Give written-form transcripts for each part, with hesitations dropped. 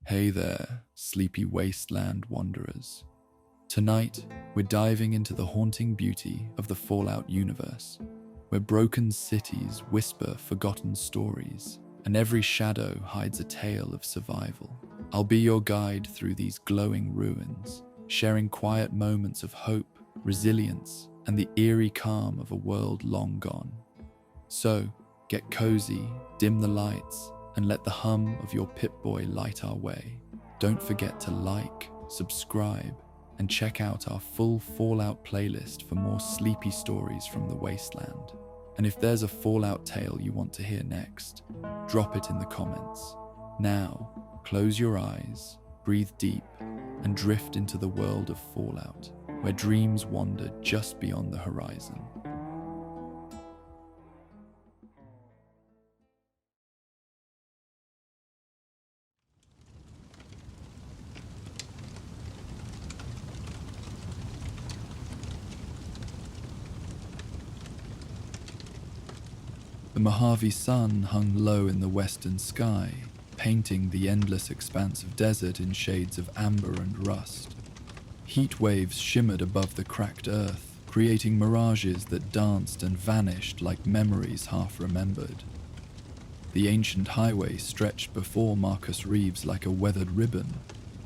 Hey there, sleepy wasteland wanderers. Tonight, we're diving into the haunting beauty of the Fallout universe, where broken cities whisper forgotten stories, and every shadow hides a tale of survival. I'll be your guide through these glowing ruins, sharing quiet moments of hope, resilience, and the eerie calm of a world long gone. So, get cozy, dim the lights, and let the hum of your Pip-Boy light our way. Don't forget to like, subscribe, and check out our full Fallout playlist for more sleepy stories from the wasteland. And if there's a Fallout tale you want to hear next, drop it in the comments. Now, close your eyes, breathe deep, and drift into the world of Fallout, where dreams wander just beyond the horizon. The Mojave sun hung low in the western sky, painting the endless expanse of desert in shades of amber and rust. Heat waves shimmered above the cracked earth, creating mirages that danced and vanished like memories half remembered. The ancient highway stretched before Marcus Reeves like a weathered ribbon,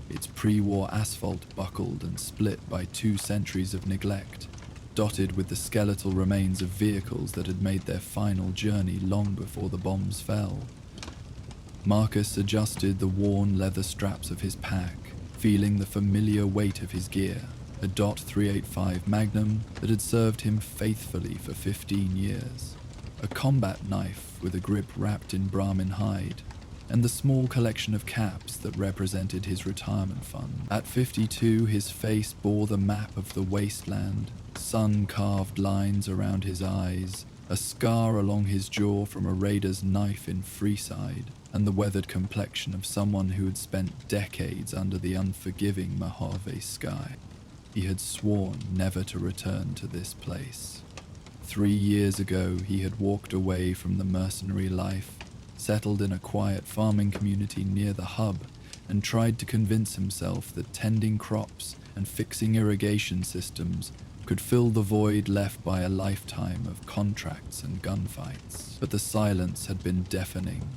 its pre-war asphalt buckled and split by 2 centuries of neglect, dotted with the skeletal remains of vehicles that had made their final journey long before the bombs fell. Marcus adjusted the worn leather straps of his pack, feeling the familiar weight of his gear, a .385 Magnum that had served him faithfully for 15 years, a combat knife with a grip wrapped in Brahmin hide, and the small collection of caps that represented his retirement fund. At 52, his face bore the map of the wasteland, sun-carved lines around his eyes, a scar along his jaw from a raider's knife in Freeside, and the weathered complexion of someone who had spent decades under the unforgiving Mojave sky. He had sworn never to return to this place. 3 years ago, he had walked away from the mercenary life, settled in a quiet farming community near the hub, and tried to convince himself that tending crops and fixing irrigation systems could fill the void left by a lifetime of contracts and gunfights. But the silence had been deafening,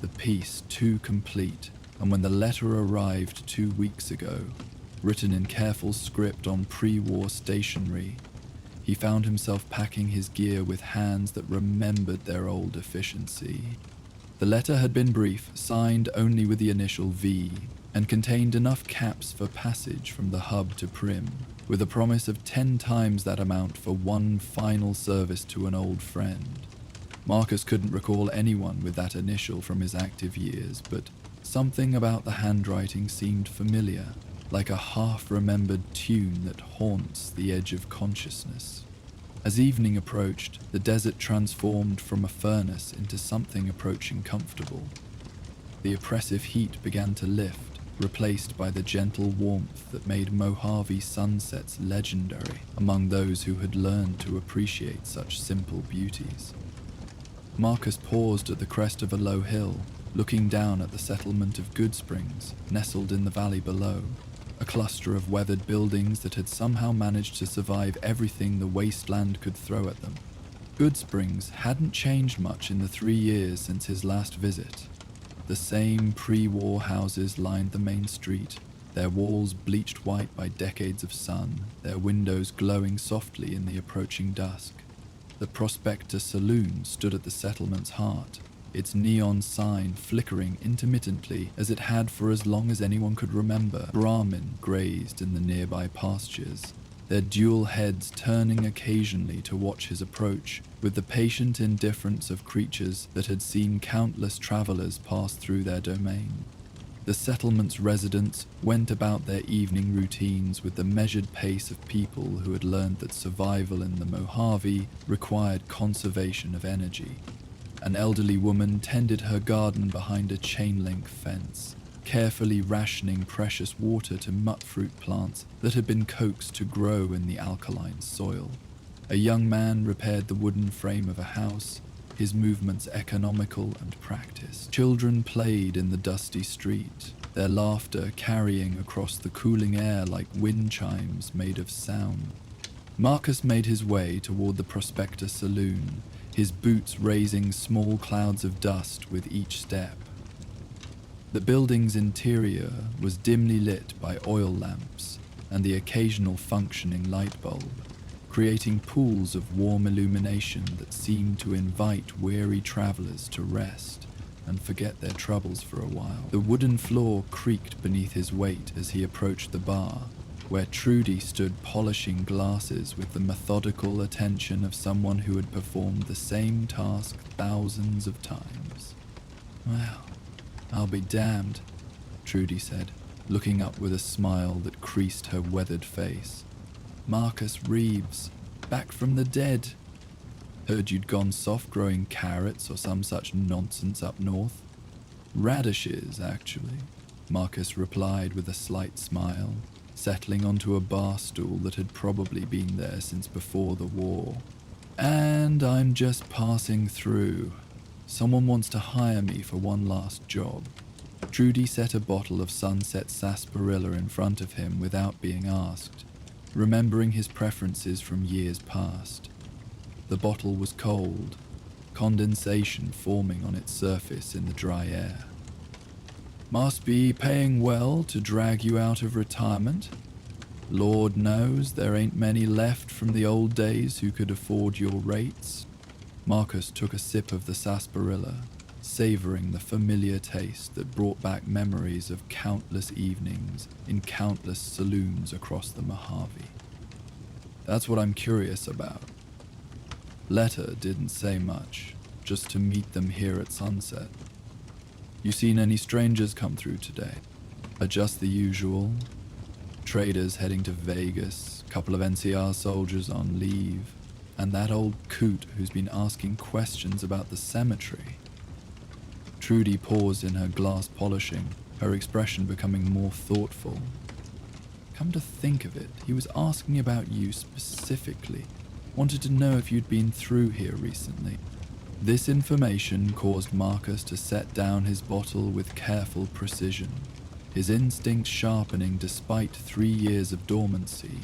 the peace too complete, and when the letter arrived 2 weeks ago, written in careful script on pre-war stationery, he found himself packing his gear with hands that remembered their old efficiency. The letter had been brief, signed only with the initial V, and contained enough caps for passage from the hub to Prim, with a promise of 10 times that amount for one final service to an old friend. Marcus couldn't recall anyone with that initial from his active years, but something about the handwriting seemed familiar, like a half-remembered tune that haunts the edge of consciousness. As evening approached, the desert transformed from a furnace into something approaching comfortable. The oppressive heat began to lift, replaced by the gentle warmth that made Mojave sunsets legendary among those who had learned to appreciate such simple beauties. Marcus paused at the crest of a low hill, looking down at the settlement of Goodsprings, nestled in the valley below, a cluster of weathered buildings that had somehow managed to survive everything the wasteland could throw at them. Goodsprings hadn't changed much in the 3 years since his last visit. The same pre-war houses lined the main street, their walls bleached white by decades of sun, their windows glowing softly in the approaching dusk. The Prospector Saloon stood at the settlement's heart, its neon sign flickering intermittently as it had for as long as anyone could remember. Brahmin grazed in the nearby pastures, their dual heads turning occasionally to watch his approach with the patient indifference of creatures that had seen countless travelers pass through their domain. The settlement's residents went about their evening routines with the measured pace of people who had learned that survival in the Mojave required conservation of energy. An elderly woman tended her garden behind a chain-link fence, carefully rationing precious water to mutfruit plants that had been coaxed to grow in the alkaline soil. A young man repaired the wooden frame of a house, his movements economical and practiced. Children played in the dusty street, their laughter carrying across the cooling air like wind chimes made of sound. Marcus made his way toward the Prospector Saloon, his boots raising small clouds of dust with each step. The building's interior was dimly lit by oil lamps and the occasional functioning light bulb, creating pools of warm illumination that seemed to invite weary travelers to rest and forget their troubles for a while. The wooden floor creaked beneath his weight as he approached the bar, where Trudy stood polishing glasses with the methodical attention of someone who had performed the same task thousands of times. "Well, I'll be damned," Trudy said, looking up with a smile that creased her weathered face. "Marcus Reeves, back from the dead. Heard you'd gone soft growing carrots or some such nonsense up north." "Radishes, actually," Marcus replied with a slight smile, settling onto a bar stool that had probably been there since before the war. "And I'm just passing through. Someone wants to hire me for one last job." Trudy set a bottle of Sunset Sarsaparilla in front of him without being asked, remembering his preferences from years past. The bottle was cold, condensation forming on its surface in the dry air. "Must be paying well to drag you out of retirement. Lord knows there ain't many left from the old days who could afford your rates." Marcus took a sip of the sarsaparilla, savoring the familiar taste that brought back memories of countless evenings in countless saloons across the Mojave. "That's what I'm curious about. Letter didn't say much, just to meet them here at sunset. You seen any strangers come through today? Just the usual. Traders heading to Vegas, couple of NCR soldiers on leave, and that old coot who's been asking questions about the cemetery." Trudy paused in her glass polishing, her expression becoming more thoughtful. "Come to think of it, he was asking about you specifically. Wanted to know if you'd been through here recently." This information caused Marcus to set down his bottle with careful precision, his instincts sharpening despite 3 years of dormancy.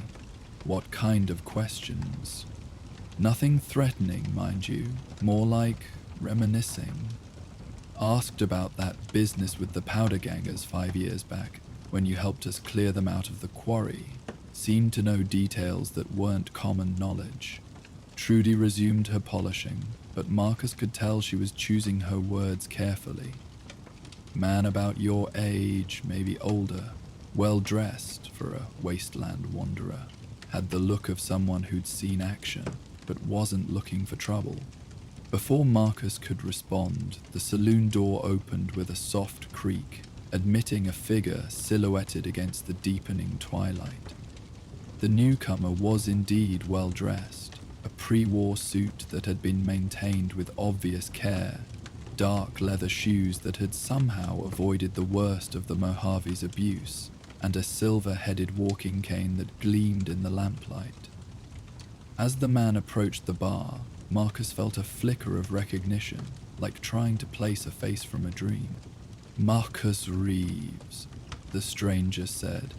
What kind of questions? Nothing threatening, mind you, more like reminiscing. Asked about that business with the powder gangers 5 years back, when you helped us clear them out of the quarry. Seemed to know details that weren't common knowledge. Trudy resumed her polishing, but Marcus could tell she was choosing her words carefully. "Man about your age, maybe older, well-dressed for a wasteland wanderer. Had the look of someone who'd seen action, but wasn't looking for trouble." Before Marcus could respond, the saloon door opened with a soft creak, admitting a figure silhouetted against the deepening twilight. The newcomer was indeed well-dressed, a pre-war suit that had been maintained with obvious care, dark leather shoes that had somehow avoided the worst of the Mojave's abuse, and a silver-headed walking cane that gleamed in the lamplight. As the man approached the bar, Marcus felt a flicker of recognition, like trying to place a face from a dream. "Marcus Reeves," the stranger said,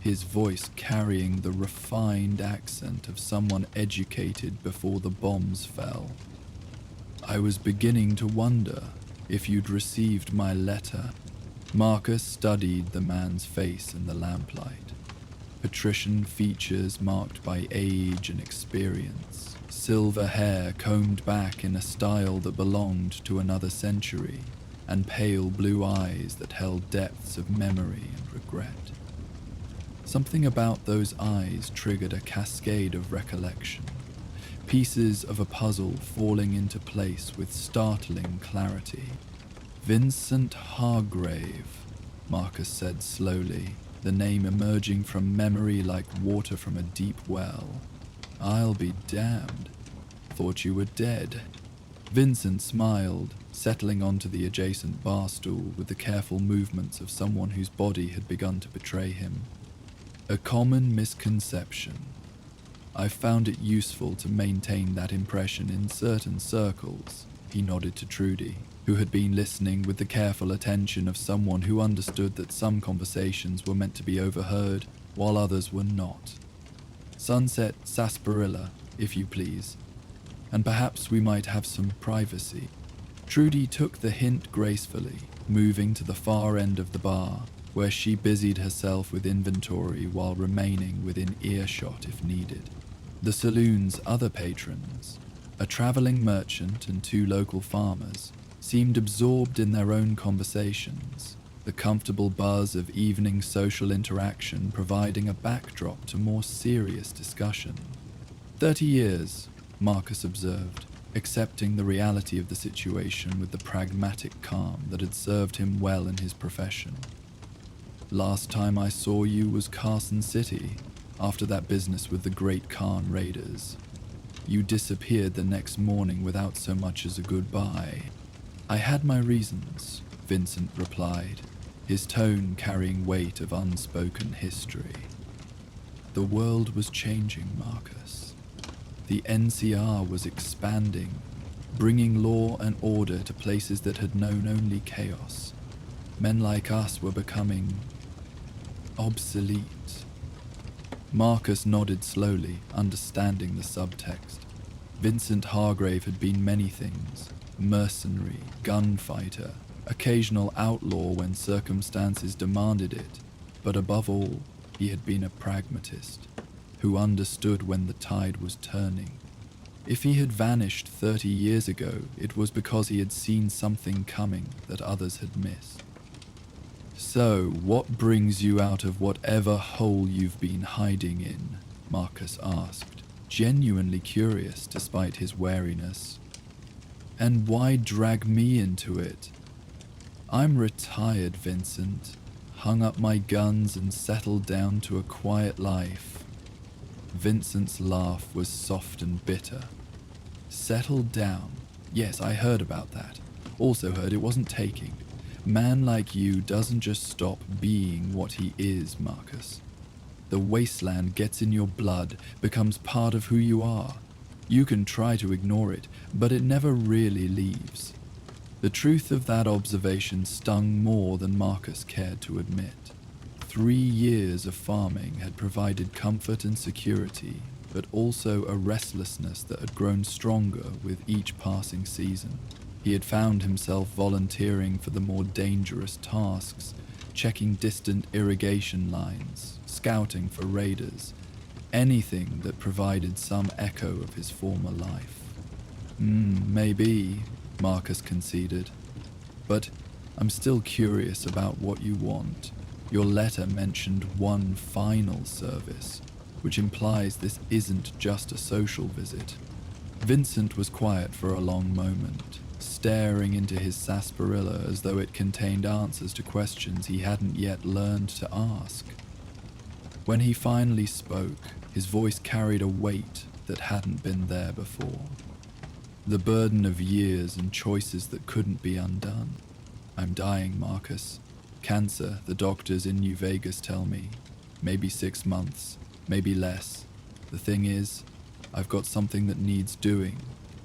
his voice carrying the refined accent of someone educated before the bombs fell. "I was beginning to wonder if you'd received my letter." Marcus studied the man's face in the lamplight. Patrician features marked by age and experience, silver hair combed back in a style that belonged to another century, and pale blue eyes that held depths of memory and regret. Something about those eyes triggered a cascade of recollection, pieces of a puzzle falling into place with startling clarity. "Vincent Hargrave," Marcus said slowly, the name emerging from memory like water from a deep well. "I'll be damned. Thought you were dead." Vincent smiled, settling onto the adjacent bar stool with the careful movements of someone whose body had begun to betray him. "A common misconception. I found it useful to maintain that impression in certain circles, He nodded to Trudy, who had been listening with the careful attention of someone who understood that some conversations were meant to be overheard while others were not. Sunset sarsaparilla, if you please, and perhaps we might have some privacy. Trudy took the hint gracefully, moving to the far end of the bar, where she busied herself with inventory while remaining within earshot if needed. The saloon's other patrons, a traveling merchant and 2 local farmers, seemed absorbed in their own conversations, the comfortable buzz of evening social interaction providing a backdrop to more serious discussion. 30 years, Marcus observed, accepting the reality of the situation with the pragmatic calm that had served him well in his profession. Last time I saw you was Carson City, after that business with the Great Khan raiders. You disappeared the next morning without so much as a goodbye. I had my reasons, Vincent replied, his tone carrying weight of unspoken history. The world was changing, Marcus. The NCR was expanding, bringing law and order to places that had known only chaos. Men like us were becoming obsolete. Marcus nodded slowly, understanding the subtext. Vincent Hargrave had been many things: mercenary, gunfighter, occasional outlaw when circumstances demanded it, but above all, he had been a pragmatist, who understood when the tide was turning. If he had vanished 30 years ago, it was because he had seen something coming that others had missed. So, what brings you out of whatever hole you've been hiding in? Marcus asked, genuinely curious despite his wariness. And why drag me into it? I'm retired, Vincent. Hung up my guns and settled down to a quiet life. Vincent's laugh was soft and bitter. Settled down. Yes, I heard about that. Also heard it wasn't taking. Man like you doesn't just stop being what he is, Marcus. The wasteland gets in your blood, becomes part of who you are. You can try to ignore it, but it never really leaves. The truth of that observation stung more than Marcus cared to admit. 3 years of farming had provided comfort and security, but also a restlessness that had grown stronger with each passing season. He had found himself volunteering for the more dangerous tasks, checking distant irrigation lines, scouting for raiders, anything that provided some echo of his former life. Maybe, Marcus conceded, but I'm still curious about what you want. Your letter mentioned one final service, which implies this isn't just a social visit. Vincent was quiet for a long moment, staring into his sarsaparilla as though it contained answers to questions he hadn't yet learned to ask. When he finally spoke, his voice carried a weight that hadn't been there before. The burden of years and choices that couldn't be undone. I'm dying, Marcus. Cancer, the doctors in New Vegas tell me. Maybe 6 months, maybe less. The thing is, I've got something that needs doing,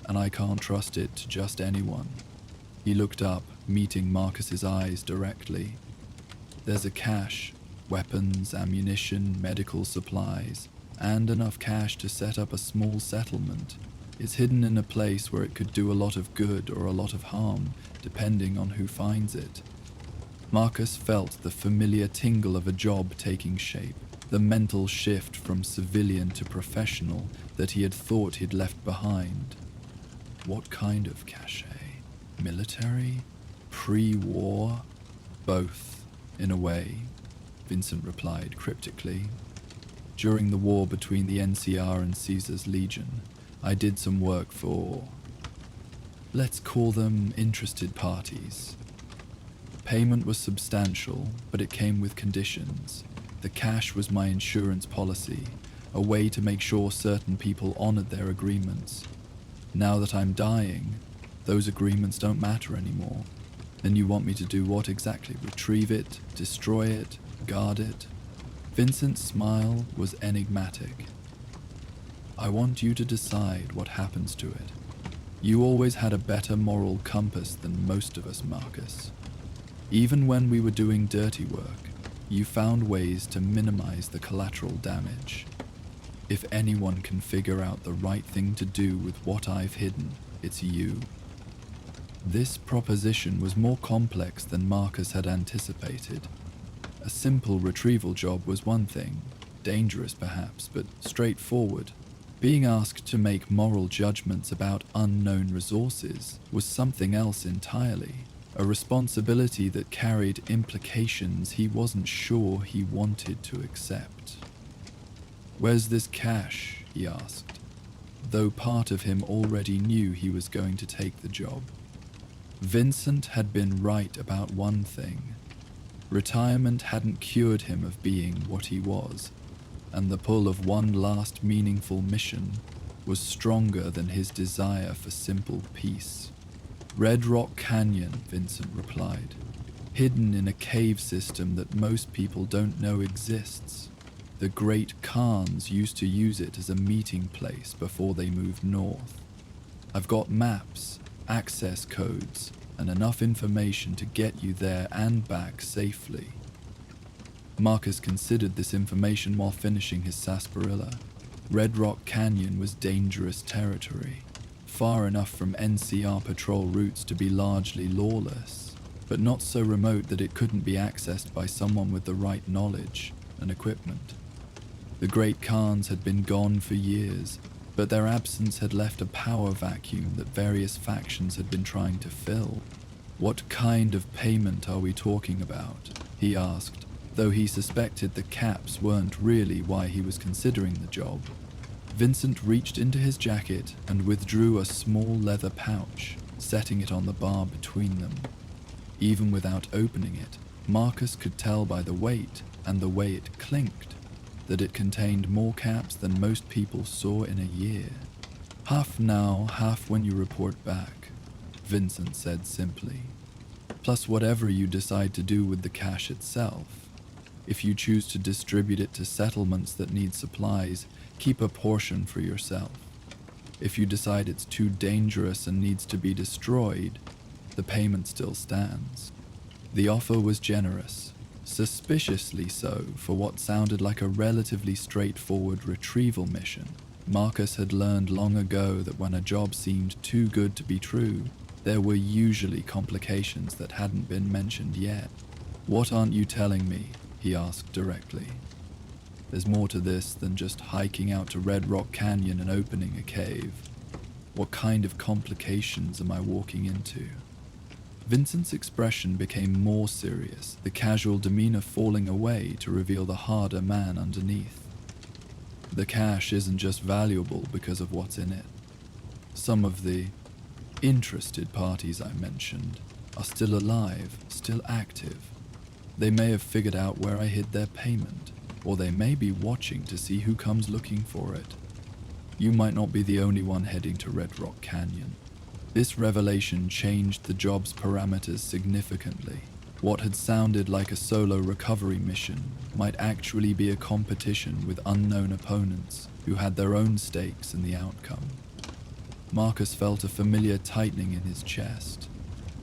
and I can't trust it to just anyone. He looked up, meeting Marcus's eyes directly. There's a cache, weapons, ammunition, medical supplies, and enough cash to set up a small settlement. It's hidden in a place where it could do a lot of good or a lot of harm, depending on who finds it. Marcus felt the familiar tingle of a job taking shape, the mental shift from civilian to professional that he had thought he'd left behind. What kind of cache? Military? Pre-war? Both, in a way, Vincent replied cryptically. During the war between the NCR and Caesar's Legion, I did some work for, let's call them interested parties. Payment was substantial, but it came with conditions. The cash was my insurance policy, a way to make sure certain people honored their agreements. Now that I'm dying, those agreements don't matter anymore. Then you want me to do what exactly? Retrieve it? Destroy it? Guard it? Vincent's smile was enigmatic. I want you to decide what happens to it. You always had a better moral compass than most of us, Marcus. Even when we were doing dirty work, you found ways to minimize the collateral damage. If anyone can figure out the right thing to do with what I've hidden, it's you." This proposition was more complex than Marcus had anticipated. A simple retrieval job was one thing, dangerous perhaps, but straightforward. Being asked to make moral judgments about unknown resources was something else entirely, a responsibility that carried implications he wasn't sure he wanted to accept. "Where's this cash?" he asked, though part of him already knew he was going to take the job. Vincent had been right about one thing. Retirement hadn't cured him of being what he was, and the pull of one last meaningful mission was stronger than his desire for simple peace. "Red Rock Canyon," Vincent replied, "hidden in a cave system that most people don't know exists. The great Khans used to use it as a meeting place before they moved north. I've got maps, access codes, and enough information to get you there and back safely." Marcus considered this information while finishing his sarsaparilla. Red Rock Canyon was dangerous territory, far enough from NCR patrol routes to be largely lawless, but not so remote that it couldn't be accessed by someone with the right knowledge and equipment. The Great Khans had been gone for years, but their absence had left a power vacuum that various factions had been trying to fill. "What kind of payment are we talking about?" he asked, though he suspected the caps weren't really why he was considering the job. Vincent reached into his jacket and withdrew a small leather pouch, setting it on the bar between them. Even without opening it, Marcus could tell by the weight and the way it clinked that it contained more caps than most people saw in a year. "Half now, half when you report back," Vincent said simply. "Plus whatever you decide to do with the cash itself. If you choose to distribute it to settlements that need supplies, keep a portion for yourself. If you decide it's too dangerous and needs to be destroyed, the payment still stands." The offer was generous, suspiciously so for what sounded like a relatively straightforward retrieval mission. Marcus had learned long ago that when a job seemed too good to be true, there were usually complications that hadn't been mentioned yet. "What aren't you telling me?" he asked directly. "There's more to this than just hiking out to Red Rock Canyon and opening a cave. What kind of complications am I walking into?" Vincent's expression became more serious, the casual demeanor falling away to reveal the harder man underneath. "The cash isn't just valuable because of what's in it. Some of the interested parties I mentioned are still alive, still active. They may have figured out where I hid their payment, or they may be watching to see who comes looking for it. You might not be the only one heading to Red Rock Canyon." This revelation changed the job's parameters significantly. What had sounded like a solo recovery mission might actually be a competition with unknown opponents who had their own stakes in the outcome. Marcus felt a familiar tightening in his chest.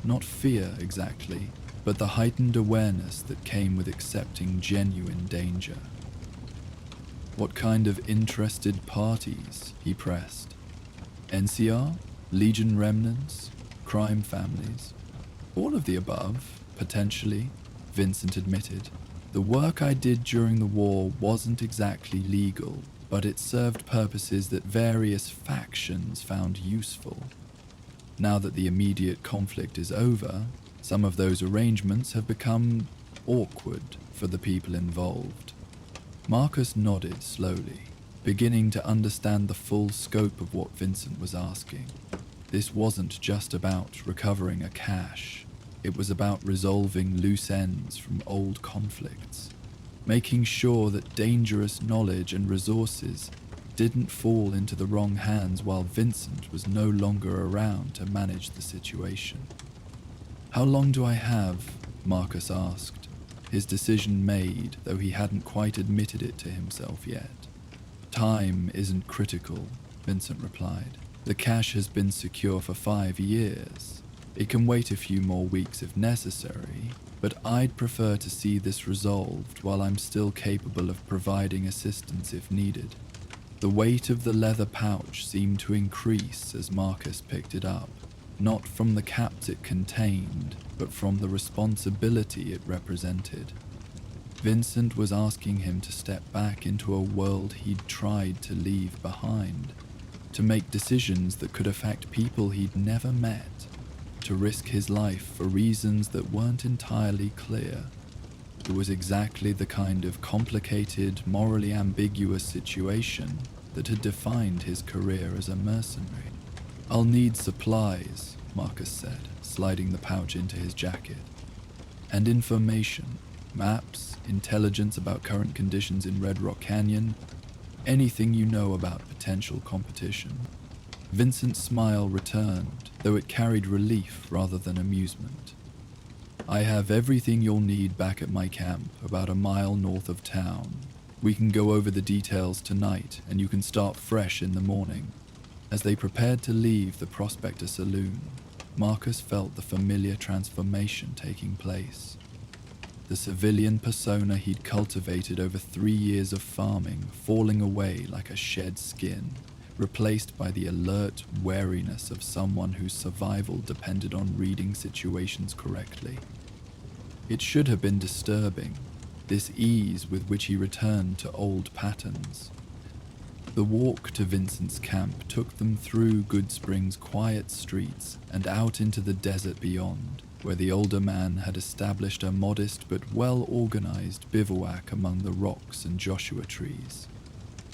Not fear exactly, but the heightened awareness that came with accepting genuine danger. "What kind of interested parties?" he pressed. "NCR? Legion remnants? Crime families?" "All of the above, potentially," Vincent admitted. "The work I did during the war wasn't exactly legal, but it served purposes that various factions found useful. Now that the immediate conflict is over, some of those arrangements have become awkward for the people involved." Marcus nodded slowly, beginning to understand the full scope of what Vincent was asking. This wasn't just about recovering a cache. It was about resolving loose ends from old conflicts, making sure that dangerous knowledge and resources didn't fall into the wrong hands while Vincent was no longer around to manage the situation. "How long do I have?" Marcus asked, his decision made, though he hadn't quite admitted it to himself yet. "Time isn't critical," Vincent replied. The cache has been secure for 5 years. It can wait a few more weeks if necessary, but I'd prefer to see this resolved while I'm still capable of providing assistance if needed. The weight of the leather pouch seemed to increase as Marcus picked it up, not from the caps it contained, but from the responsibility it represented. Vincent was asking him to step back into a world he'd tried to leave behind, to make decisions that could affect people he'd never met, to risk his life for reasons that weren't entirely clear. It was exactly the kind of complicated, morally ambiguous situation that had defined his career as a mercenary. "I'll need supplies," Marcus said, sliding the pouch into his jacket. "And information, maps, intelligence about current conditions in Red Rock Canyon, anything you know about potential competition." Vincent's smile returned, though it carried relief rather than amusement. "I have everything you'll need back at my camp, about a mile north of town. We can go over the details tonight, and you can start fresh in the morning." As they prepared to leave the Prospector Saloon, Marcus felt the familiar transformation taking place. The civilian persona he'd cultivated over 3 years of farming falling away like a shed skin, replaced by the alert wariness of someone whose survival depended on reading situations correctly. It should have been disturbing, this ease with which he returned to old patterns. The walk to Vincent's camp took them through Goodspring's quiet streets and out into the desert beyond, where the older man had established a modest but well-organized bivouac among the rocks and Joshua trees.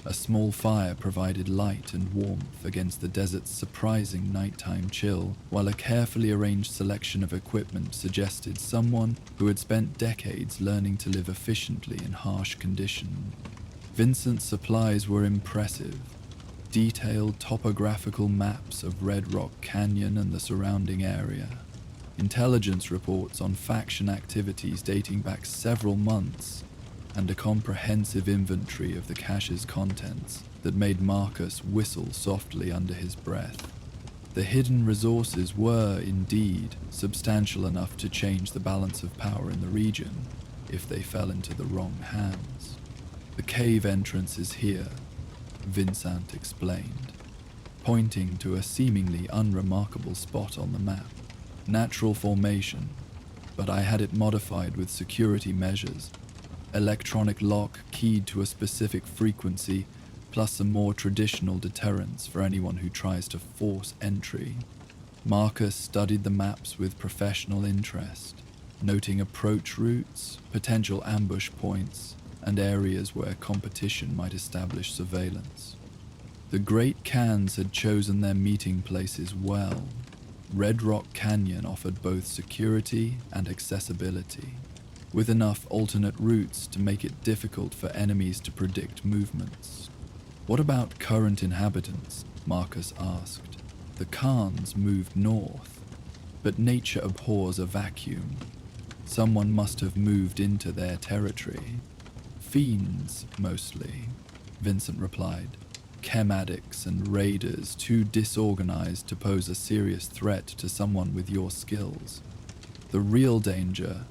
A small fire provided light and warmth against the desert's surprising nighttime chill, while a carefully arranged selection of equipment suggested someone who had spent decades learning to live efficiently in harsh conditions. Vincent's supplies were impressive. Detailed topographical maps of Red Rock Canyon and the surrounding area, intelligence reports on faction activities dating back several months, and a comprehensive inventory of the cache's contents that made Marcus whistle softly under his breath. The hidden resources were, indeed, substantial enough to change the balance of power in the region if they fell into the wrong hands. "The cave entrance is here," Vincent explained, pointing to a seemingly unremarkable spot on the map. "Natural formation, but I had it modified with security measures. Electronic lock keyed to a specific frequency, plus some more traditional deterrents for anyone who tries to force entry." Marcus studied the maps with professional interest, noting approach routes, potential ambush points, and areas where competition might establish surveillance. The Great Cans had chosen their meeting places well. Red Rock Canyon offered both security and accessibility, with enough alternate routes to make it difficult for enemies to predict movements. "What about current inhabitants?" Marcus asked. "The Khans moved north, but nature abhors a vacuum. Someone must have moved into their territory." "Fiends, mostly," Vincent replied. "Chem addicts and raiders too disorganized to pose a serious threat to someone with your skills. The real danger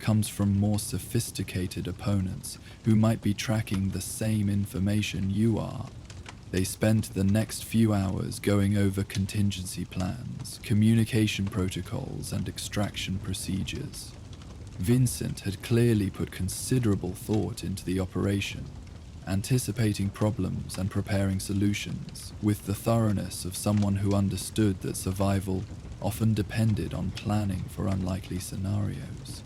comes from more sophisticated opponents who might be tracking the same information you are." They spent the next few hours going over contingency plans, communication protocols, and extraction procedures. Vincent had clearly put considerable thought into the operation, anticipating problems and preparing solutions with the thoroughness of someone who understood that survival often depended on planning for unlikely scenarios.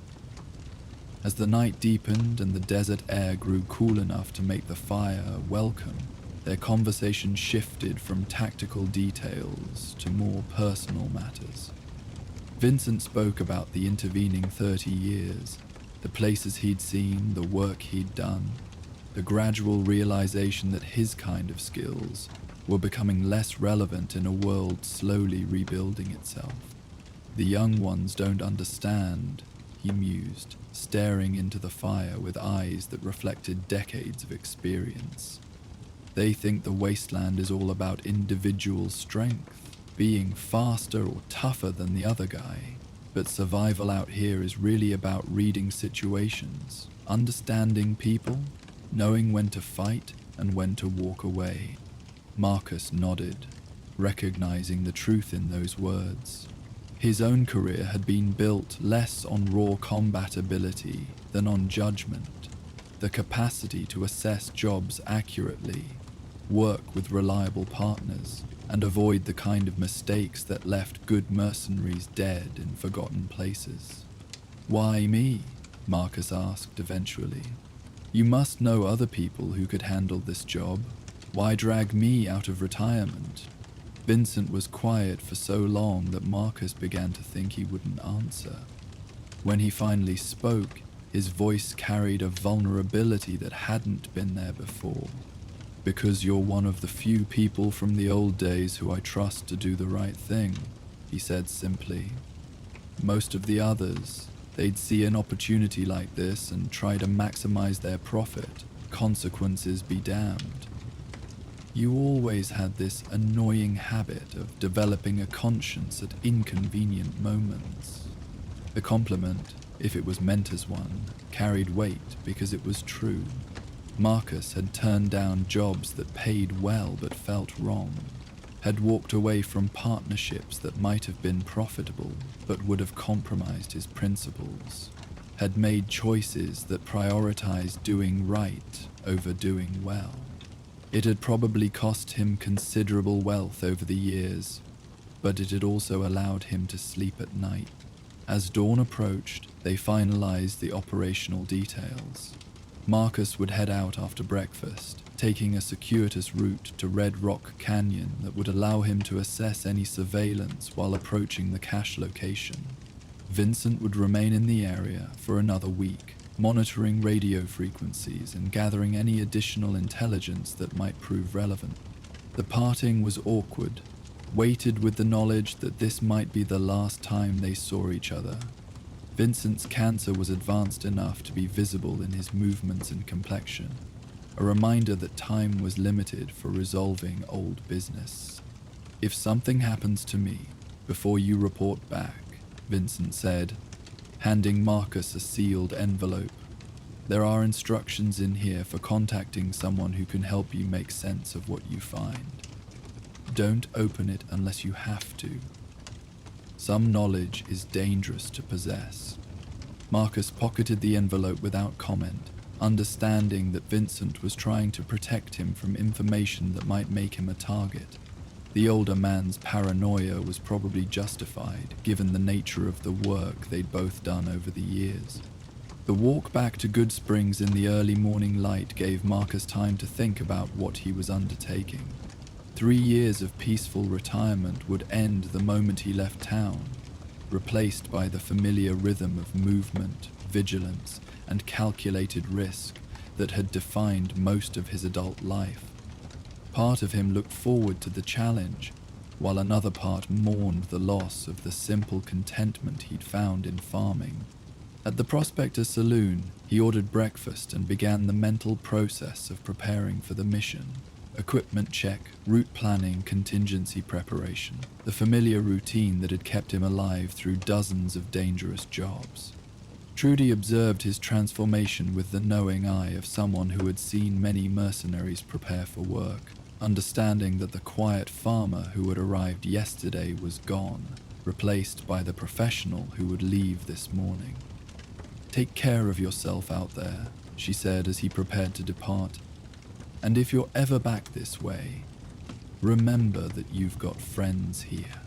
As the night deepened and the desert air grew cool enough to make the fire welcome, their conversation shifted from tactical details to more personal matters. Vincent spoke about the intervening 30 years, the places he'd seen, the work he'd done, the gradual realization that his kind of skills were becoming less relevant in a world slowly rebuilding itself. "The young ones don't understand," he mused, staring into the fire with eyes that reflected decades of experience. They think the wasteland is all about individual strength, being faster or tougher than the other guy. But survival out here is really about reading situations, understanding people, knowing when to fight and when to walk away. Marcus nodded, recognizing the truth in those words. His own career had been built less on raw combat ability than on judgment, the capacity to assess jobs accurately, work with reliable partners, and avoid the kind of mistakes that left good mercenaries dead in forgotten places. "Why me?" Marcus asked eventually. "You must know other people who could handle this job. Why drag me out of retirement?" Vincent was quiet for so long that Marcus began to think he wouldn't answer. When he finally spoke, his voice carried a vulnerability that hadn't been there before. "Because you're one of the few people from the old days who I trust to do the right thing," he said simply. "Most of the others, they'd see an opportunity like this and try to maximize their profit, consequences be damned. You always had this annoying habit of developing a conscience at inconvenient moments." The compliment, if it was meant as one, carried weight because it was true. Marcus had turned down jobs that paid well but felt wrong, had walked away from partnerships that might have been profitable but would have compromised his principles, had made choices that prioritized doing right over doing well. It had probably cost him considerable wealth over the years, but it had also allowed him to sleep at night. As dawn approached, they finalized the operational details. Marcus would head out after breakfast, taking a circuitous route to Red Rock Canyon that would allow him to assess any surveillance while approaching the cache location. Vincent would remain in the area for another week, monitoring radio frequencies and gathering any additional intelligence that might prove relevant. The parting was awkward, weighted with the knowledge that this might be the last time they saw each other. Vincent's cancer was advanced enough to be visible in his movements and complexion, a reminder that time was limited for resolving old business. "If something happens to me before you report back," Vincent said, handing Marcus a sealed envelope, "there are instructions in here for contacting someone who can help you make sense of what you find. Don't open it unless you have to. Some knowledge is dangerous to possess." Marcus pocketed the envelope without comment, understanding that Vincent was trying to protect him from information that might make him a target. The older man's paranoia was probably justified, given the nature of the work they'd both done over the years. The walk back to Good Springs in the early morning light gave Marcus time to think about what he was undertaking. 3 years of peaceful retirement would end the moment he left town, replaced by the familiar rhythm of movement, vigilance, and calculated risk that had defined most of his adult life. Part of him looked forward to the challenge, while another part mourned the loss of the simple contentment he'd found in farming. At the Prospector Saloon, he ordered breakfast and began the mental process of preparing for the mission. Equipment check, route planning, contingency preparation, the familiar routine that had kept him alive through dozens of dangerous jobs. Trudy observed his transformation with the knowing eye of someone who had seen many mercenaries prepare for work, understanding that the quiet farmer who had arrived yesterday was gone, replaced by the professional who would leave this morning. "Take care of yourself out there," she said as he prepared to depart. "And if you're ever back this way, remember that you've got friends here."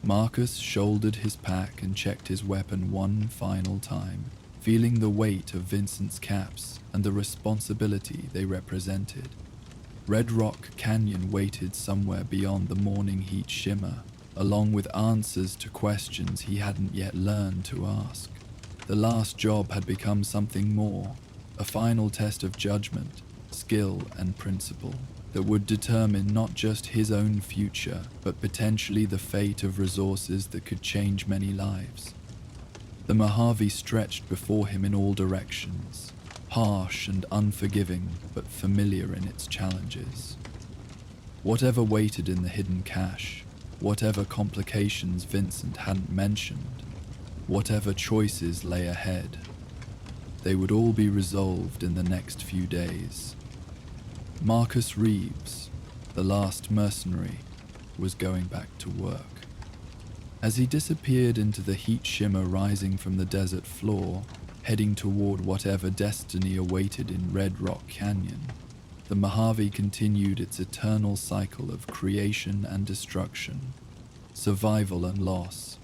Marcus shouldered his pack and checked his weapon one final time, feeling the weight of Vincent's caps and the responsibility they represented. Red Rock Canyon waited somewhere beyond the morning heat shimmer, along with answers to questions he hadn't yet learned to ask. The last job had become something more, a final test of judgment, skill, and principle that would determine not just his own future, but potentially the fate of resources that could change many lives. The Mojave stretched before him in all directions, harsh and unforgiving, but familiar in its challenges. Whatever waited in the hidden cache, whatever complications Vincent hadn't mentioned, whatever choices lay ahead, they would all be resolved in the next few days. Marcus Reeves, the last mercenary, was going back to work. As he disappeared into the heat shimmer rising from the desert floor, heading toward whatever destiny awaited in Red Rock Canyon, the Mojave continued its eternal cycle of creation and destruction, survival and loss,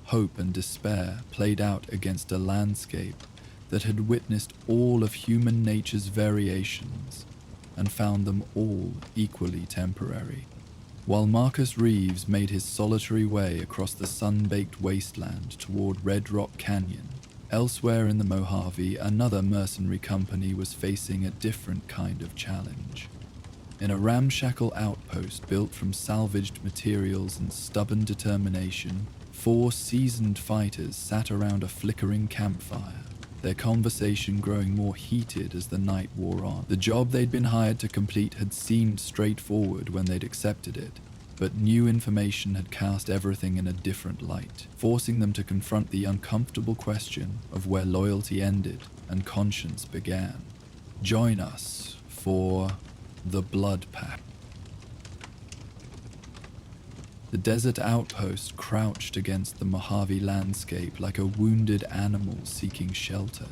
hope and despair played out against a landscape that had witnessed all of human nature's variations and found them all equally temporary. While Marcus Reeves made his solitary way across the sun-baked wasteland toward Red Rock Canyon, elsewhere in the Mojave, another mercenary company was facing a different kind of challenge. In a ramshackle outpost built from salvaged materials and stubborn determination, 4 seasoned fighters sat around a flickering campfire, their conversation growing more heated as the night wore on. The job they'd been hired to complete had seemed straightforward when they'd accepted it, but new information had cast everything in a different light, forcing them to confront the uncomfortable question of where loyalty ended and conscience began. Join us for the Blood Pact. The desert outpost crouched against the Mojave landscape like a wounded animal seeking shelter,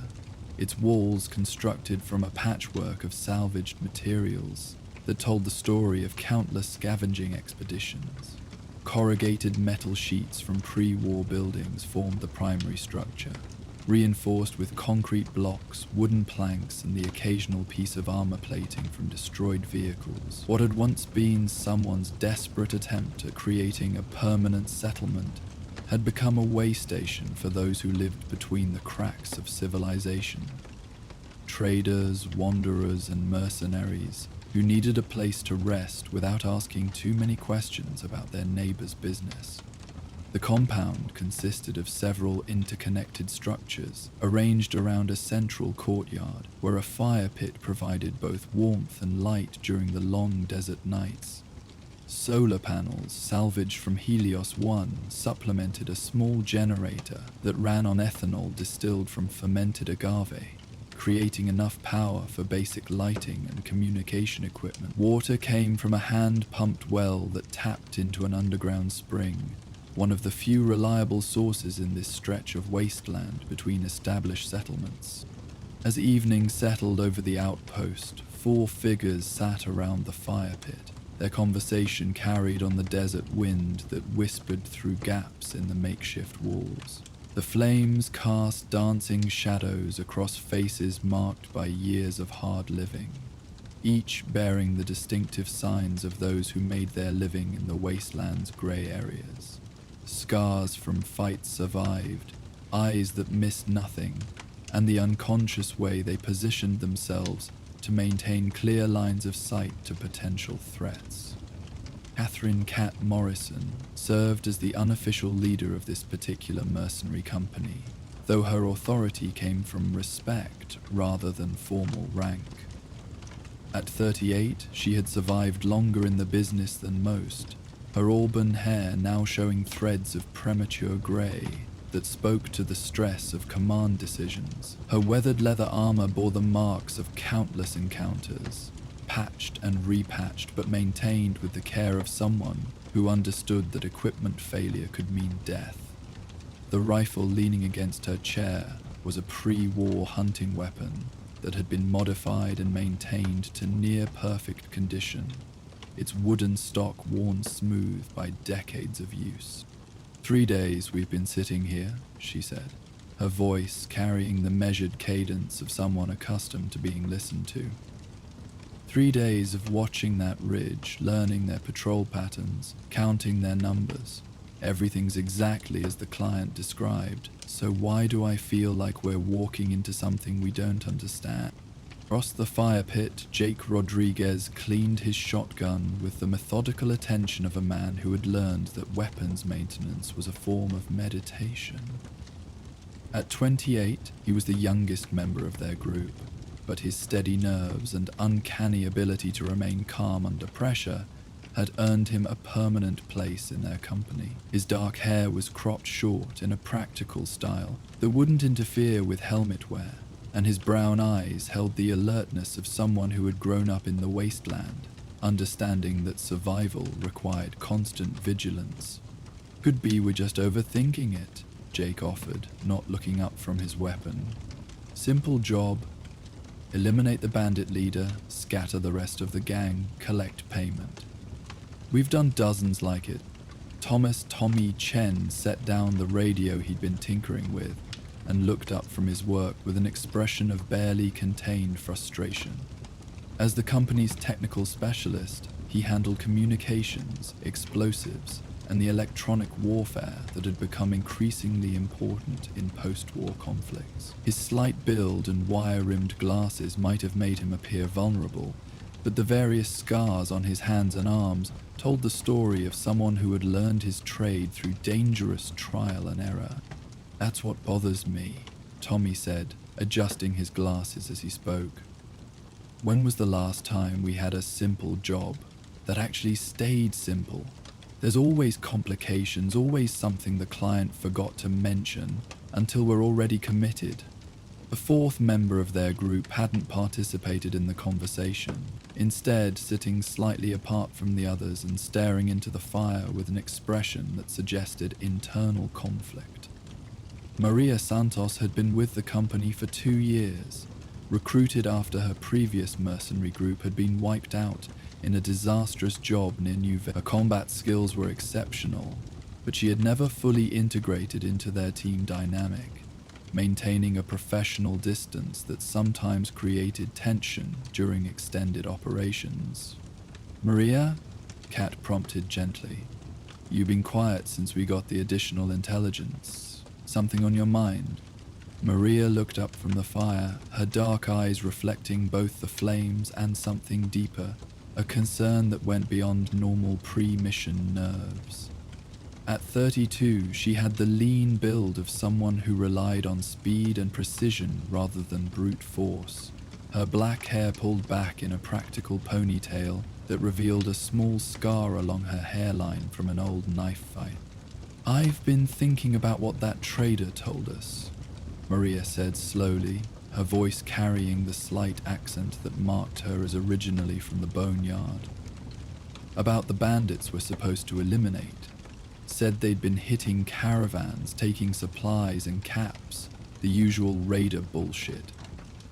its walls constructed from a patchwork of salvaged materials that told the story of countless scavenging expeditions. Corrugated metal sheets from pre-war buildings formed the primary structure, reinforced with concrete blocks, wooden planks, and the occasional piece of armor plating from destroyed vehicles. What had once been someone's desperate attempt at creating a permanent settlement had become a way station for those who lived between the cracks of civilization. Traders, wanderers, and mercenaries who needed a place to rest without asking too many questions about their neighbor's business. The compound consisted of several interconnected structures arranged around a central courtyard where a fire pit provided both warmth and light during the long desert nights. Solar panels salvaged from Helios 1 supplemented a small generator that ran on ethanol distilled from fermented agave, creating enough power for basic lighting and communication equipment. Water came from a hand-pumped well that tapped into an underground spring, one of the few reliable sources in this stretch of wasteland between established settlements. As evening settled over the outpost, 4 figures sat around the fire pit, their conversation carried on the desert wind that whispered through gaps in the makeshift walls. The flames cast dancing shadows across faces marked by years of hard living, each bearing the distinctive signs of those who made their living in the wasteland's grey areas. Scars from fights survived, eyes that missed nothing, and the unconscious way they positioned themselves to maintain clear lines of sight to potential threats. Catherine Cat Morrison served as the unofficial leader of this particular mercenary company, though her authority came from respect rather than formal rank. At 38, she had survived longer in the business than most, her auburn hair now showing threads of premature grey that spoke to the stress of command decisions. Her weathered leather armor bore the marks of countless encounters, patched and repatched but maintained with the care of someone who understood that equipment failure could mean death. The rifle leaning against her chair was a pre-war hunting weapon that had been modified and maintained to near-perfect condition, its wooden stock worn smooth by decades of use. 3 days we've been sitting here, she said, her voice carrying the measured cadence of someone accustomed to being listened to. 3 days of watching that ridge, learning their patrol patterns, counting their numbers. Everything's exactly as the client described, so why do I feel like we're walking into something we don't understand? Across the fire pit, Jake Rodriguez cleaned his shotgun with the methodical attention of a man who had learned that weapons maintenance was a form of meditation. At 28, he was the youngest member of their group, but his steady nerves and uncanny ability to remain calm under pressure had earned him a permanent place in their company. His dark hair was cropped short in a practical style that wouldn't interfere with helmet wear, and his brown eyes held the alertness of someone who had grown up in the wasteland, understanding that survival required constant vigilance. "Could be we're just overthinking it," Jake offered, not looking up from his weapon. "Simple job. Eliminate the bandit leader, scatter the rest of the gang, collect payment. We've done dozens like it." Thomas Tommy Chen set down the radio he'd been tinkering with and looked up from his work with an expression of barely contained frustration. As the company's technical specialist, he handled communications, explosives, and the electronic warfare that had become increasingly important in post-war conflicts. His slight build and wire-rimmed glasses might have made him appear vulnerable, but the various scars on his hands and arms told the story of someone who had learned his trade through dangerous trial and error. "That's what bothers me," Tommy said, adjusting his glasses as he spoke. "When was the last time we had a simple job that actually stayed simple? There's always complications, always something the client forgot to mention until we're already committed." A fourth member of their group hadn't participated in the conversation, instead sitting slightly apart from the others and staring into the fire with an expression that suggested internal conflict. Maria Santos had been with the company for 2 years, recruited after her previous mercenary group had been wiped out in a disastrous job near New Vegas. Her combat skills were exceptional, but she had never fully integrated into their team dynamic, maintaining a professional distance that sometimes created tension during extended operations. "Maria?" Kat prompted gently. "You've been quiet since we got the additional intelligence. Something on your mind?" Maria looked up from the fire, her dark eyes reflecting both the flames and something deeper, a concern that went beyond normal pre-mission nerves. At 32, she had the lean build of someone who relied on speed and precision rather than brute force. Her black hair pulled back in a practical ponytail that revealed a small scar along her hairline from an old knife fight. "I've been thinking about what that trader told us," Maria said slowly, her voice carrying the slight accent that marked her as originally from the boneyard. "About the bandits we're supposed to eliminate. Said they'd been hitting caravans, taking supplies and caps, the usual raider bullshit.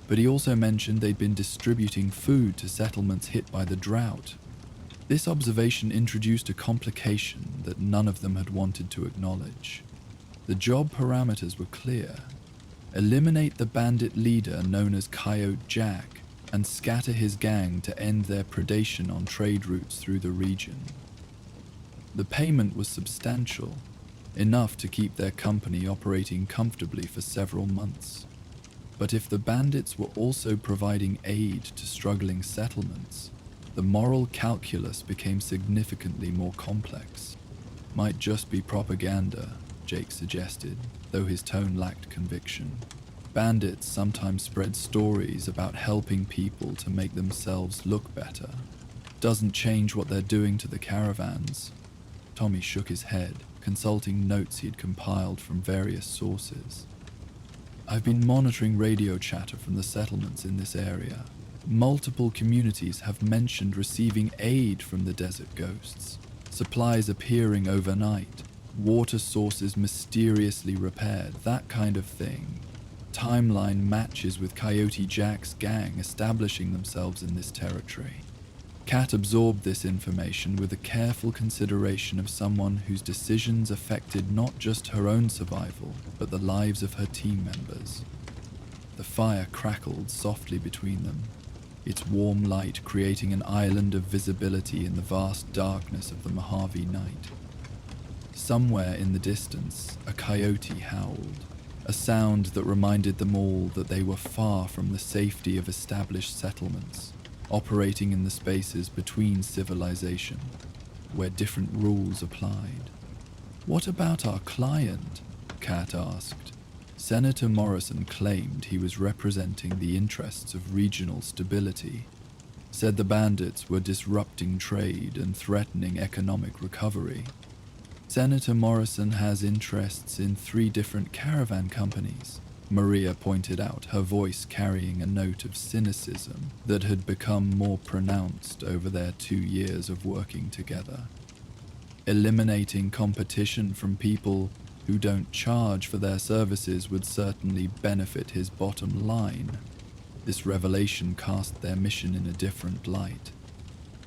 But he also mentioned they'd been distributing food to settlements hit by the drought. This observation introduced a complication that none of them had wanted to acknowledge. The job parameters were clear. Eliminate the bandit leader known as Coyote Jack and scatter his gang to end their predation on trade routes through the region. The payment was substantial, enough to keep their company operating comfortably for several months. But if the bandits were also providing aid to struggling settlements, the moral calculus became significantly more complex. "Might just be propaganda," Jake suggested, though his tone lacked conviction. "Bandits sometimes spread stories about helping people to make themselves look better. Doesn't change what they're doing to the caravans." Tommy shook his head, consulting notes he'd compiled from various sources. "I've been monitoring radio chatter from the settlements in this area. Multiple communities have mentioned receiving aid from the desert ghosts, supplies appearing overnight, water sources mysteriously repaired, that kind of thing. Timeline matches with Coyote Jack's gang establishing themselves in this territory." Kat absorbed this information with a careful consideration of someone whose decisions affected not just her own survival, but the lives of her team members. The fire crackled softly between them, its warm light creating an island of visibility in the vast darkness of the Mojave night. Somewhere in the distance, a coyote howled, a sound that reminded them all that they were far from the safety of established settlements, operating in the spaces between civilization, where different rules applied. "What about our client?" Kat asked, Senator Morrison claimed he was representing the interests of regional stability, said the bandits were disrupting trade and threatening economic recovery. Senator Morrison has interests in 3 different caravan companies, Maria pointed out, her voice carrying a note of cynicism that had become more pronounced over their 2 years of working together. Eliminating competition from people who don't charge for their services would certainly benefit his bottom line. This revelation cast their mission in a different light.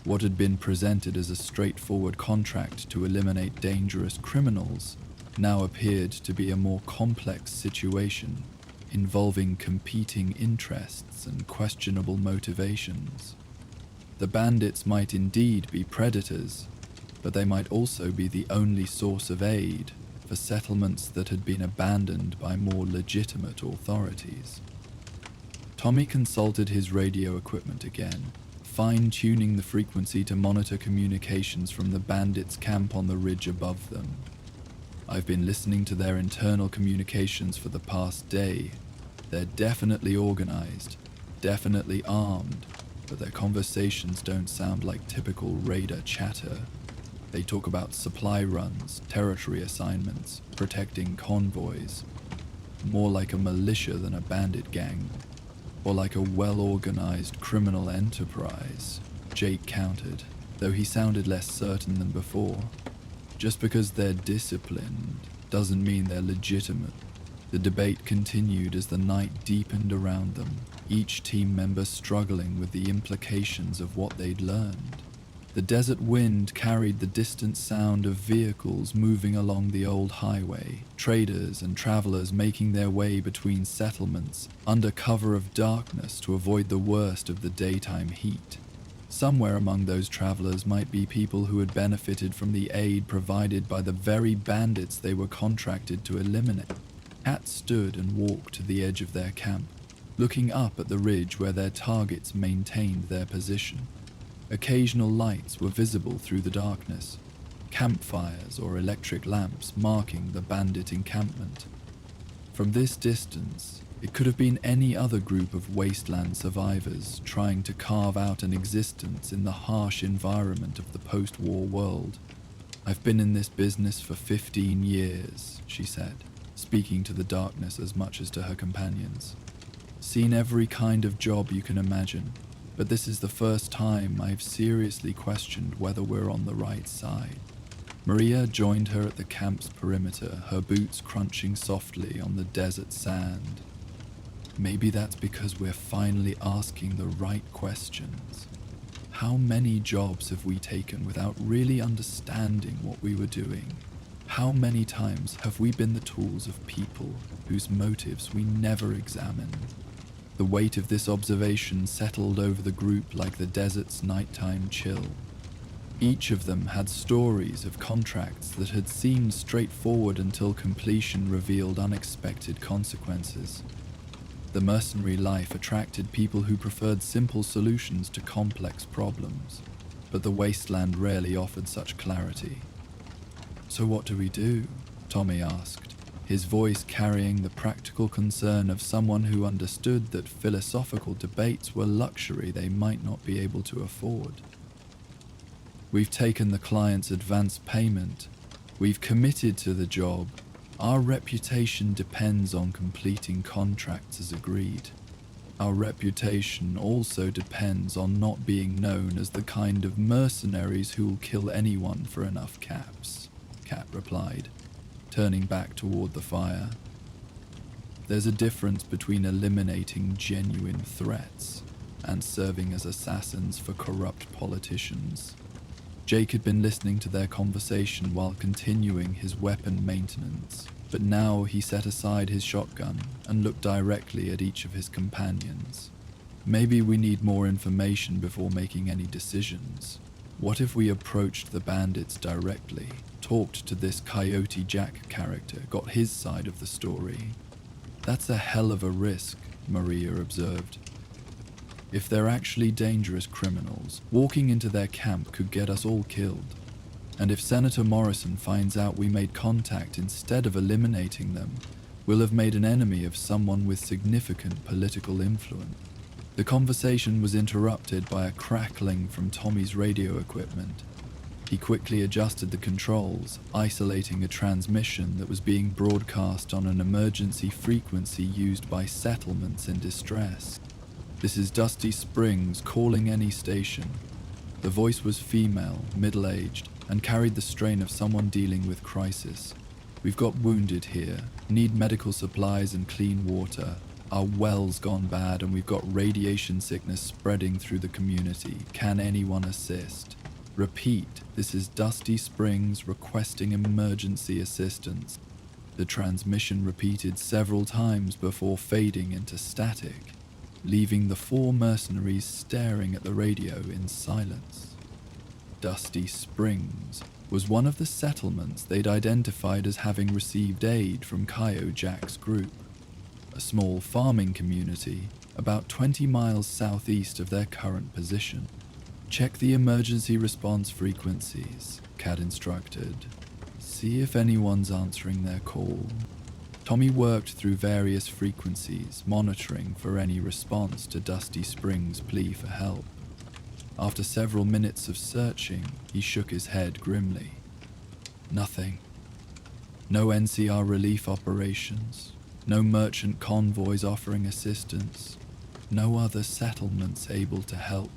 What had been presented as a straightforward contract to eliminate dangerous criminals now appeared to be a more complex situation, involving competing interests and questionable motivations. The bandits might indeed be predators, but they might also be the only source of aid for settlements that had been abandoned by more legitimate authorities. Tommy consulted his radio equipment again, fine-tuning the frequency to monitor communications from the bandits' camp on the ridge above them. I've been listening to their internal communications for the past day. They're definitely organized, definitely armed, but their conversations don't sound like typical raider chatter. They talk about supply runs, territory assignments, protecting convoys. More like a militia than a bandit gang, or like a well-organized criminal enterprise, Jake countered, though he sounded less certain than before. Just because they're disciplined doesn't mean they're legitimate. The debate continued as the night deepened around them, each team member struggling with the implications of what they'd learned. The desert wind carried the distant sound of vehicles moving along the old highway, traders and travelers making their way between settlements under cover of darkness to avoid the worst of the daytime heat. Somewhere among those travelers might be people who had benefited from the aid provided by the very bandits they were contracted to eliminate. Kat stood and walked to the edge of their camp, looking up at the ridge where their targets maintained their position. Occasional lights were visible through the darkness, campfires or electric lamps marking the bandit encampment. From this distance, it could have been any other group of wasteland survivors trying to carve out an existence in the harsh environment of the post-war world. I've been in this business for 15 years, she said, speaking to the darkness as much as to her companions. Seen every kind of job you can imagine, but this is the first time I've seriously questioned whether we're on the right side. Maria joined her at the camp's perimeter, her boots crunching softly on the desert sand. Maybe that's because we're finally asking the right questions. How many jobs have we taken without really understanding what we were doing? How many times have we been the tools of people whose motives we never examine? The weight of this observation settled over the group like the desert's nighttime chill. Each of them had stories of contracts that had seemed straightforward until completion revealed unexpected consequences. The mercenary life attracted people who preferred simple solutions to complex problems, but the wasteland rarely offered such clarity. "So what do we do?" Tommy asked, his voice carrying the practical concern of someone who understood that philosophical debates were luxury they might not be able to afford. "We've taken the client's advance payment. We've committed to the job. Our reputation depends on completing contracts as agreed. Our reputation also depends on not being known as the kind of mercenaries who'll kill anyone for enough caps," Kat replied, turning back toward the fire. "There's a difference between eliminating genuine threats and serving as assassins for corrupt politicians." Jake had been listening to their conversation while continuing his weapon maintenance, but now he set aside his shotgun and looked directly at each of his companions. "Maybe we need more information before making any decisions. What if we approached the bandits directly, talked to this Coyote Jack character, got his side of the story?" "That's a hell of a risk," Maria observed. "If they're actually dangerous criminals, walking into their camp could get us all killed. And if Senator Morrison finds out we made contact instead of eliminating them, We'll have made an enemy of someone with significant political influence." The conversation was interrupted by a crackling from Tommy's radio equipment. He quickly adjusted the controls, isolating a transmission that was being broadcast on an emergency frequency used by settlements in distress. "This is Dusty Springs calling any station." The voice was female, middle-aged, and carried the strain of someone dealing with crisis. "We've got wounded here, need medical supplies and clean water. Our well's gone bad and we've got radiation sickness spreading through the community. Can anyone assist? Repeat, this is Dusty Springs requesting emergency assistance." The transmission repeated several times before fading into static, leaving the four mercenaries staring at the radio in silence. Dusty Springs was one of the settlements they'd identified as having received aid from Kyo Jack's group, a small farming community about 20 miles southeast of their current position. "Check the emergency response frequencies," Kat instructed. "See if anyone's answering their call." Tommy worked through various frequencies, monitoring for any response to Dusty Springs' plea for help. After several minutes of searching, he shook his head grimly. Nothing. No NCR relief operations, no merchant convoys offering assistance, no other settlements able to help.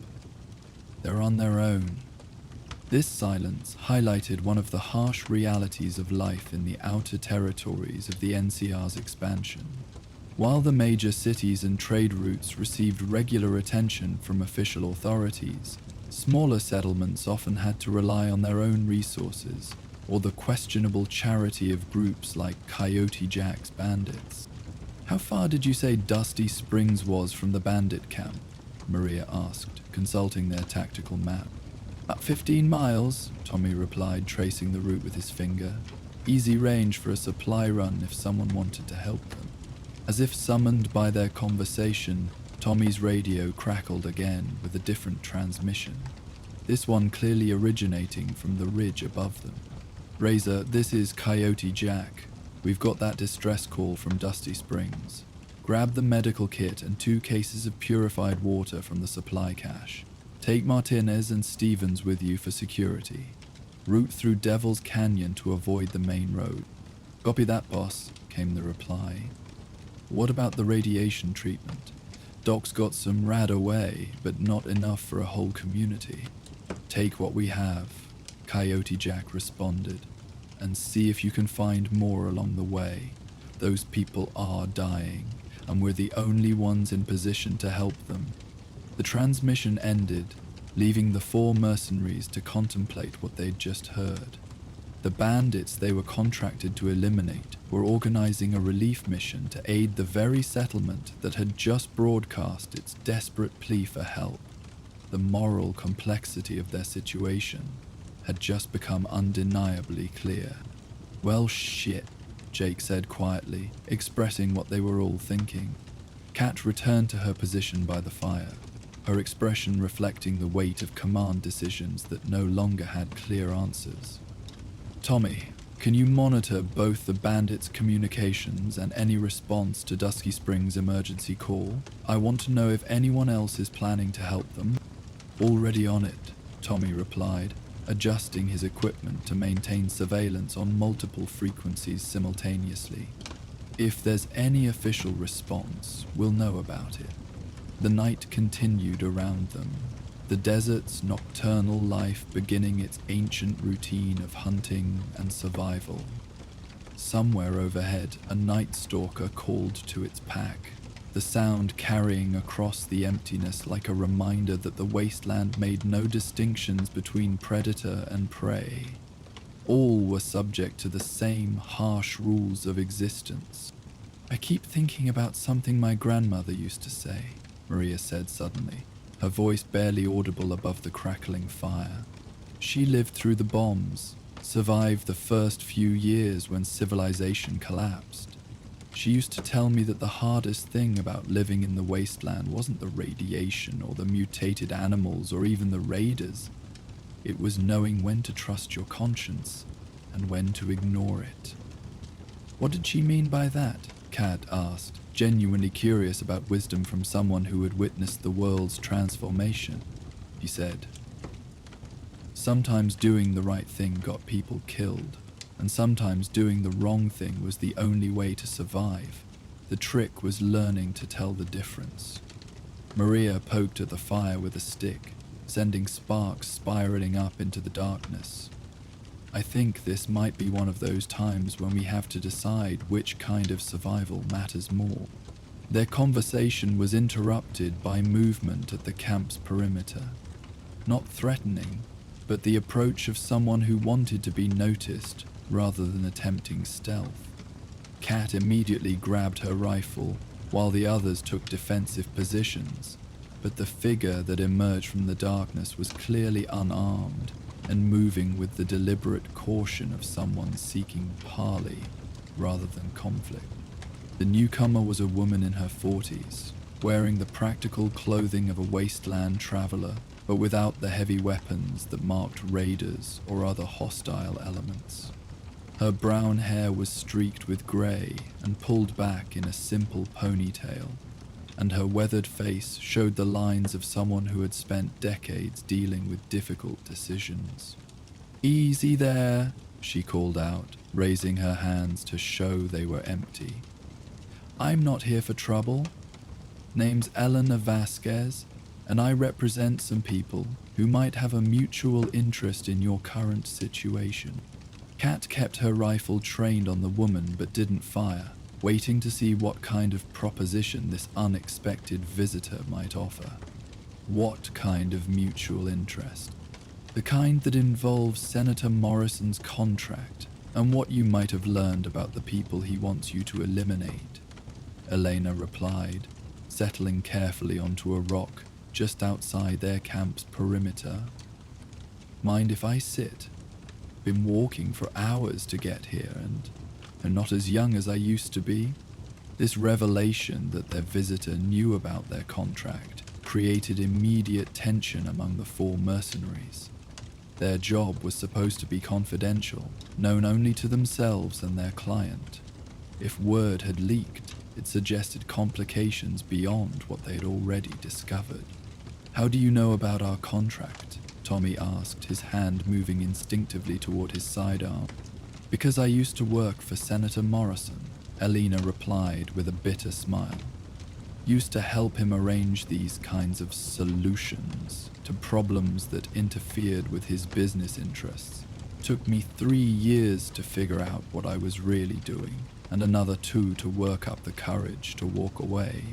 They're on their own. This silence highlighted one of the harsh realities of life in the outer territories of the NCR's expansion. While the major cities and trade routes received regular attention from official authorities, smaller settlements often had to rely on their own resources or the questionable charity of groups like Coyote Jack's bandits. "How far did you say Dusty Springs was from the bandit camp?" Maria asked, consulting their tactical map. "About 15 miles, Tommy replied, tracing the route with his finger. "Easy range for a supply run if someone wanted to help them." As if summoned by their conversation, Tommy's radio crackled again with a different transmission, this one clearly originating from the ridge above them. "Razor, this is Coyote Jack. We've got that distress call from Dusty Springs. Grab the medical kit and 2 cases of purified water from the supply cache. Take Martinez and Stevens with you for security. Route through Devil's Canyon to avoid the main road." "Copy that, boss," came the reply. "What about the radiation treatment? Doc's got some rad away, but not enough for a whole community." "Take what we have," Coyote Jack responded, "and see if you can find more along the way. Those people are dying, and we're the only ones in position to help them." The transmission ended, leaving the 4 mercenaries to contemplate what they'd just heard. The bandits they were contracted to eliminate were organizing a relief mission to aid the very settlement that had just broadcast its desperate plea for help. The moral complexity of their situation had just become undeniably clear. "Well, shit," Jake said quietly, expressing what they were all thinking. Kat returned to her position by the fire, her expression reflecting the weight of command decisions that no longer had clear answers. "Tommy, can you monitor both the bandits' communications and any response to Dusty Springs' emergency call? I want to know if anyone else is planning to help them." "Already on it," Tommy replied, adjusting his equipment to maintain surveillance on multiple frequencies simultaneously. "If there's any official response, we'll know about it." The night continued around them, the desert's nocturnal life beginning its ancient routine of hunting and survival. Somewhere overhead, a night stalker called to its pack, the sound carrying across the emptiness like a reminder that the wasteland made no distinctions between predator and prey. All were subject to the same harsh rules of existence. "I keep thinking about something my grandmother used to say," Maria said suddenly, her voice barely audible above the crackling fire. "She lived through the bombs, survived the first few years when civilization collapsed. She used to tell me that the hardest thing about living in the wasteland wasn't the radiation or the mutated animals or even the raiders. It was knowing when to trust your conscience and when to ignore it." "What did she mean by that?" Kat asked, genuinely curious about wisdom from someone who had witnessed the world's transformation. He said, "Sometimes doing the right thing got people killed, and sometimes doing the wrong thing was the only way to survive. The trick was learning to tell the difference." Maria poked at the fire with a stick, sending sparks spiraling up into the darkness. "I think this might be one of those times when we have to decide which kind of survival matters more." Their conversation was interrupted by movement at the camp's perimeter. Not threatening, but the approach of someone who wanted to be noticed rather than attempting stealth. Kat immediately grabbed her rifle, while the others took defensive positions, but the figure that emerged from the darkness was clearly unarmed and moving with the deliberate caution of someone seeking parley rather than conflict. The newcomer was a woman in her 40s, wearing the practical clothing of a wasteland traveler, but without the heavy weapons that marked raiders or other hostile elements. Her brown hair was streaked with grey and pulled back in a simple ponytail, and her weathered face showed the lines of someone who had spent decades dealing with difficult decisions. "Easy there," she called out, raising her hands to show they were empty. "I'm not here for trouble. Name's Elena Vasquez, and I represent some people who might have a mutual interest in your current situation." Kat kept her rifle trained on the woman but didn't fire, waiting to see what kind of proposition this unexpected visitor might offer. What kind of mutual interest? The kind that involves Senator Morrison's contract and what you might have learned about the people he wants you to eliminate, Elena replied, settling carefully onto a rock just outside their camp's perimeter. "Mind if I sit? Been walking for hours to get here and not as young as I used to be." This revelation that their visitor knew about their contract created immediate tension among the four mercenaries. Their job was supposed to be confidential, known only to themselves and their client. If word had leaked, it suggested complications beyond what they had already discovered. "How do you know about our contract?" Tommy asked, his hand moving instinctively toward his sidearm. "Because I used to work for Senator Morrison," Elena replied with a bitter smile. "Used to help him arrange these kinds of solutions to problems that interfered with his business interests. Took me 3 years to figure out what I was really doing, and another 2 to work up the courage to walk away."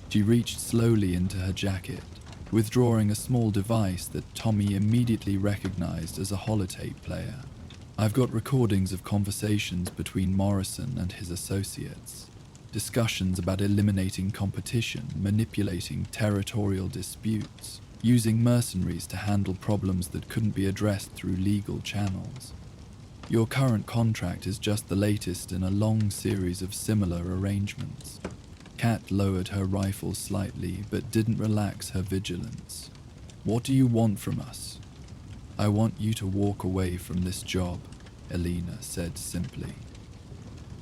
She reached slowly into her jacket, withdrawing a small device that Tommy immediately recognized as a holotape player. "I've got recordings of conversations between Morrison and his associates. Discussions about eliminating competition, manipulating territorial disputes, using mercenaries to handle problems that couldn't be addressed through legal channels. Your current contract is just the latest in a long series of similar arrangements." Kat lowered her rifle slightly but didn't relax her vigilance. "What do you want from us?" "I want you to walk away from this job," Elena said simply.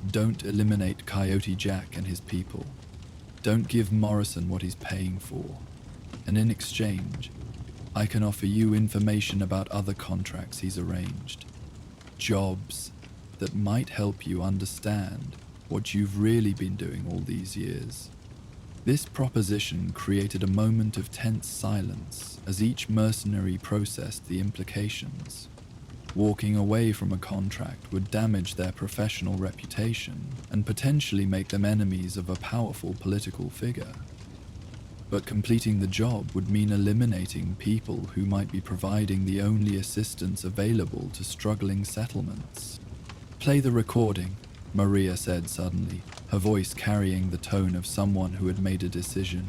"Don't eliminate Coyote Jack and his people. Don't give Morrison what he's paying for. And in exchange, I can offer you information about other contracts he's arranged. Jobs that might help you understand what you've really been doing all these years." This proposition created a moment of tense silence as each mercenary processed the implications. Walking away from a contract would damage their professional reputation and potentially make them enemies of a powerful political figure. But completing the job would mean eliminating people who might be providing the only assistance available to struggling settlements. "Play the recording," Maria said suddenly, her voice carrying the tone of someone who had made a decision.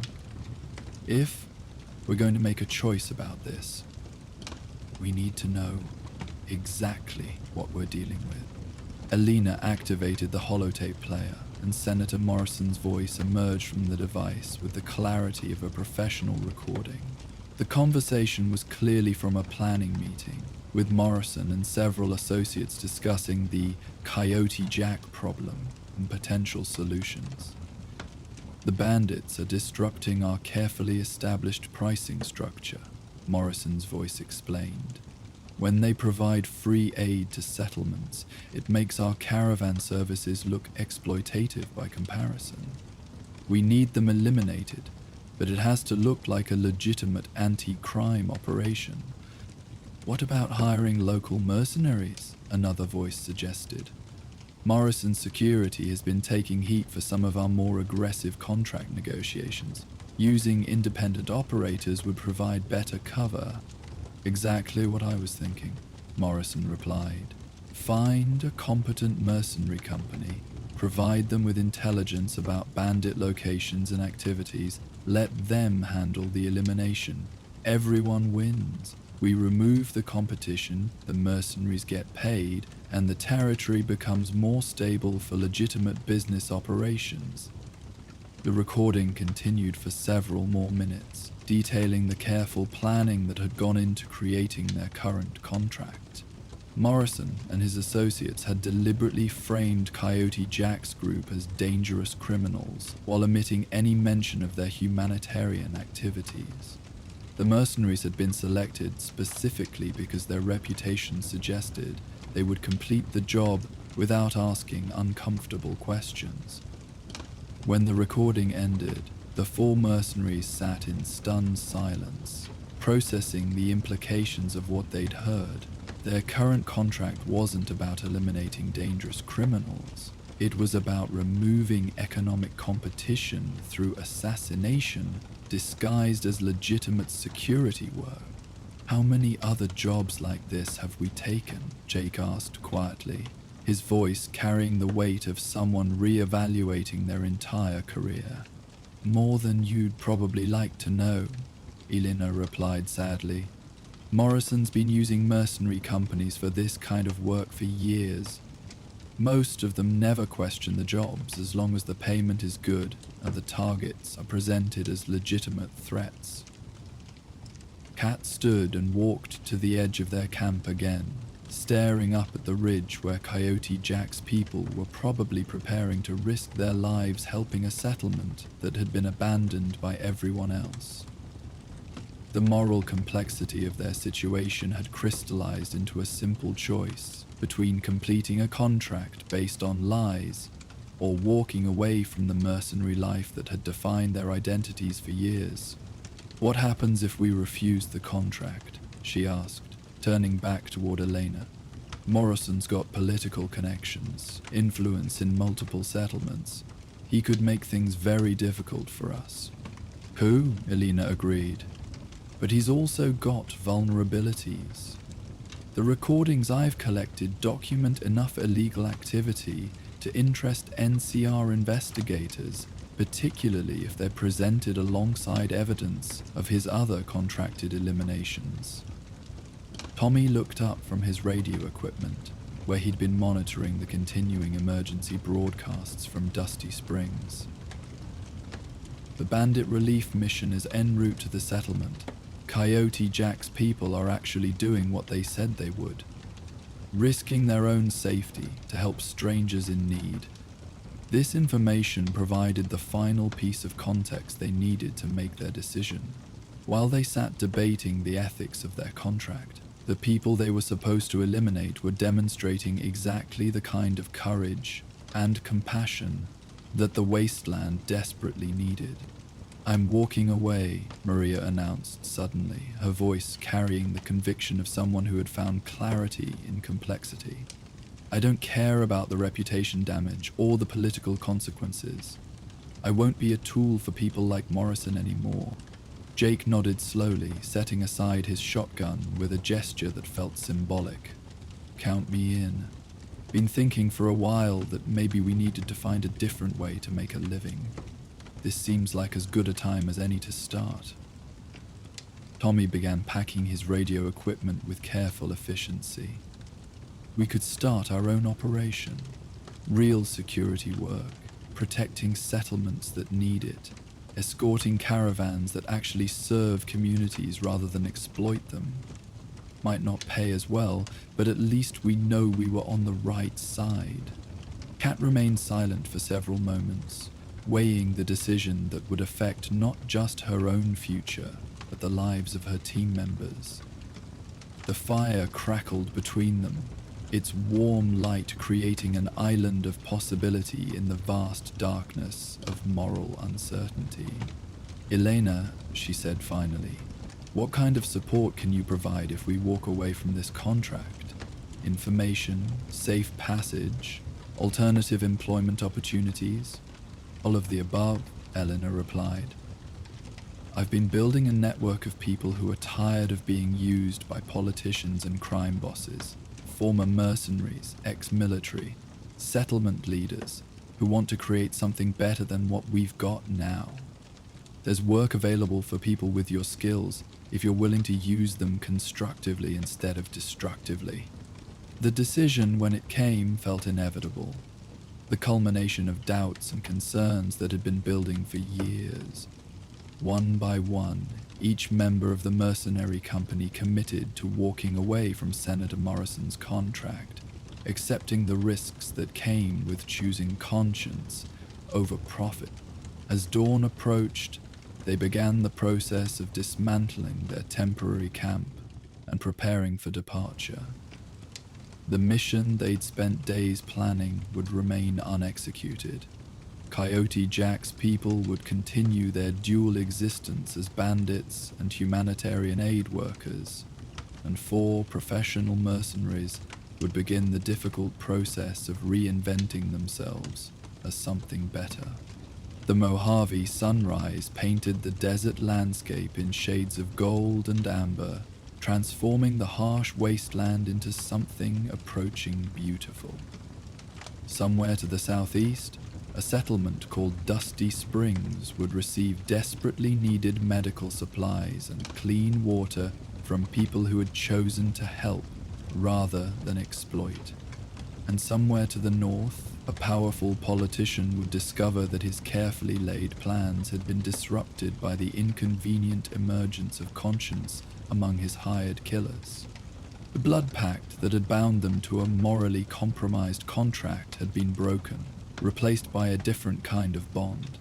"If we're going to make a choice about this, we need to know exactly what we're dealing with." Elena activated the holotape player, and Senator Morrison's voice emerged from the device with the clarity of a professional recording. The conversation was clearly from a planning meeting, with Morrison and several associates discussing the Coyote Jack problem and potential solutions. The bandits are disrupting our carefully established pricing structure, Morrison's voice explained. When they provide free aid to settlements, it makes our caravan services look exploitative by comparison. We need them eliminated, but it has to look like a legitimate anti-crime operation. What about hiring local mercenaries? Another voice suggested. Morrison Security has been taking heat for some of our more aggressive contract negotiations. Using independent operators would provide better cover. Exactly what I was thinking, Morrison replied. Find a competent mercenary company, provide them with intelligence about bandit locations and activities, let them handle the elimination. Everyone wins. We remove the competition, the mercenaries get paid, and the territory becomes more stable for legitimate business operations. The recording continued for several more minutes, detailing the careful planning that had gone into creating their current contract. Morrison and his associates had deliberately framed Coyote Jack's group as dangerous criminals, while omitting any mention of their humanitarian activities. The mercenaries had been selected specifically because their reputation suggested they would complete the job without asking uncomfortable questions. When the recording ended, the four mercenaries sat in stunned silence, processing the implications of what they'd heard. Their current contract wasn't about eliminating dangerous criminals. It was about removing economic competition through assassination disguised as legitimate security work. How many other jobs like this have we taken? Jake asked quietly, his voice carrying the weight of someone re-evaluating their entire career. More than you'd probably like to know, Elena replied sadly. Morrison's been using mercenary companies for this kind of work for years. Most of them never question the jobs as long as the payment is good and the targets are presented as legitimate threats. Kat stood and walked to the edge of their camp again, staring up at the ridge where Coyote Jack's people were probably preparing to risk their lives helping a settlement that had been abandoned by everyone else. The moral complexity of their situation had crystallized into a simple choice between completing a contract based on lies or walking away from the mercenary life that had defined their identities for years. What happens if we refuse the contract? She asked, turning back toward Elena. Morrison's got political connections, influence in multiple settlements. He could make things very difficult for us. Who? Elena agreed. But he's also got vulnerabilities. The recordings I've collected document enough illegal activity to interest NCR investigators, particularly if they're presented alongside evidence of his other contracted eliminations. Tommy looked up from his radio equipment, where he'd been monitoring the continuing emergency broadcasts from Dusty Springs. The bandit relief mission is en route to the settlement. Coyote Jack's people are actually doing what they said they would, risking their own safety to help strangers in need. This information provided the final piece of context they needed to make their decision. While they sat debating the ethics of their contract, the people they were supposed to eliminate were demonstrating exactly the kind of courage and compassion that the wasteland desperately needed. I'm walking away, Maria announced suddenly, her voice carrying the conviction of someone who had found clarity in complexity. I don't care about the reputation damage or the political consequences. I won't be a tool for people like Morrison anymore. Jake nodded slowly, setting aside his shotgun with a gesture that felt symbolic. Count me in. Been thinking for a while that maybe we needed to find a different way to make a living. This seems like as good a time as any to start. Tommy began packing his radio equipment with careful efficiency. We could start our own operation. Real security work, protecting settlements that need it, escorting caravans that actually serve communities rather than exploit them. Might not pay as well, but at least we know we were on the right side. Kat remained silent for several moments, weighing the decision that would affect not just her own future, but the lives of her team members. The fire crackled between them, its warm light creating an island of possibility in the vast darkness of moral uncertainty. "Elena," she said finally, "what kind of support can you provide if we walk away from this contract? Information, safe passage, alternative employment opportunities?" "All of the above," Elena replied. "I've been building a network of people who are tired of being used by politicians and crime bosses, former mercenaries, ex-military, settlement leaders who want to create something better than what we've got now. There's work available for people with your skills if you're willing to use them constructively instead of destructively." The decision, when it came, felt inevitable. The culmination of doubts and concerns that had been building for years. One by one, each member of the mercenary company committed to walking away from Senator Morrison's contract, accepting the risks that came with choosing conscience over profit. As dawn approached, they began the process of dismantling their temporary camp and preparing for departure. The mission they'd spent days planning would remain unexecuted. Coyote Jack's people would continue their dual existence as bandits and humanitarian aid workers, and 4 professional mercenaries would begin the difficult process of reinventing themselves as something better. The Mojave sunrise painted the desert landscape in shades of gold and amber, transforming the harsh wasteland into something approaching beautiful. Somewhere to the southeast, a settlement called Dusty Springs would receive desperately needed medical supplies and clean water from people who had chosen to help rather than exploit. And somewhere to the north, a powerful politician would discover that his carefully laid plans had been disrupted by the inconvenient emergence of conscience among his hired killers. The blood pact that had bound them to a morally compromised contract had been broken, replaced by a different kind of bond.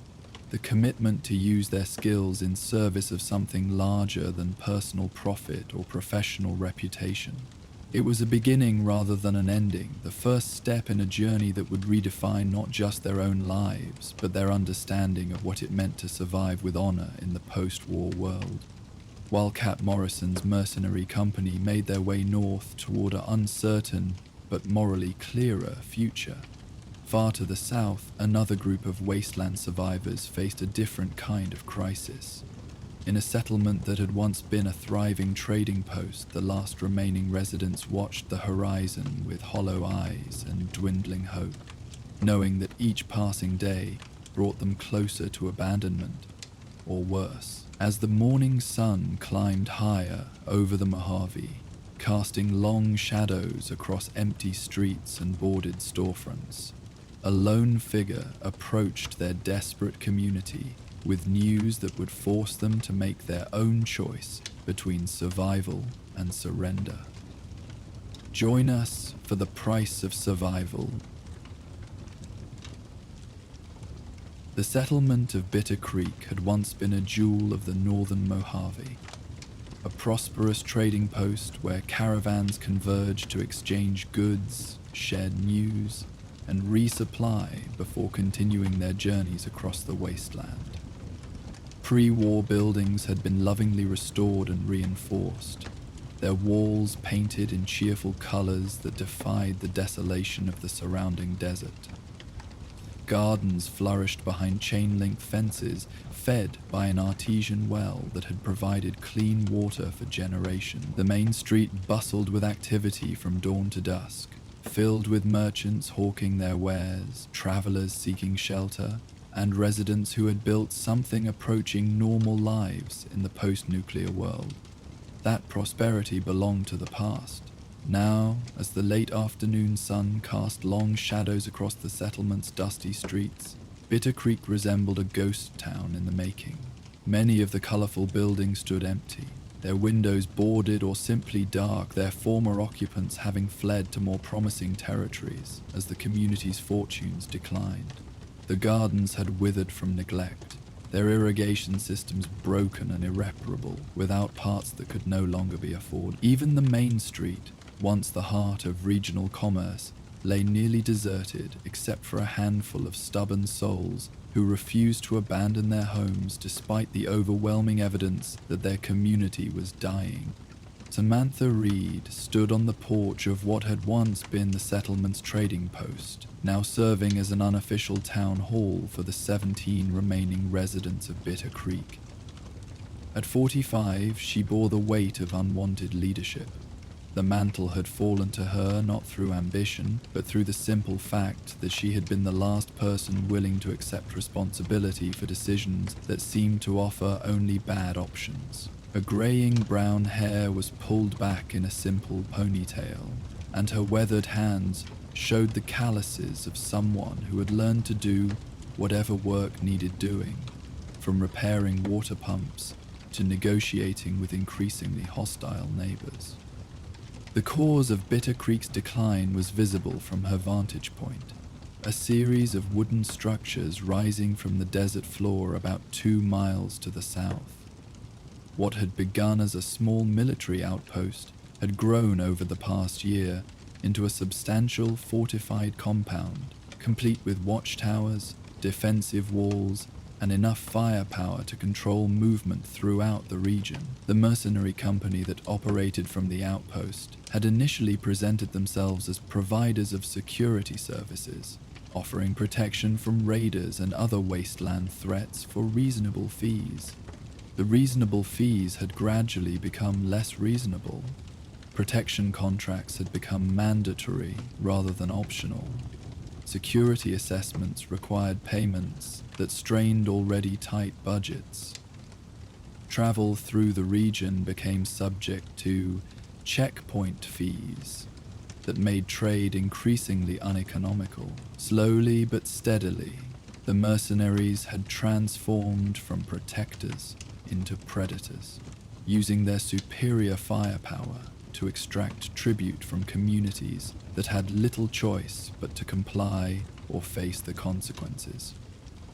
The commitment to use their skills in service of something larger than personal profit or professional reputation. It was a beginning rather than an ending, the first step in a journey that would redefine not just their own lives, but their understanding of what it meant to survive with honor in the post-war world. While Kat Morrison's mercenary company made their way north toward an uncertain but morally clearer future, far to the south, another group of wasteland survivors faced a different kind of crisis. In a settlement that had once been a thriving trading post, the last remaining residents watched the horizon with hollow eyes and dwindling hope, knowing that each passing day brought them closer to abandonment, or worse. As the morning sun climbed higher over the Mojave, casting long shadows across empty streets and boarded storefronts, a lone figure approached their desperate community with news that would force them to make their own choice between survival and surrender. Join us for the price of survival. The settlement of Bitter Creek had once been a jewel of the northern Mojave, a prosperous trading post where caravans converged to exchange goods, share news, and resupply before continuing their journeys across the wasteland. Pre-war buildings had been lovingly restored and reinforced, their walls painted in cheerful colors that defied the desolation of the surrounding desert. Gardens flourished behind chain-link fences, fed by an artesian well that had provided clean water for generations. The main street bustled with activity from dawn to dusk, filled with merchants hawking their wares, travelers seeking shelter, and residents who had built something approaching normal lives in the post-nuclear world. That prosperity belonged to the past. Now, as the late afternoon sun cast long shadows across the settlement's dusty streets, Bitter Creek resembled a ghost town in the making. Many of the colorful buildings stood empty, their windows boarded or simply dark, their former occupants having fled to more promising territories as the community's fortunes declined. The gardens had withered from neglect, their irrigation systems broken and irreparable, without parts that could no longer be afforded. Even the main street, once the heart of regional commerce, lay nearly deserted except for a handful of stubborn souls who refused to abandon their homes despite the overwhelming evidence that their community was dying. Samantha Reed stood on the porch of what had once been the settlement's trading post, now serving as an unofficial town hall for the 17 remaining residents of Bitter Creek. At 45, she bore the weight of unwanted leadership. The mantle had fallen to her not through ambition, but through the simple fact that she had been the last person willing to accept responsibility for decisions that seemed to offer only bad options. Her greying brown hair was pulled back in a simple ponytail, and her weathered hands showed the calluses of someone who had learned to do whatever work needed doing, from repairing water pumps to negotiating with increasingly hostile neighbors. The cause of Bitter Creek's decline was visible from her vantage point, a series of wooden structures rising from the desert floor about 2 miles to the south. What had begun as a small military outpost had grown over the past year into a substantial fortified compound, complete with watchtowers, defensive walls, and enough firepower to control movement throughout the region. The mercenary company that operated from the outpost had initially presented themselves as providers of security services, offering protection from raiders and other wasteland threats for reasonable fees. The reasonable fees had gradually become less reasonable. Protection contracts had become mandatory rather than optional. Security assessments required payments that strained already tight budgets. Travel through the region became subject to checkpoint fees that made trade increasingly uneconomical. Slowly but steadily, the mercenaries had transformed from protectors into predators, using their superior firepower to extract tribute from communities that had little choice but to comply or face the consequences.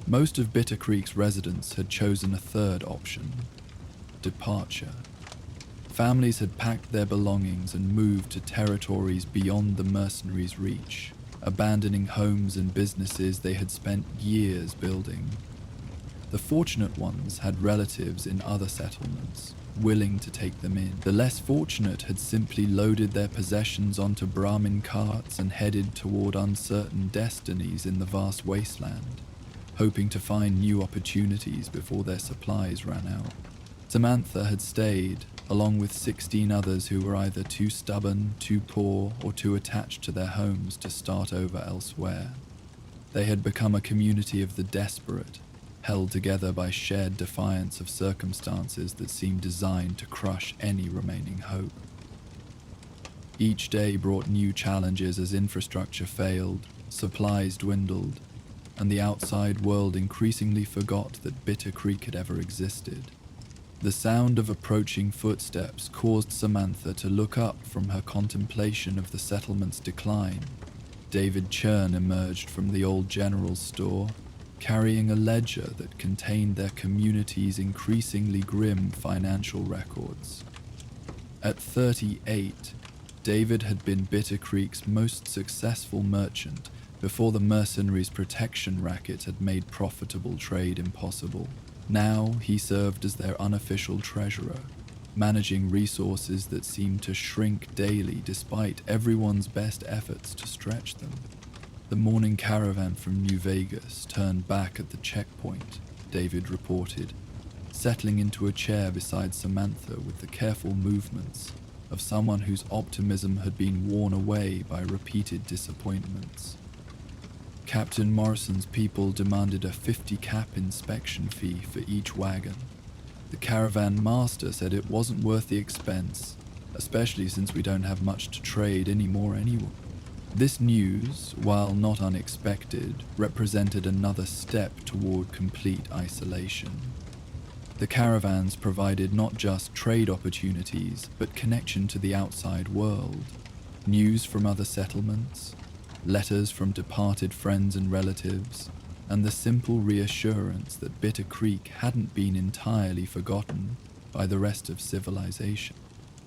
Most of Bitter Creek's residents had chosen a third option: departure. Families had packed their belongings and moved to territories beyond the mercenaries' reach, abandoning homes and businesses they had spent years building. The fortunate ones had relatives in other settlements, willing to take them in. The less fortunate had simply loaded their possessions onto Brahmin carts and headed toward uncertain destinies in the vast wasteland, hoping to find new opportunities before their supplies ran out. Samantha had stayed, along with 16 others who were either too stubborn, too poor, or too attached to their homes to start over elsewhere. They had become a community of the desperate, held together by shared defiance of circumstances that seemed designed to crush any remaining hope. Each day brought new challenges as infrastructure failed, supplies dwindled, and the outside world increasingly forgot that Bitter Creek had ever existed. The sound of approaching footsteps caused Samantha to look up from her contemplation of the settlement's decline. David Churn emerged from the old general store, carrying a ledger that contained their community's increasingly grim financial records. At 38, David had been Bitter Creek's most successful merchant before the mercenaries' protection racket had made profitable trade impossible. Now he served as their unofficial treasurer, managing resources that seemed to shrink daily despite everyone's best efforts to stretch them. The morning caravan from New Vegas turned back at the checkpoint, David reported, settling into a chair beside Samantha with the careful movements of someone whose optimism had been worn away by repeated disappointments. Captain Morrison's people demanded a 50 cap inspection fee for each wagon. The caravan master said it wasn't worth the expense, especially since we don't have much to trade anymore anyway. This news, while not unexpected, represented another step toward complete isolation. The caravans provided not just trade opportunities, but connection to the outside world. News from other settlements, letters from departed friends and relatives, and the simple reassurance that Bitter Creek hadn't been entirely forgotten by the rest of civilization.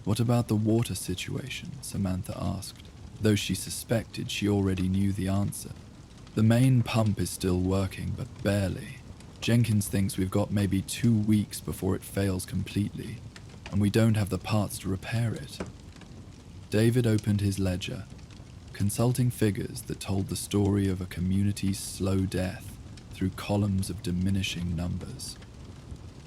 "What about the water situation?" Samantha asked, though she suspected she already knew the answer. "The main pump is still working, but barely. Jenkins thinks we've got maybe 2 weeks before it fails completely, and we don't have the parts to repair it." David opened his ledger, consulting figures that told the story of a community's slow death through columns of diminishing numbers.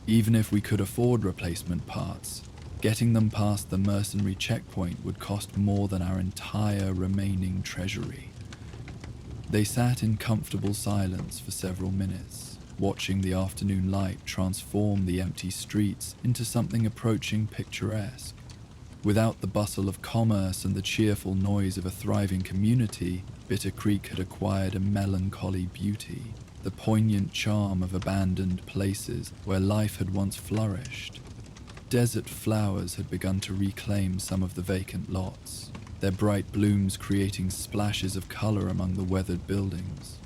"Even if we could afford replacement parts, getting them past the mercenary checkpoint would cost more than our entire remaining treasury." They sat in comfortable silence for several minutes, watching the afternoon light transform the empty streets into something approaching picturesque. Without the bustle of commerce and the cheerful noise of a thriving community, Bitter Creek had acquired a melancholy beauty, the poignant charm of abandoned places where life had once flourished. Desert flowers had begun to reclaim some of the vacant lots, their bright blooms creating splashes of color among the weathered buildings.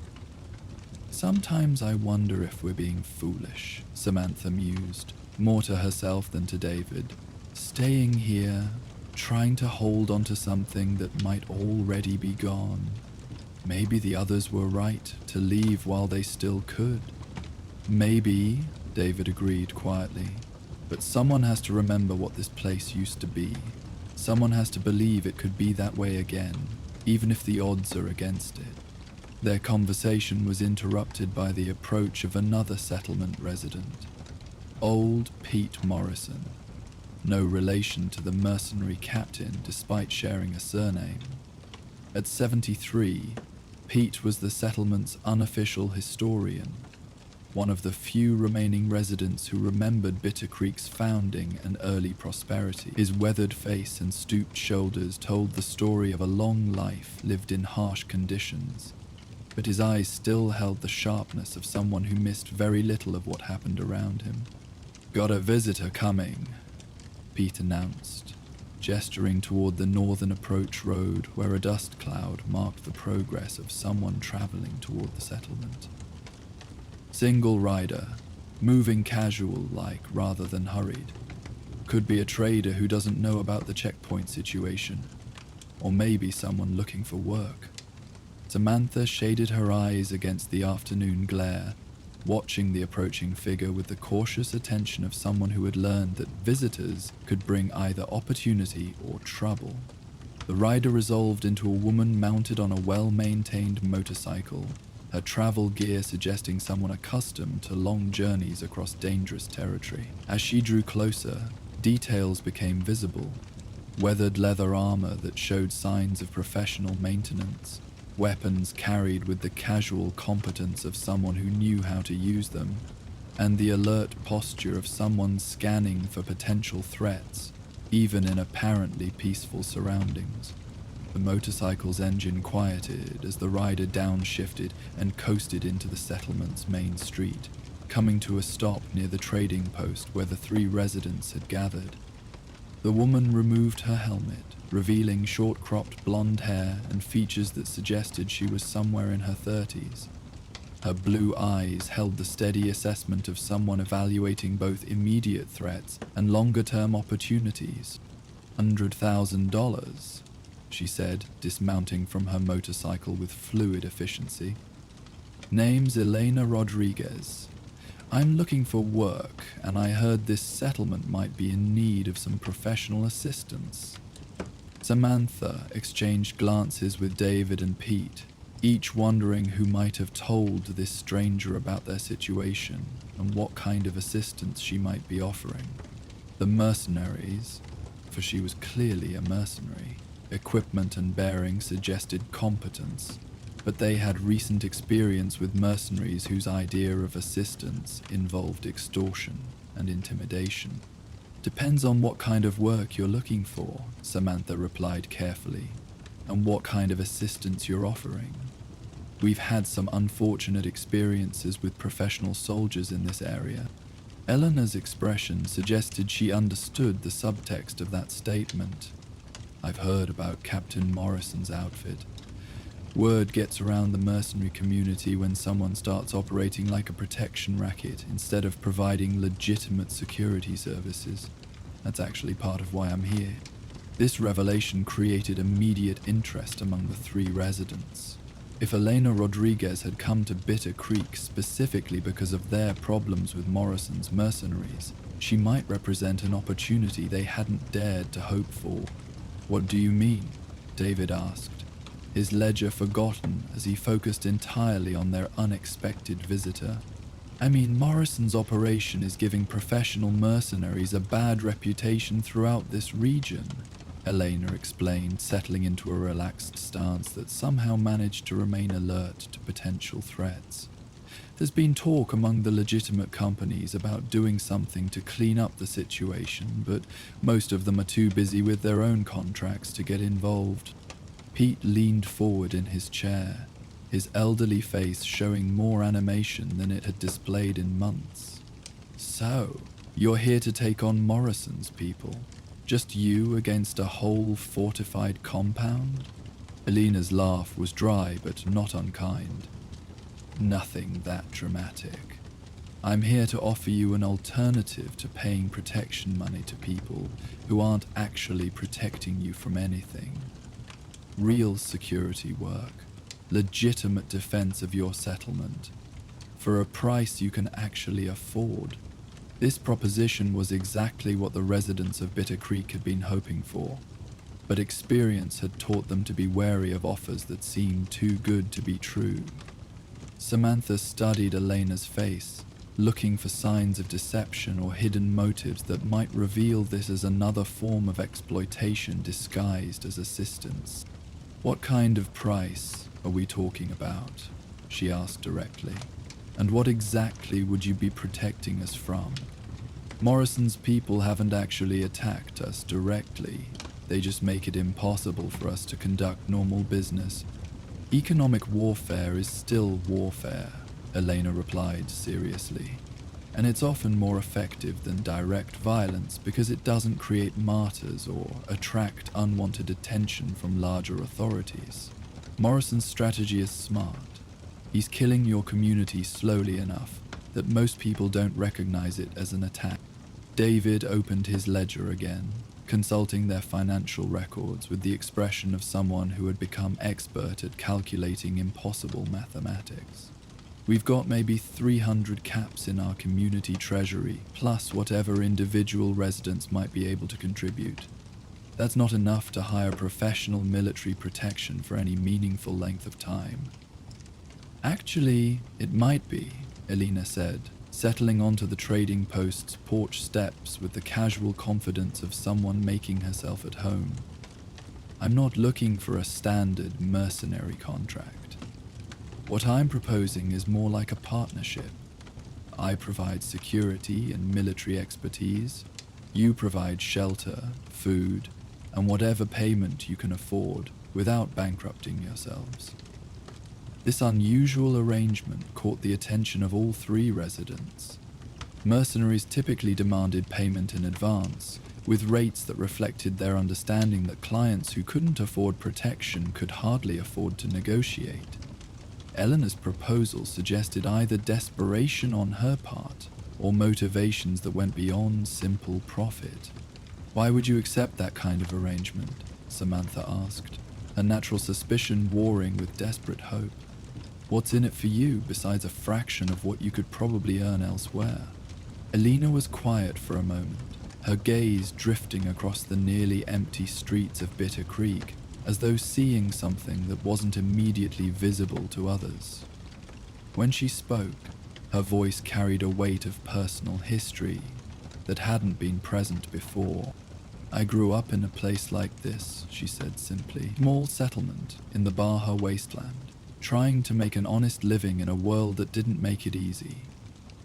"Sometimes I wonder if we're being foolish," Samantha mused, more to herself than to David. "Staying here, trying to hold onto something that might already be gone. Maybe the others were right to leave while they still could." "Maybe," David agreed quietly, "but someone has to remember what this place used to be. Someone has to believe it could be that way again, even if the odds are against it." Their conversation was interrupted by the approach of another settlement resident, old Pete Morrison, no relation to the mercenary captain despite sharing a surname. At 73, Pete was the settlement's unofficial historian, one of the few remaining residents who remembered Bitter Creek's founding and early prosperity. His weathered face and stooped shoulders told the story of a long life lived in harsh conditions, but his eyes still held the sharpness of someone who missed very little of what happened around him. "Got a visitor coming," Pete announced, gesturing toward the northern approach road where a dust cloud marked the progress of someone traveling toward the settlement. "Single rider, moving casual-like rather than hurried. Could be a trader who doesn't know about the checkpoint situation, or maybe someone looking for work." Samantha shaded her eyes against the afternoon glare, watching the approaching figure with the cautious attention of someone who had learned that visitors could bring either opportunity or trouble. The rider resolved into a woman mounted on a well-maintained motorcycle, her travel gear suggesting someone accustomed to long journeys across dangerous territory. As she drew closer, details became visible: weathered leather armor that showed signs of professional maintenance, weapons carried with the casual competence of someone who knew how to use them, and the alert posture of someone scanning for potential threats, even in apparently peaceful surroundings. The motorcycle's engine quieted as the rider downshifted and coasted into the settlement's main street, coming to a stop near the trading post where the 3 residents had gathered. The woman removed her helmet, revealing short-cropped blonde hair and features that suggested she was somewhere in her 30s. Her blue eyes held the steady assessment of someone evaluating both immediate threats and longer-term opportunities. $100,000, she said, dismounting from her motorcycle with fluid efficiency. "Name's Elena Rodriguez. I'm looking for work, and I heard this settlement might be in need of some professional assistance." Samantha exchanged glances with David and Pete, each wondering who might have told this stranger about their situation and what kind of assistance she might be offering. The mercenaries, for she was clearly a mercenary, equipment and bearing suggested competence, but they had recent experience with mercenaries whose idea of assistance involved extortion and intimidation. "Depends on what kind of work you're looking for," Samantha replied carefully, "and what kind of assistance you're offering. We've had some unfortunate experiences with professional soldiers in this area. Eleanor's expression suggested she understood the subtext of that statement. I've heard about Captain Morrison's outfit. Word gets around the mercenary community when someone starts operating like a protection racket instead of providing legitimate security services. That's actually part of why I'm here. This revelation created immediate interest among the three residents. If Elena Rodriguez had come to Bitter Creek specifically because of their problems with Morrison's mercenaries, she might represent an opportunity they hadn't dared to hope for. What do you mean? David asked, his ledger forgotten as he focused entirely on their unexpected visitor. I mean, Morrison's operation is giving professional mercenaries a bad reputation throughout this region, Elena explained, settling into a relaxed stance that somehow managed to remain alert to potential threats. There's been talk among the legitimate companies about doing something to clean up the situation, but most of them are too busy with their own contracts to get involved. Pete leaned forward in his chair, his elderly face showing more animation than it had displayed in months. So, you're here to take on Morrison's people? Just you against a whole fortified compound? Elena's laugh was dry but not unkind. Nothing that dramatic. I'm here to offer you an alternative to paying protection money to people who aren't actually protecting you from anything. Real security work, legitimate defense of your settlement, for a price you can actually afford. This proposition was exactly what the residents of Bitter Creek had been hoping for, but experience had taught them to be wary of offers that seemed too good to be true. Samantha studied Elena's face, looking for signs of deception or hidden motives that might reveal this as another form of exploitation disguised as assistance. What kind of price are we talking about? She asked directly. And what exactly would you be protecting us from? Morrison's people haven't actually attacked us directly. They just make it impossible for us to conduct normal business. Economic warfare is still warfare, Elena replied seriously. And it's often more effective than direct violence because it doesn't create martyrs or attract unwanted attention from larger authorities. Morrison's strategy is smart. He's killing your community slowly enough that most people don't recognize it as an attack. David opened his ledger again, consulting their financial records with the expression of someone who had become expert at calculating impossible mathematics. We've got maybe 300 caps in our community treasury, plus whatever individual residents might be able to contribute. That's not enough to hire professional military protection for any meaningful length of time. Actually, it might be, Elena said, settling onto the trading post's porch steps with the casual confidence of someone making herself at home. I'm not looking for a standard mercenary contract. What I'm proposing is more like a partnership. I provide security and military expertise. You provide shelter, food, and whatever payment you can afford without bankrupting yourselves. This unusual arrangement caught the attention of all three residents. Mercenaries typically demanded payment in advance, with rates that reflected their understanding that clients who couldn't afford protection could hardly afford to negotiate. Eleanor's proposal suggested either desperation on her part or motivations that went beyond simple profit. Why would you accept that kind of arrangement? Samantha asked, her natural suspicion warring with desperate hope. What's in it for you besides a fraction of what you could probably earn elsewhere? Elena was quiet for a moment, her gaze drifting across the nearly empty streets of Bitter Creek, as though seeing something that wasn't immediately visible to others. When she spoke, her voice carried a weight of personal history that hadn't been present before. I grew up in a place like this, she said simply. Small settlement in the Baja wasteland, trying to make an honest living in a world that didn't make it easy.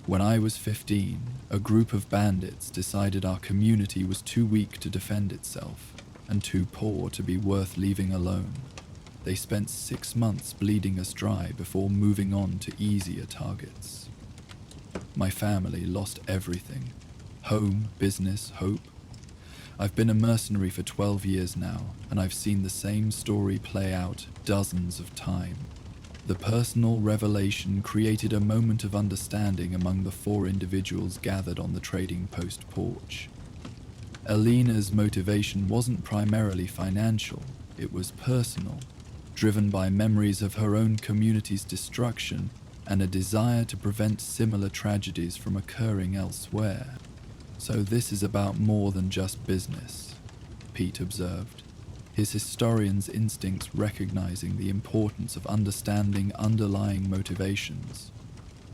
When I was 15, a group of bandits decided our community was too weak to defend itself and too poor to be worth leaving alone. They spent 6 months bleeding us dry before moving on to easier targets. My family lost everything. Home, business, hope. I've been a mercenary for 12 years now, and I've seen the same story play out dozens of times. The personal revelation created a moment of understanding among the 4 individuals gathered on the trading post porch. Alina's motivation wasn't primarily financial, it was personal, driven by memories of her own community's destruction and a desire to prevent similar tragedies from occurring elsewhere. So this is about more than just business, Pete observed, his historian's instincts recognizing the importance of understanding underlying motivations.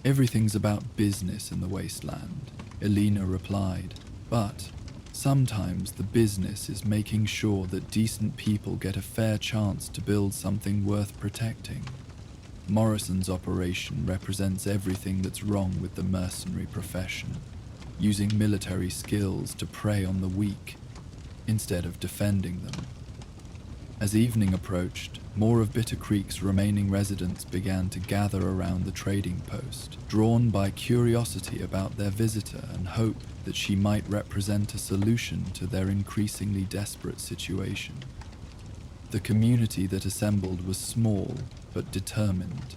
Everything's about business in the wasteland, Alina replied, but sometimes the business is making sure that decent people get a fair chance to build something worth protecting. Morrison's operation represents everything that's wrong with the mercenary profession, using military skills to prey on the weak instead of defending them. As evening approached, more of Bitter Creek's remaining residents began to gather around the trading post, drawn by curiosity about their visitor and hope that she might represent a solution to their increasingly desperate situation. The community that assembled was small but determined.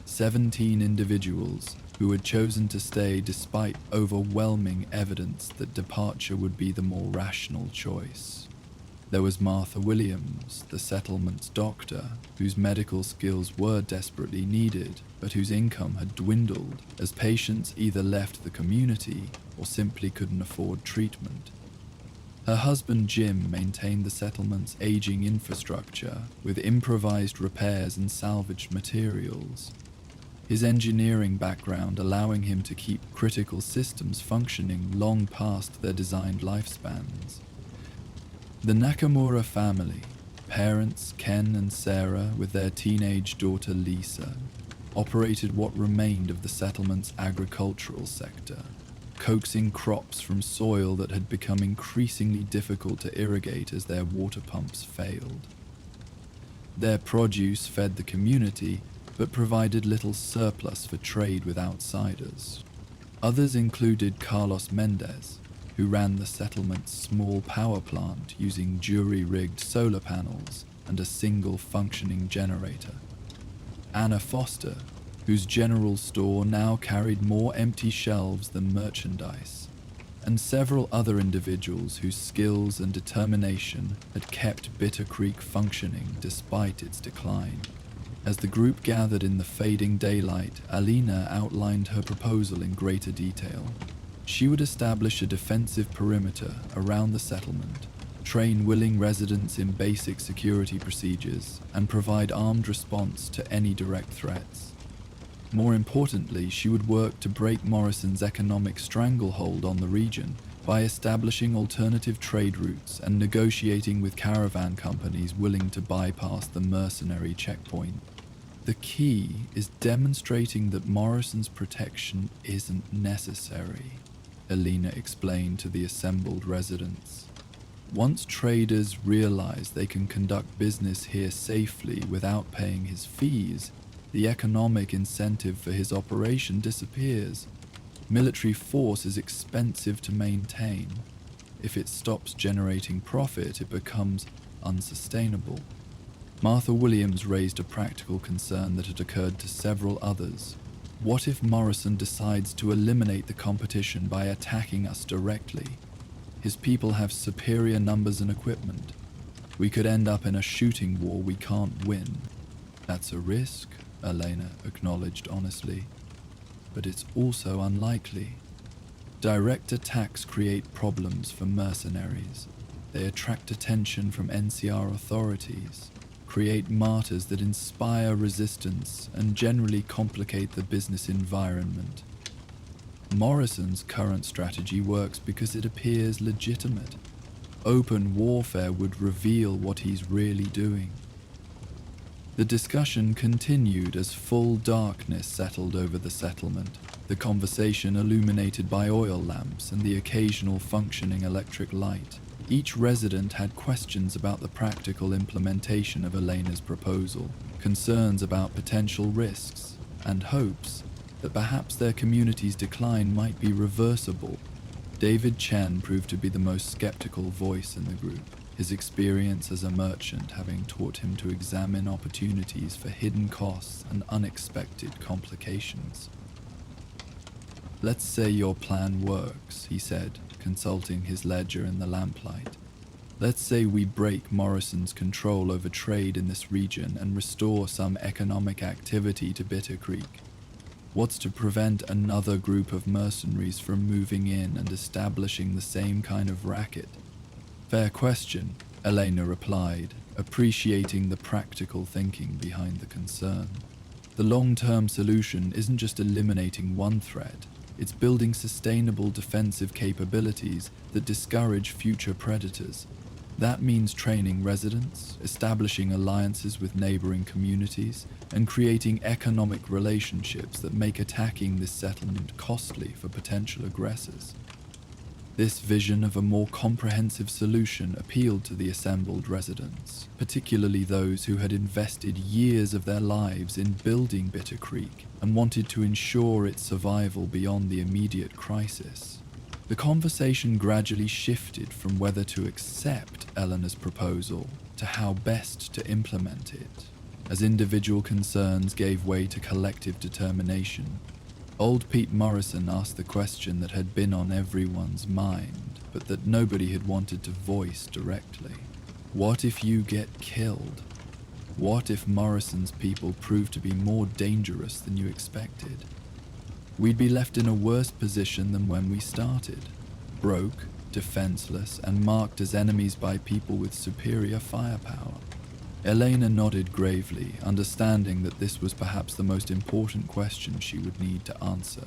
17 individuals who had chosen to stay despite overwhelming evidence that departure would be the more rational choice. There was Martha Williams, the settlement's doctor, whose medical skills were desperately needed, but whose income had dwindled as patients either left the community or simply couldn't afford treatment. Her husband Jim maintained the settlement's aging infrastructure with improvised repairs and salvaged materials, his engineering background allowing him to keep critical systems functioning long past their designed lifespans. The Nakamura family, parents Ken and Sarah with their teenage daughter Lisa, operated what remained of the settlement's agricultural sector, coaxing crops from soil that had become increasingly difficult to irrigate as their water pumps failed. Their produce fed the community, but provided little surplus for trade with outsiders. Others included Carlos Mendez, who ran the settlement's small power plant using jury-rigged solar panels and a single functioning generator. Anna Foster, whose general store now carried more empty shelves than merchandise, and several other individuals whose skills and determination had kept Bitter Creek functioning despite its decline. As the group gathered in the fading daylight, Alina outlined her proposal in greater detail. She would establish a defensive perimeter around the settlement, train willing residents in basic security procedures, and provide armed response to any direct threats. More importantly, she would work to break Morrison's economic stranglehold on the region by establishing alternative trade routes and negotiating with caravan companies willing to bypass the mercenary checkpoint. The key is demonstrating that Morrison's protection isn't necessary, Alina explained to the assembled residents. Once traders realize they can conduct business here safely without paying his fees, the economic incentive for his operation disappears. Military force is expensive to maintain. If it stops generating profit, it becomes unsustainable. Martha Williams raised a practical concern that had occurred to several others. What if Morrison decides to eliminate the competition by attacking us directly? His people have superior numbers and equipment. We could end up in a shooting war we can't win. That's a risk, Elena acknowledged honestly. But it's also unlikely. Direct attacks create problems for mercenaries. They attract attention from NCR authorities, create martyrs that inspire resistance, and generally complicate the business environment. Morrison's current strategy works because it appears legitimate. Open warfare would reveal what he's really doing. The discussion continued as full darkness settled over the settlement, the conversation illuminated by oil lamps and the occasional functioning electric light. Each resident had questions about the practical implementation of Elena's proposal, concerns about potential risks, and hopes that perhaps their community's decline might be reversible. David Chen proved to be the most skeptical voice in the group, his experience as a merchant having taught him to examine opportunities for hidden costs and unexpected complications. "Let's say your plan works," he said, consulting his ledger in the lamplight. "Let's say we break Morrison's control over trade in this region and restore some economic activity to Bitter Creek. What's to prevent another group of mercenaries from moving in and establishing the same kind of racket?" "Fair question," Elena replied, appreciating the practical thinking behind the concern. "The long-term solution isn't just eliminating one threat, it's building sustainable defensive capabilities that discourage future predators. That means training residents, establishing alliances with neighboring communities, and creating economic relationships that make attacking this settlement costly for potential aggressors." This vision of a more comprehensive solution appealed to the assembled residents, particularly those who had invested years of their lives in building Bitter Creek and wanted to ensure its survival beyond the immediate crisis. The conversation gradually shifted from whether to accept Eleanor's proposal to how best to implement it, as individual concerns gave way to collective determination. Old Pete Morrison asked the question that had been on everyone's mind, but that nobody had wanted to voice directly. What if you get killed? What if Morrison's people prove to be more dangerous than you expected? We'd be left in a worse position than when we started, broke, defenseless, and marked as enemies by people with superior firepower. Elena nodded gravely, understanding that this was perhaps the most important question she would need to answer.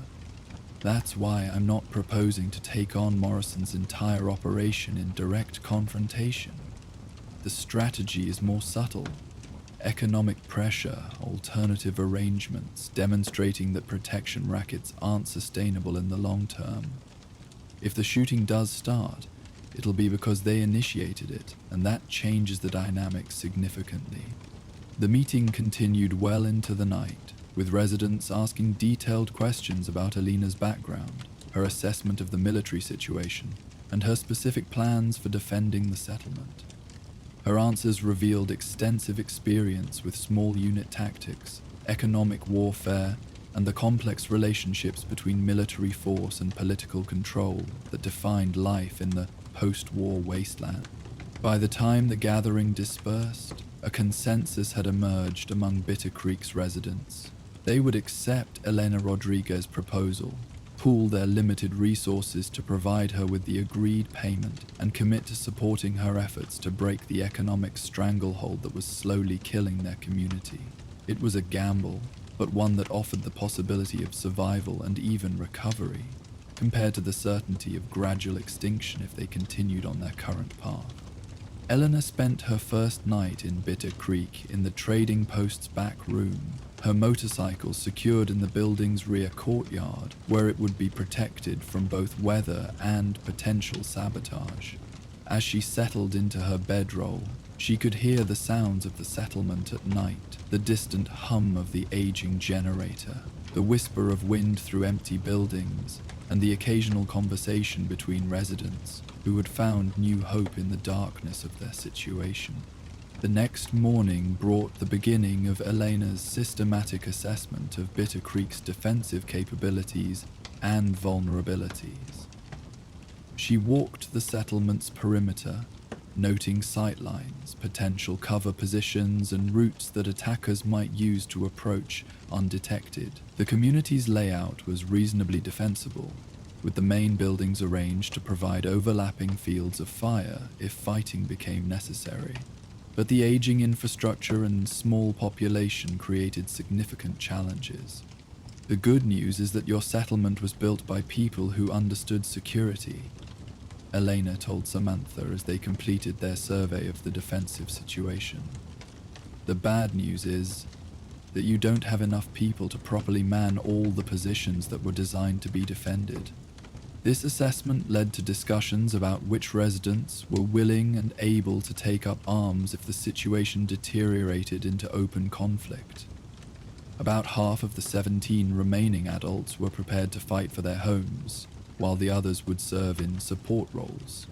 "That's why I'm not proposing to take on Morrison's entire operation in direct confrontation. The strategy is more subtle. Economic pressure, alternative arrangements, demonstrating that protection rackets aren't sustainable in the long term. If the shooting does start, it'll be because they initiated it, and that changes the dynamics significantly." The meeting continued well into the night, with residents asking detailed questions about Elena's background, her assessment of the military situation, and her specific plans for defending the settlement. Her answers revealed extensive experience with small unit tactics, economic warfare, and the complex relationships between military force and political control that defined life in the post-war wasteland. By the time the gathering dispersed, a consensus had emerged among Bitter Creek's residents. They would accept Elena Rodriguez's proposal, pool their limited resources to provide her with the agreed payment, and commit to supporting her efforts to break the economic stranglehold that was slowly killing their community. It was a gamble, but one that offered the possibility of survival and even recovery, compared to the certainty of gradual extinction if they continued on their current path. Eleanor spent her first night in Bitter Creek in the trading post's back room, her motorcycle secured in the building's rear courtyard, where it would be protected from both weather and potential sabotage. As she settled into her bedroll, she could hear the sounds of the settlement at night, the distant hum of the aging generator, the whisper of wind through empty buildings, and the occasional conversation between residents who had found new hope in the darkness of their situation. The next morning brought the beginning of Elena's systematic assessment of Bitter Creek's defensive capabilities and vulnerabilities. She walked the settlement's perimeter, noting sightlines, potential cover positions, and routes that attackers might use to approach undetected. The community's layout was reasonably defensible, with the main buildings arranged to provide overlapping fields of fire if fighting became necessary. But the aging infrastructure and small population created significant challenges. The good news is that your settlement was built by people who understood security, Elena told Samantha as they completed their survey of the defensive situation. The bad news is that you don't have enough people to properly man all the positions that were designed to be defended. This assessment led to discussions about which residents were willing and able to take up arms if the situation deteriorated into open conflict. About half of the 17 remaining adults were prepared to fight for their homes, while the others would serve in support roles.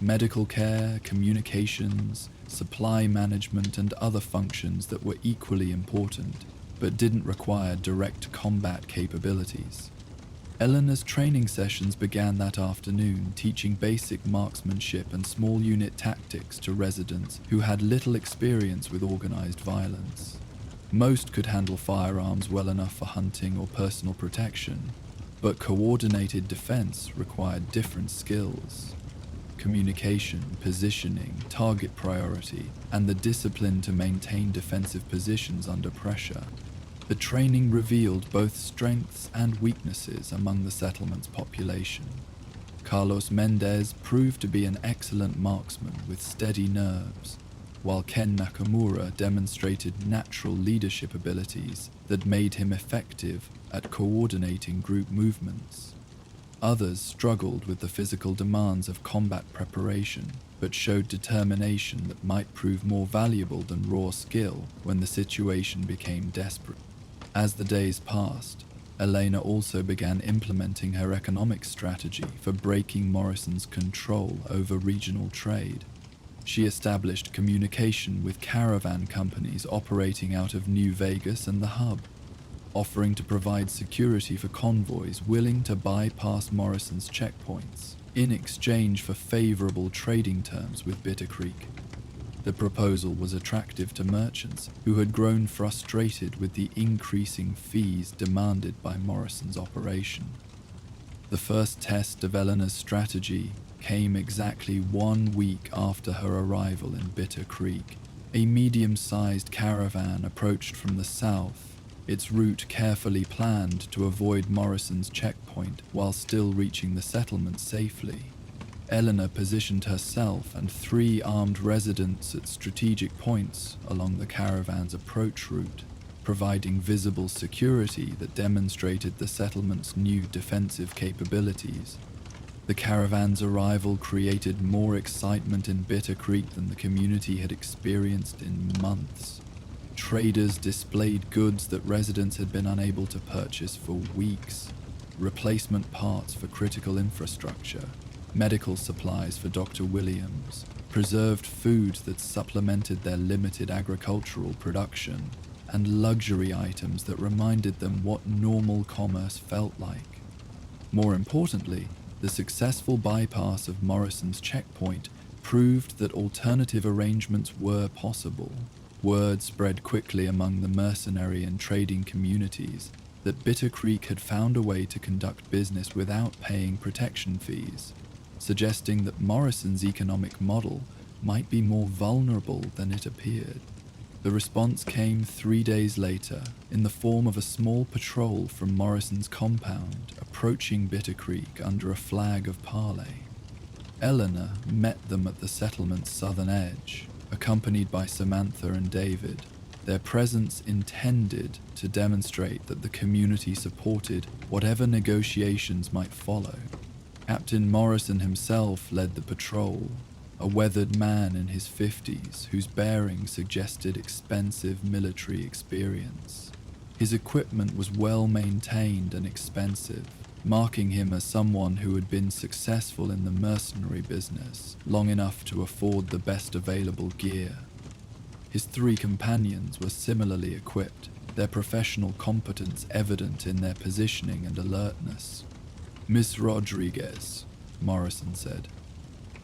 Medical care, communications, supply management, and other functions that were equally important, but didn't require direct combat capabilities. Eleanor's training sessions began that afternoon, teaching basic marksmanship and small unit tactics to residents who had little experience with organized violence. Most could handle firearms well enough for hunting or personal protection, but coordinated defense required different skills. Communication, positioning, target priority, and the discipline to maintain defensive positions under pressure. The training revealed both strengths and weaknesses among the settlement's population. Carlos Mendez proved to be an excellent marksman with steady nerves, while Ken Nakamura demonstrated natural leadership abilities that made him effective at coordinating group movements. Others struggled with the physical demands of combat preparation, but showed determination that might prove more valuable than raw skill when the situation became desperate. As the days passed, Elena also began implementing her economic strategy for breaking Morrison's control over regional trade. She established communication with caravan companies operating out of New Vegas and the Hub, offering to provide security for convoys willing to bypass Morrison's checkpoints in exchange for favorable trading terms with Bitter Creek. The proposal was attractive to merchants who had grown frustrated with the increasing fees demanded by Morrison's operation. The first test of Eleanor's strategy came exactly 1 week after her arrival in Bitter Creek. A medium-sized caravan approached from the south, its route carefully planned to avoid Morrison's checkpoint while still reaching the settlement safely. Eleanor positioned herself and 3 armed residents at strategic points along the caravan's approach route, providing visible security that demonstrated the settlement's new defensive capabilities. The caravan's arrival created more excitement in Bitter Creek than the community had experienced in months. Traders displayed goods that residents had been unable to purchase for weeks: replacement parts for critical infrastructure, medical supplies for Dr. Williams, preserved foods that supplemented their limited agricultural production, and luxury items that reminded them what normal commerce felt like. More importantly, the successful bypass of Morrison's checkpoint proved that alternative arrangements were possible. Word spread quickly among the mercenary and trading communities that Bitter Creek had found a way to conduct business without paying protection fees, suggesting that Morrison's economic model might be more vulnerable than it appeared. The response came 3 days later, in the form of a small patrol from Morrison's compound approaching Bitter Creek under a flag of parley. Eleanor met them at the settlement's southern edge, accompanied by Samantha and David. Their presence intended to demonstrate that the community supported whatever negotiations might follow. Captain Morrison himself led the patrol, a weathered man in his 50s whose bearing suggested expensive military experience. His equipment was well maintained and expensive, marking him as someone who had been successful in the mercenary business long enough to afford the best available gear. His 3 companions were similarly equipped, their professional competence evident in their positioning and alertness. "Miss Rodriguez," Morrison said,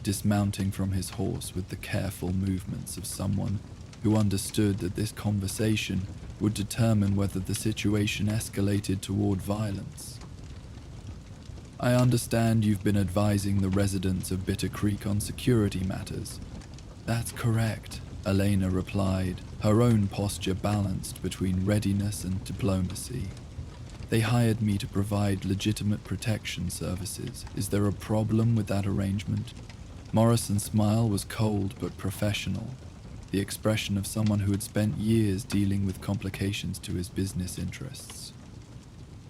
dismounting from his horse with the careful movements of someone who understood that this conversation would determine whether the situation escalated toward violence. "I understand you've been advising the residents of Bitter Creek on security matters." "That's correct," Elena replied, her own posture balanced between readiness and diplomacy. "They hired me to provide legitimate protection services. Is there a problem with that arrangement?" Morrison's smile was cold but professional, the expression of someone who had spent years dealing with complications to his business interests.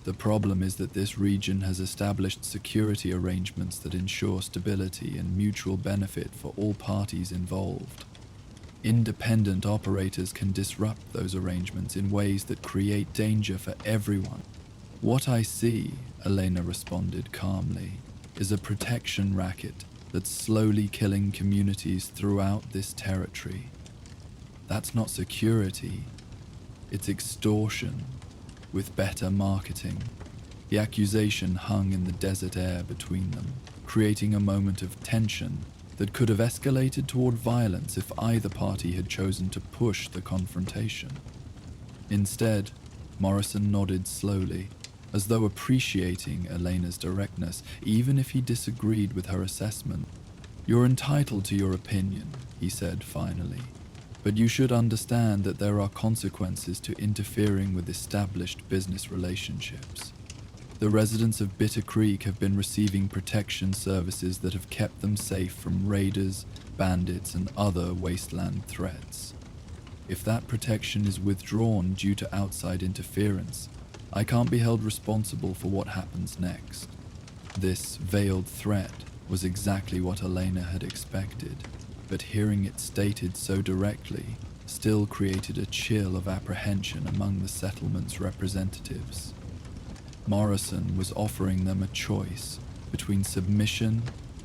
"The problem is that this region has established security arrangements that ensure stability and mutual benefit for all parties involved." Independent operators can disrupt those arrangements in ways that create danger for everyone. What I see, Elena responded calmly, is a protection racket that's slowly killing communities throughout this territory. That's not security, it's extortion, with better marketing. The accusation hung in the desert air between them, creating a moment of tension that could have escalated toward violence if either party had chosen to push the confrontation. Instead, Morrison nodded slowly, as though appreciating Elena's directness, even if he disagreed with her assessment. "You're entitled to your opinion," he said finally, "but you should understand that there are consequences to interfering with established business relationships. The residents of Bitter Creek have been receiving protection services that have kept them safe from raiders, bandits, and other wasteland threats. If that protection is withdrawn due to outside interference, I can't be held responsible for what happens next." This veiled threat was exactly what Elena had expected, but hearing it stated so directly still created a chill of apprehension among the settlement's representatives. Morrison was offering them a choice between submission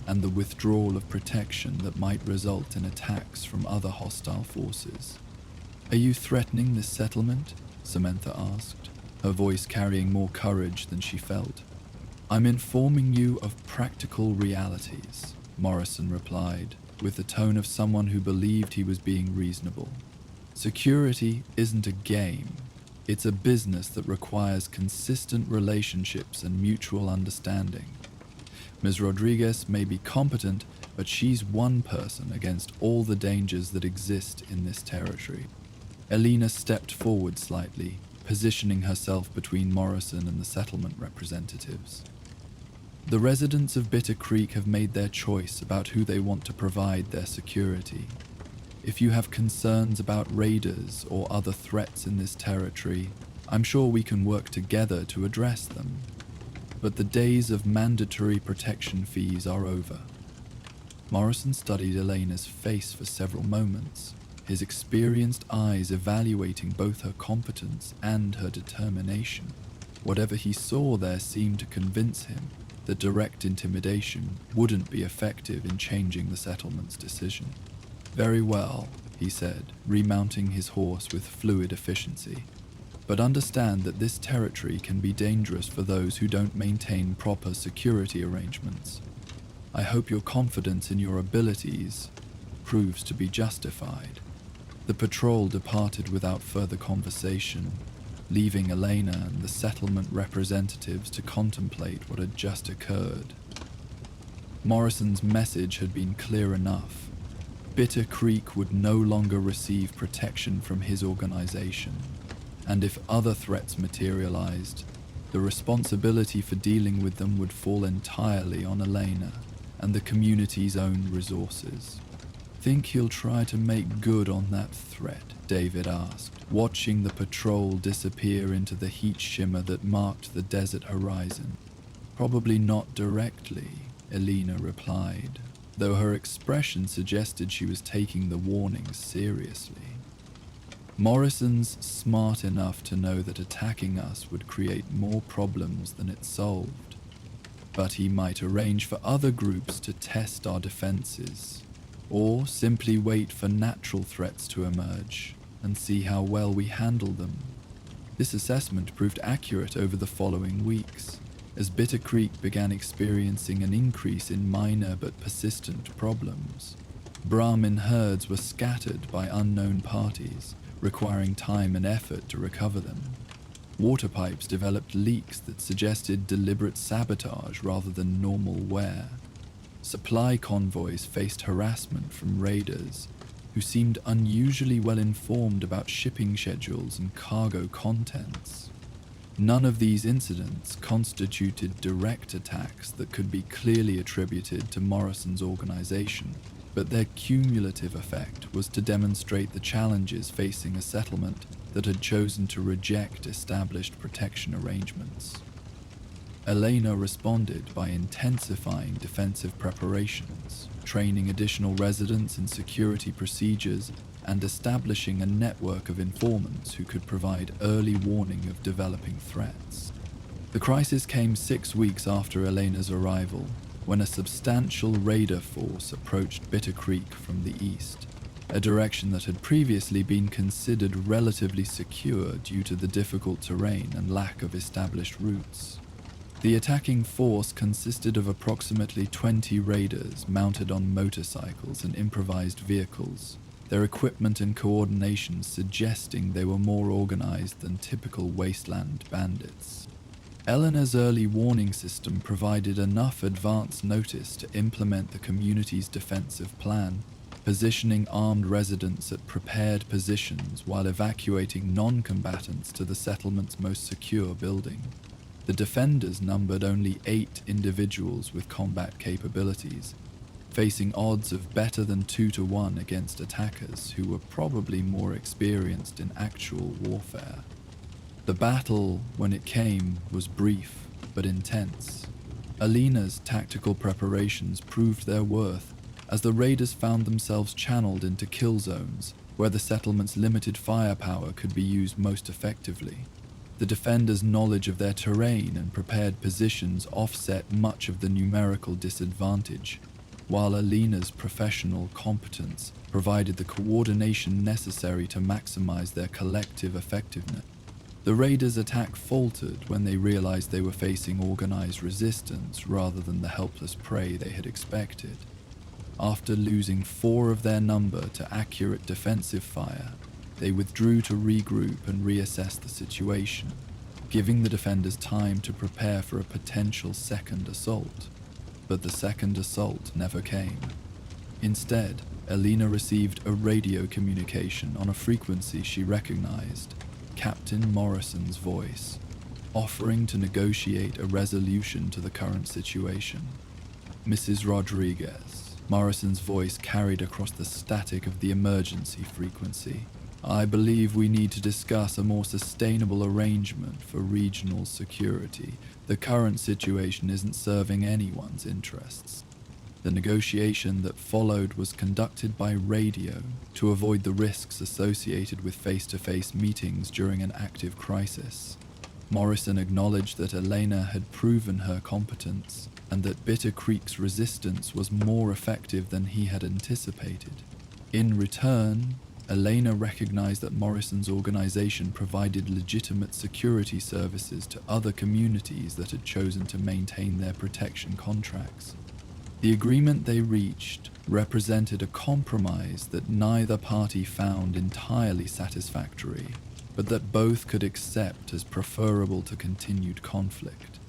and the withdrawal of protection that might result in attacks from other hostile forces. "Are you threatening this settlement?" Samantha asked, her voice carrying more courage than she felt. "I'm informing you of practical realities," Morrison replied, with the tone of someone who believed he was being reasonable. "Security isn't a game. It's a business that requires consistent relationships and mutual understanding. Ms. Rodriguez may be competent, but she's one person against all the dangers that exist in this territory." Elena stepped forward slightly, positioning herself between Morrison and the settlement representatives. "The residents of Bitter Creek have made their choice about who they want to provide their security. If you have concerns about raiders or other threats in this territory, I'm sure we can work together to address them. But the days of mandatory protection fees are over." Morrison studied Elena's face for several moments, his experienced eyes evaluating both her competence and her determination. Whatever he saw there seemed to convince him that direct intimidation wouldn't be effective in changing the settlement's decision. "Very well," he said, remounting his horse with fluid efficiency. "But understand that this territory can be dangerous for those who don't maintain proper security arrangements. I hope your confidence in your abilities proves to be justified." The patrol departed without further conversation, leaving Elena and the settlement representatives to contemplate what had just occurred. Morrison's message had been clear enough. Bitter Creek would no longer receive protection from his organization, and if other threats materialized, the responsibility for dealing with them would fall entirely on Elena and the community's own resources. "Think he'll try to make good on that threat?" David asked, watching the patrol disappear into the heat shimmer that marked the desert horizon. "Probably not directly," Elena replied, though her expression suggested she was taking the warnings seriously. "Morrison's smart enough to know that attacking us would create more problems than it solved, but he might arrange for other groups to test our defenses, or simply wait for natural threats to emerge and see how well we handle them." This assessment proved accurate over the following weeks, as Bitter Creek began experiencing an increase in minor but persistent problems. Brahmin herds were scattered by unknown parties, requiring time and effort to recover them. Water pipes developed leaks that suggested deliberate sabotage rather than normal wear. Supply convoys faced harassment from raiders, who seemed unusually well informed about shipping schedules and cargo contents. None of these incidents constituted direct attacks that could be clearly attributed to Morrison's organization, but their cumulative effect was to demonstrate the challenges facing a settlement that had chosen to reject established protection arrangements. Elena responded by intensifying defensive preparations. training additional residents in security procedures and establishing a network of informants who could provide early warning of developing threats. The crisis came 6 weeks after Elena's arrival, when a substantial raider force approached Bitter Creek from the east, a direction that had previously been considered relatively secure due to the difficult terrain and lack of established routes. The attacking force consisted of approximately 20 raiders mounted on motorcycles and improvised vehicles, their equipment and coordination suggesting they were more organized than typical wasteland bandits. Eleanor's early warning system provided enough advance notice to implement the community's defensive plan, positioning armed residents at prepared positions while evacuating non-combatants to the settlement's most secure building. The defenders numbered only 8 individuals with combat capabilities, facing odds of better than 2 to 1 against attackers who were probably more experienced in actual warfare. The battle, when it came, was brief but intense. Elena's tactical preparations proved their worth, as the raiders found themselves channeled into kill zones where the settlement's limited firepower could be used most effectively. The defenders' knowledge of their terrain and prepared positions offset much of the numerical disadvantage, while Elena's professional competence provided the coordination necessary to maximize their collective effectiveness. The raiders' attack faltered when they realized they were facing organized resistance rather than the helpless prey they had expected. After losing 4 of their number to accurate defensive fire, they withdrew to regroup and reassess the situation, giving the defenders time to prepare for a potential second assault. But the second assault never came. Instead, Elena received a radio communication on a frequency she recognized, Captain Morrison's voice, offering to negotiate a resolution to the current situation. Mrs. Rodriguez, Morrison's voice carried across the static of the emergency frequency. I believe we need to discuss a more sustainable arrangement for regional security. The current situation isn't serving anyone's interests. The negotiation that followed was conducted by radio to avoid the risks associated with face-to-face meetings during an active crisis. Morrison acknowledged that Elena had proven her competence and that Bitter Creek's resistance was more effective than he had anticipated. In return, Elena recognized that Morrison's organization provided legitimate security services to other communities that had chosen to maintain their protection contracts. The agreement they reached represented a compromise that neither party found entirely satisfactory, but that both could accept as preferable to continued conflict.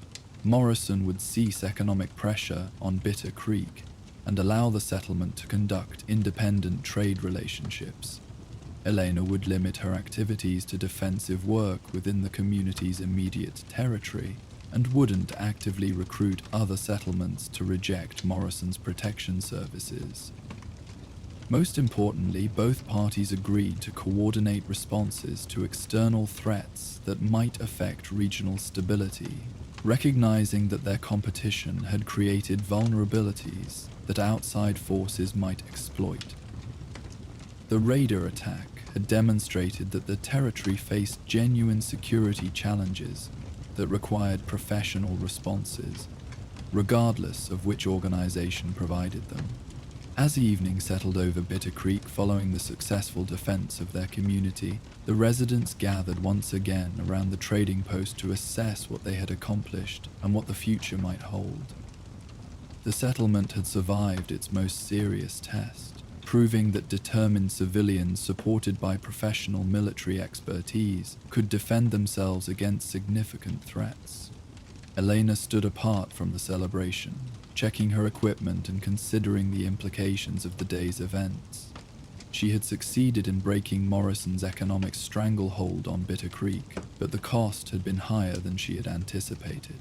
Morrison would cease economic pressure on Bitter Creek and allow the settlement to conduct independent trade relationships. Elena would limit her activities to defensive work within the community's immediate territory and wouldn't actively recruit other settlements to reject Morrison's protection services. Most importantly, both parties agreed to coordinate responses to external threats that might affect regional stability, recognizing that their competition had created vulnerabilities that outside forces might exploit. The raider attack had demonstrated that the territory faced genuine security challenges that required professional responses, regardless of which organization provided them. As evening settled over Bitter Creek following the successful defense of their community, the residents gathered once again around the trading post to assess what they had accomplished and what the future might hold. The settlement had survived its most serious test, proving that determined civilians supported by professional military expertise could defend themselves against significant threats. Elena stood apart from the celebration, checking her equipment and considering the implications of the day's events. She had succeeded in breaking Morrison's economic stranglehold on Bitter Creek, but the cost had been higher than she had anticipated.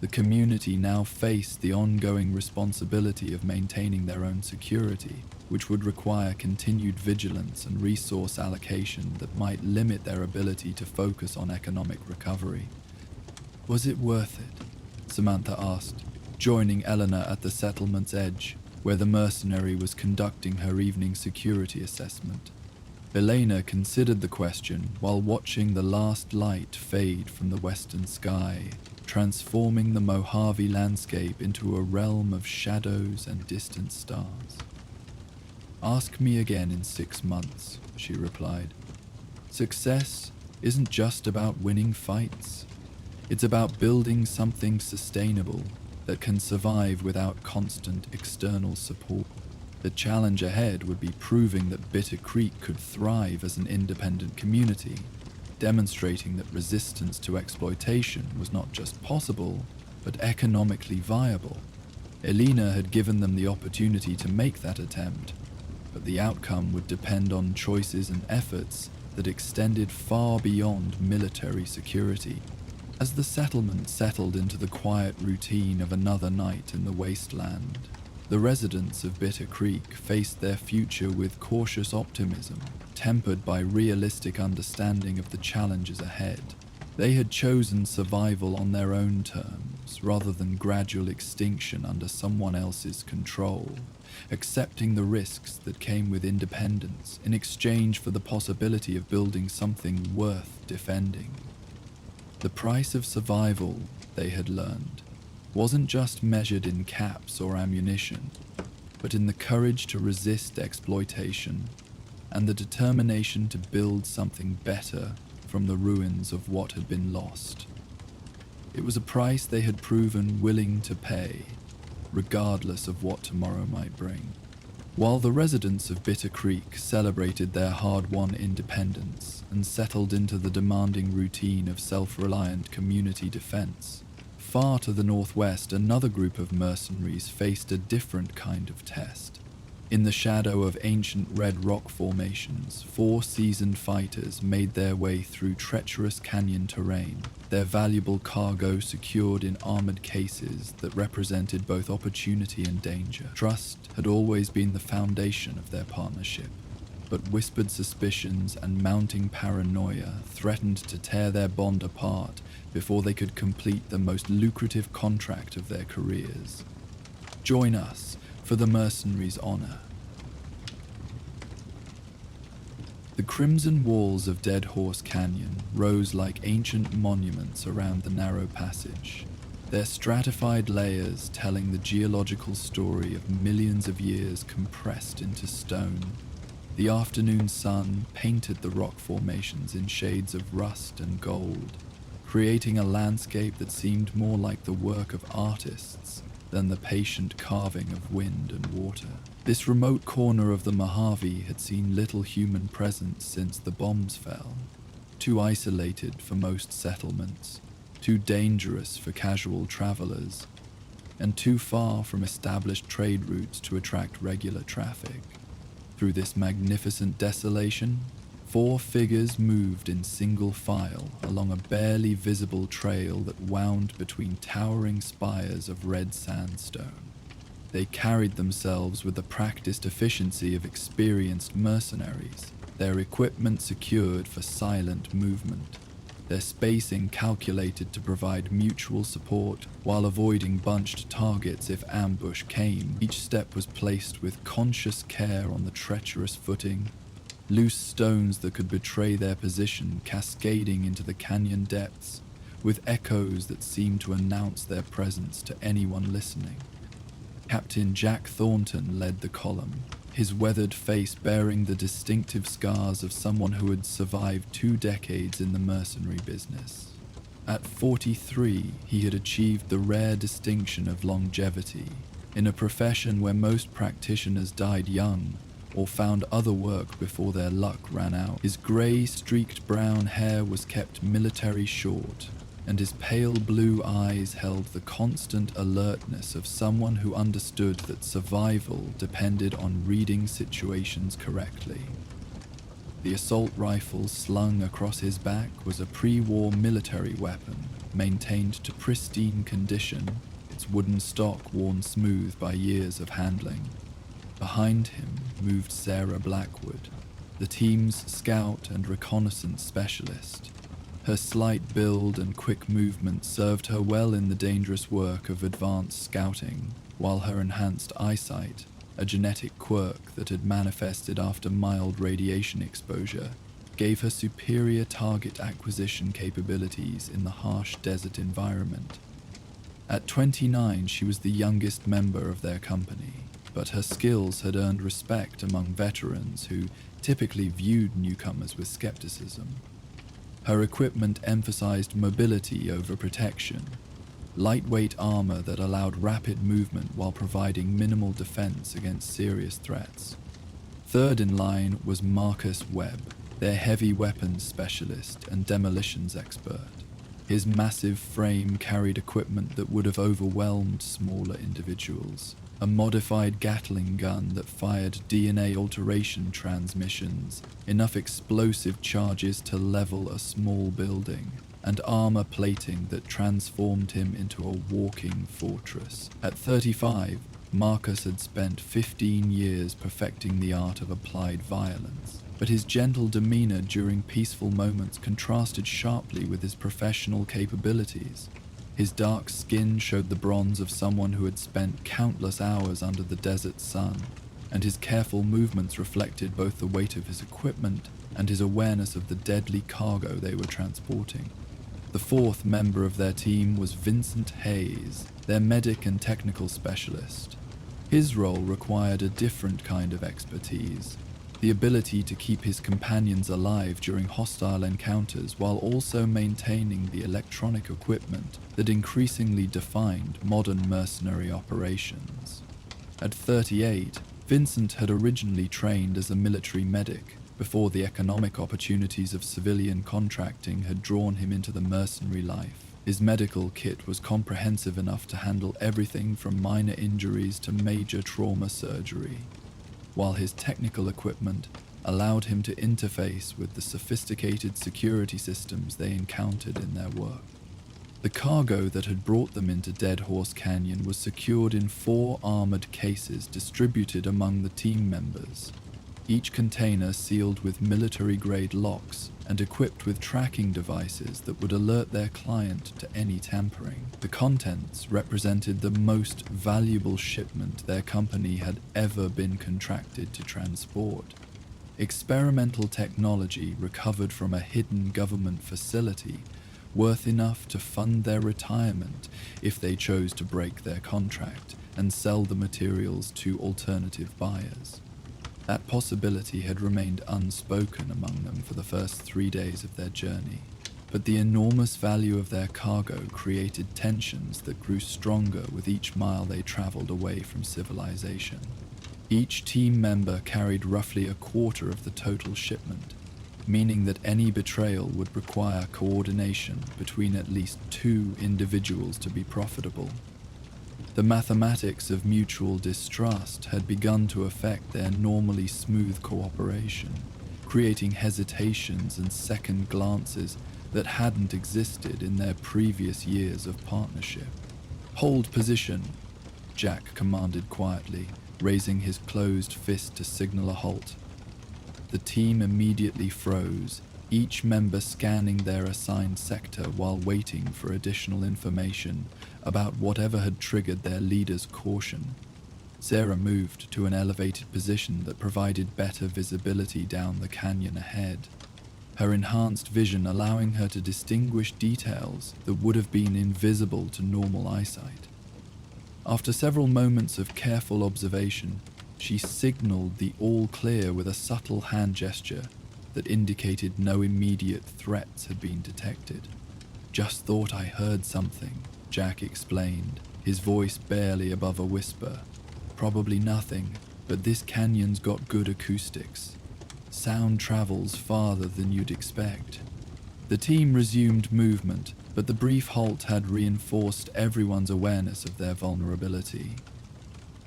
The community now faced the ongoing responsibility of maintaining their own security, which would require continued vigilance and resource allocation that might limit their ability to focus on economic recovery. Was it worth it? Samantha asked, joining Eleanor at the settlement's edge, where the mercenary was conducting her evening security assessment. Elena considered the question while watching the last light fade from the western sky, transforming the Mojave landscape into a realm of shadows and distant stars. "Ask me again in 6 months," she replied. "Success isn't just about winning fights. It's about building something sustainable that can survive without constant external support." The challenge ahead would be proving that Bitter Creek could thrive as an independent community, demonstrating that resistance to exploitation was not just possible, but economically viable. Elena had given them the opportunity to make that attempt, but the outcome would depend on choices and efforts that extended far beyond military security. As the settlement settled into the quiet routine of another night in the wasteland, the residents of Bitter Creek faced their future with cautious optimism, tempered by realistic understanding of the challenges ahead. They had chosen survival on their own terms, rather than gradual extinction under someone else's control, accepting the risks that came with independence in exchange for the possibility of building something worth defending. The price of survival, they had learned, wasn't just measured in caps or ammunition, but in the courage to resist exploitation and the determination to build something better from the ruins of what had been lost. It was a price they had proven willing to pay, regardless of what tomorrow might bring. While the residents of Bitter Creek celebrated their hard-won independence and settled into the demanding routine of self-reliant community defense, far to the northwest, another group of mercenaries faced a different kind of test. In the shadow of ancient red rock formations, 4 seasoned fighters made their way through treacherous canyon terrain, their valuable cargo secured in armored cases that represented both opportunity and danger. Trust had always been the foundation of their partnership, but whispered suspicions and mounting paranoia threatened to tear their bond apart before they could complete the most lucrative contract of their careers. Join us for the mercenaries' honor. The crimson walls of Dead Horse Canyon rose like ancient monuments around the narrow passage, their stratified layers telling the geological story of millions of years compressed into stone. The afternoon sun painted the rock formations in shades of rust and gold, creating a landscape that seemed more like the work of artists than the patient carving of wind and water. This remote corner of the Mojave had seen little human presence since the bombs fell, too isolated for most settlements, too dangerous for casual travelers, and too far from established trade routes to attract regular traffic. Through this magnificent desolation, 4 figures moved in single file along a barely visible trail that wound between towering spires of red sandstone. They carried themselves with the practiced efficiency of experienced mercenaries, their equipment secured for silent movement, their spacing calculated to provide mutual support while avoiding bunched targets if ambush came. Each step was placed with conscious care on the treacherous footing, loose stones that could betray their position cascading into the canyon depths, with echoes that seemed to announce their presence to anyone listening. Captain Jack Thornton led the column, his weathered face bearing the distinctive scars of someone who had survived 2 decades in the mercenary business. At 43, he had achieved the rare distinction of longevity, in a profession where most practitioners died young or found other work before their luck ran out. His grey, streaked brown hair was kept military short, and his pale blue eyes held the constant alertness of someone who understood that survival depended on reading situations correctly. The assault rifle slung across his back was a pre-war military weapon, maintained to pristine condition, its wooden stock worn smooth by years of handling. Behind him moved Sarah Blackwood, the team's scout and reconnaissance specialist. Her slight build and quick movement served her well in the dangerous work of advanced scouting, while her enhanced eyesight, a genetic quirk that had manifested after mild radiation exposure, gave her superior target acquisition capabilities in the harsh desert environment. At 29, she was the youngest member of their company, but her skills had earned respect among veterans who typically viewed newcomers with skepticism. Her equipment emphasized mobility over protection, lightweight armor that allowed rapid movement while providing minimal defense against serious threats. Third in line was Marcus Webb, their heavy weapons specialist and demolitions expert. His massive frame carried equipment that would have overwhelmed smaller individuals. A modified Gatling gun that fired DNA alteration transmissions, enough explosive charges to level a small building, and armor plating that transformed him into a walking fortress. At 35, Marcus had spent 15 years perfecting the art of applied violence, but his gentle demeanor during peaceful moments contrasted sharply with his professional capabilities. His dark skin showed the bronze of someone who had spent countless hours under the desert sun, and his careful movements reflected both the weight of his equipment and his awareness of the deadly cargo they were transporting. The fourth member of their team was Vincent Hayes, their medic and technical specialist. His role required a different kind of expertise, the ability to keep his companions alive during hostile encounters while also maintaining the electronic equipment that increasingly defined modern mercenary operations. At 38, Vincent had originally trained as a military medic before the economic opportunities of civilian contracting had drawn him into the mercenary life. His medical kit was comprehensive enough to handle everything from minor injuries to major trauma surgery, while his technical equipment allowed him to interface with the sophisticated security systems they encountered in their work. The cargo that had brought them into Dead Horse Canyon was secured in 4 armored cases distributed among the team members, each container sealed with military-grade locks and equipped with tracking devices that would alert their client to any tampering. The contents represented the most valuable shipment their company had ever been contracted to transport. Experimental technology recovered from a hidden government facility worth enough to fund their retirement if they chose to break their contract and sell the materials to alternative buyers. That possibility had remained unspoken among them for the first 3 days of their journey, but the enormous value of their cargo created tensions that grew stronger with each mile they traveled away from civilization. Each team member carried roughly a quarter of the total shipment, meaning that any betrayal would require coordination between at least 2 individuals to be profitable. The mathematics of mutual distrust had begun to affect their normally smooth cooperation, creating hesitations and second glances that hadn't existed in their previous years of partnership. "Hold position," Jack commanded quietly, raising his closed fist to signal a halt. The team immediately froze, each member scanning their assigned sector while waiting for additional information about whatever had triggered their leader's caution. Sarah moved to an elevated position that provided better visibility down the canyon ahead, her enhanced vision allowing her to distinguish details that would have been invisible to normal eyesight. After several moments of careful observation, she signaled the all clear with a subtle hand gesture that indicated no immediate threats had been detected. "Just thought I heard something," Jack explained, his voice barely above a whisper. "Probably nothing, but this canyon's got good acoustics. Sound travels farther than you'd expect." The team resumed movement, but the brief halt had reinforced everyone's awareness of their vulnerability.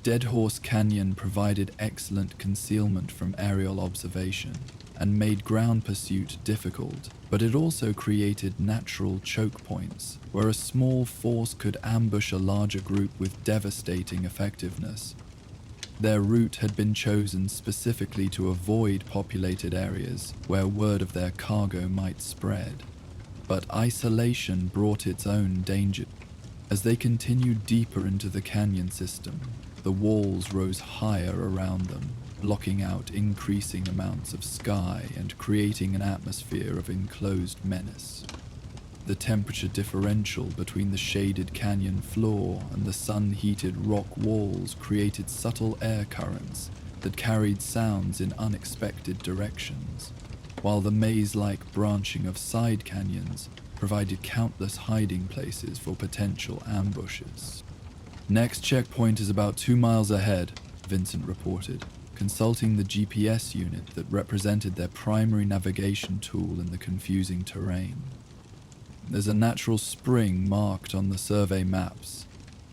Dead Horse Canyon provided excellent concealment from aerial observation and made ground pursuit difficult, but it also created natural choke points where a small force could ambush a larger group with devastating effectiveness. Their route had been chosen specifically to avoid populated areas where word of their cargo might spread. But isolation brought its own danger. As they continued deeper into the canyon system, the walls rose higher around them, blocking out increasing amounts of sky and creating an atmosphere of enclosed menace. The temperature differential between the shaded canyon floor and the sun-heated rock walls created subtle air currents that carried sounds in unexpected directions, while the maze-like branching of side canyons provided countless hiding places for potential ambushes. Next checkpoint is about 2 miles ahead, Vincent reported, consulting the GPS unit that represented their primary navigation tool in the confusing terrain. There's a natural spring marked on the survey maps.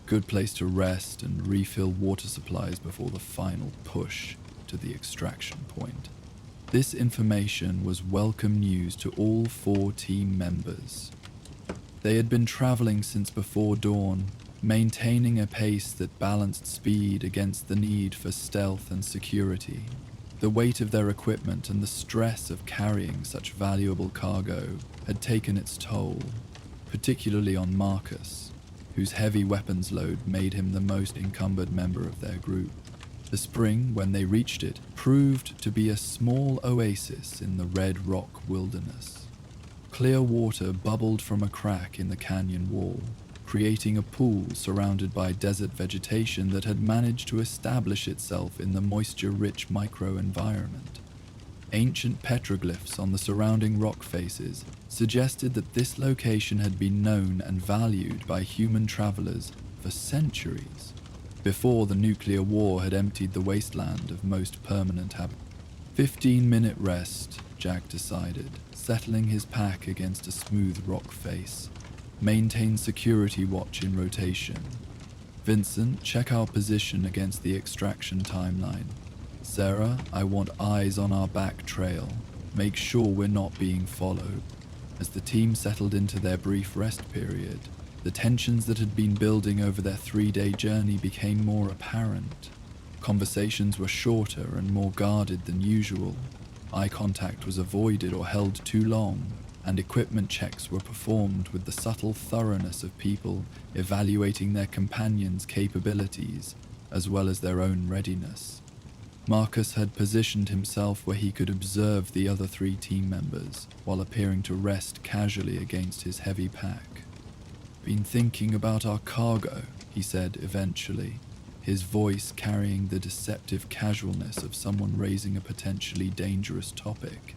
Good place to rest and refill water supplies before the final push to the extraction point. This information was welcome news to all 4 team members. They had been traveling since before dawn, maintaining a pace that balanced speed against the need for stealth and security. The weight of their equipment and the stress of carrying such valuable cargo had taken its toll, particularly on Marcus, whose heavy weapons load made him the most encumbered member of their group. The spring, when they reached it, proved to be a small oasis in the red rock wilderness. Clear water bubbled from a crack in the canyon wall, creating a pool surrounded by desert vegetation that had managed to establish itself in the moisture-rich microenvironment. Ancient petroglyphs on the surrounding rock faces suggested that this location had been known and valued by human travelers for centuries, before the nuclear war had emptied the wasteland of most permanent habitat. 15-minute rest, Jack decided, settling his pack against a smooth rock face. Maintain security watch in rotation. Vincent, check our position against the extraction timeline. Sarah, I want eyes on our back trail. Make sure we're not being followed. As the team settled into their brief rest period, the tensions that had been building over their 3-day journey became more apparent. Conversations were shorter and more guarded than usual. Eye contact was avoided or held too long, and equipment checks were performed with the subtle thoroughness of people evaluating their companions' capabilities as well as their own readiness. Marcus had positioned himself where he could observe the other 3 team members while appearing to rest casually against his heavy pack. "Been thinking about our cargo," he said eventually, his voice carrying the deceptive casualness of someone raising a potentially dangerous topic.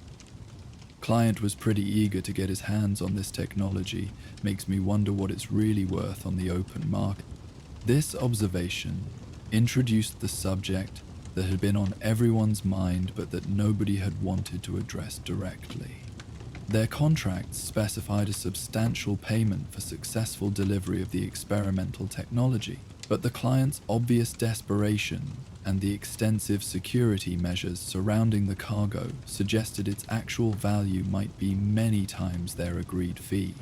"Client was pretty eager to get his hands on this technology. Makes me wonder what it's really worth on the open market." This observation introduced the subject that had been on everyone's mind but that nobody had wanted to address directly. Their contracts specified a substantial payment for successful delivery of the experimental technology, but the client's obvious desperation and the extensive security measures surrounding the cargo suggested its actual value might be many times their agreed fee.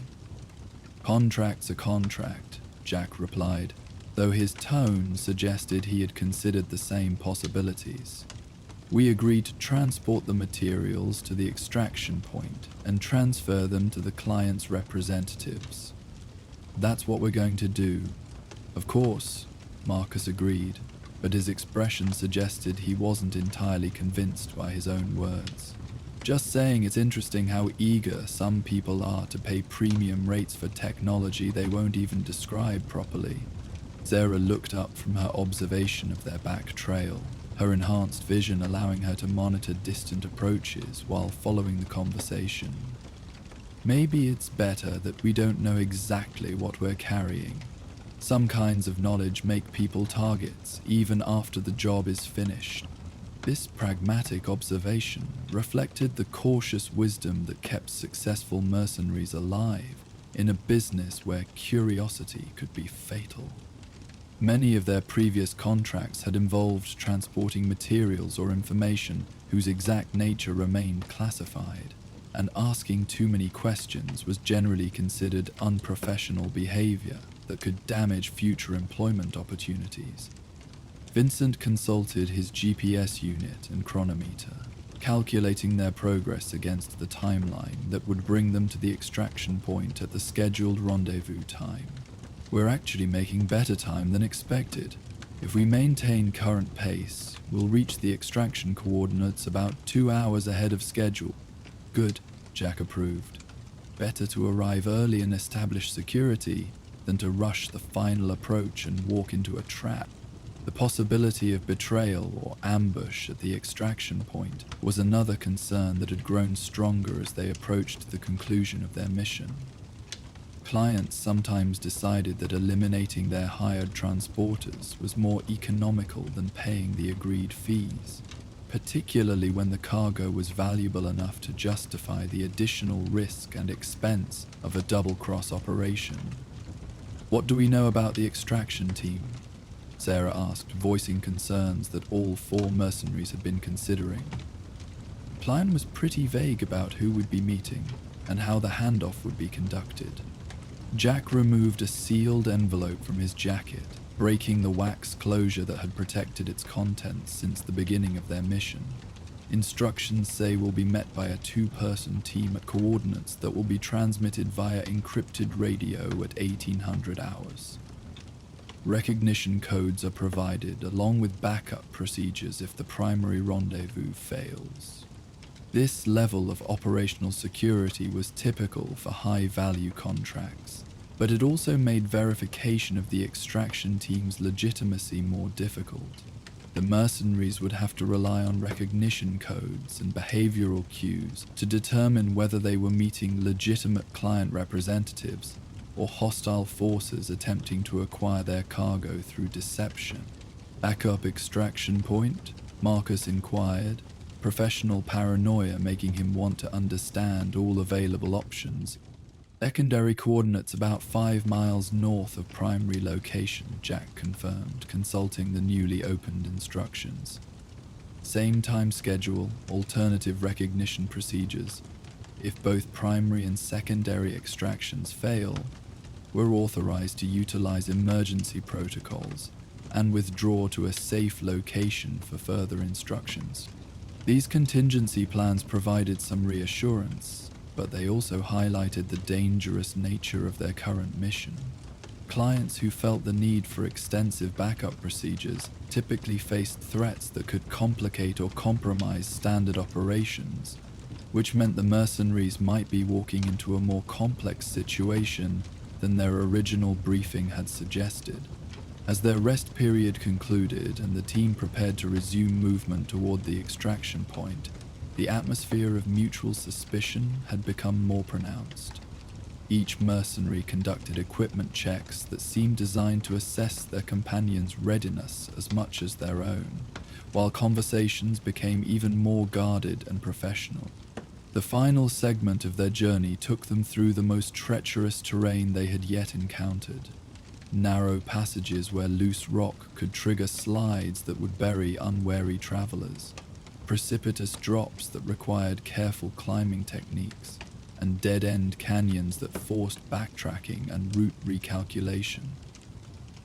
"Contract's a contract," Jack replied, though his tone suggested he had considered the same possibilities. "We agreed to transport the materials to the extraction point and transfer them to the client's representatives. That's what we're going to do." "Of course," Marcus agreed, but his expression suggested he wasn't entirely convinced by his own words. "Just saying it's interesting how eager some people are to pay premium rates for technology they won't even describe properly." Sarah looked up from her observation of their back trail, her enhanced vision allowing her to monitor distant approaches while following the conversation. "Maybe it's better that we don't know exactly what we're carrying. Some kinds of knowledge make people targets even after the job is finished." This pragmatic observation reflected the cautious wisdom that kept successful mercenaries alive in a business where curiosity could be fatal. Many of their previous contracts had involved transporting materials or information whose exact nature remained classified, and asking too many questions was generally considered unprofessional behavior that could damage future employment opportunities. Vincent consulted his GPS unit and chronometer. calculating their progress against the timeline that would bring them to the extraction point at the scheduled rendezvous time. We're actually making better time than expected. If we maintain current pace, we'll reach the extraction coordinates about 2 hours ahead of schedule. Good, Jack approved. Better to arrive early and establish security than to rush the final approach and walk into a trap. The possibility of betrayal or ambush at the extraction point was another concern that had grown stronger as they approached the conclusion of their mission. Clients sometimes decided that eliminating their hired transporters was more economical than paying the agreed fees, particularly when the cargo was valuable enough to justify the additional risk and expense of a double-cross operation. "What do we know about the extraction team?" Sarah asked, voicing concerns that all 4 mercenaries had been considering. The plan was pretty vague about who would be meeting and how the handoff would be conducted. Jack removed a sealed envelope from his jacket, breaking the wax closure that had protected its contents since the beginning of their mission. Instructions say we'll be met by a 2-person team at coordinates that will be transmitted via encrypted radio at 1800 hours. Recognition codes are provided along with backup procedures if the primary rendezvous fails. This level of operational security was typical for high-value contracts, but it also made verification of the extraction team's legitimacy more difficult. The mercenaries would have to rely on recognition codes and behavioral cues to determine whether they were meeting legitimate client representatives or hostile forces attempting to acquire their cargo through deception. "Backup extraction point?" Marcus inquired, professional paranoia making him want to understand all available options. "Secondary coordinates about 5 miles north of primary location," Jack confirmed, consulting the newly opened instructions. "Same time schedule, alternative recognition procedures. If both primary and secondary extractions fail, we're authorized to utilize emergency protocols and withdraw to a safe location for further instructions." These contingency plans provided some reassurance, but they also highlighted the dangerous nature of their current mission. Clients who felt the need for extensive backup procedures typically faced threats that could complicate or compromise standard operations, which meant the mercenaries might be walking into a more complex situation than their original briefing had suggested. As their rest period concluded and the team prepared to resume movement toward the extraction point, the atmosphere of mutual suspicion had become more pronounced. Each mercenary conducted equipment checks that seemed designed to assess their companions' readiness as much as their own, while conversations became even more guarded and professional. The final segment of their journey took them through the most treacherous terrain they had yet encountered. Narrow passages where loose rock could trigger slides that would bury unwary travelers, precipitous drops that required careful climbing techniques, and dead-end canyons that forced backtracking and route recalculation.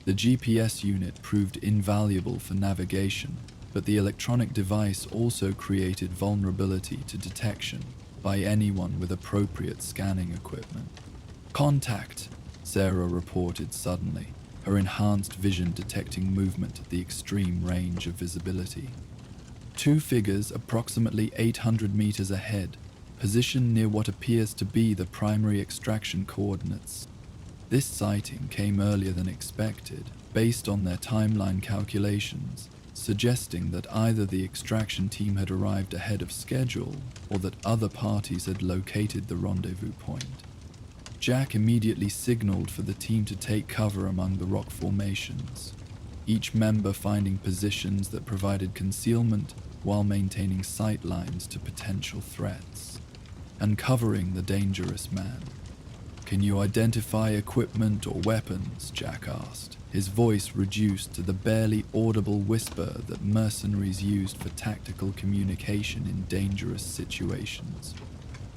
The GPS unit proved invaluable for navigation, but the electronic device also created vulnerability to detection by anyone with appropriate scanning equipment. "Contact!" Sarah reported suddenly, her enhanced vision detecting movement at the extreme range of visibility. 2 figures approximately 800 meters ahead, positioned near what appears to be the primary extraction coordinates. This sighting came earlier than expected, based on their timeline calculations, suggesting that either the extraction team had arrived ahead of schedule or that other parties had located the rendezvous point. Jack immediately signaled for the team to take cover among the rock formations, each member finding positions that provided concealment while maintaining sight lines to potential threats, and covering the dangerous man. "Can you identify equipment or weapons?" Jack asked, his voice reduced to the barely audible whisper that mercenaries used for tactical communication in dangerous situations.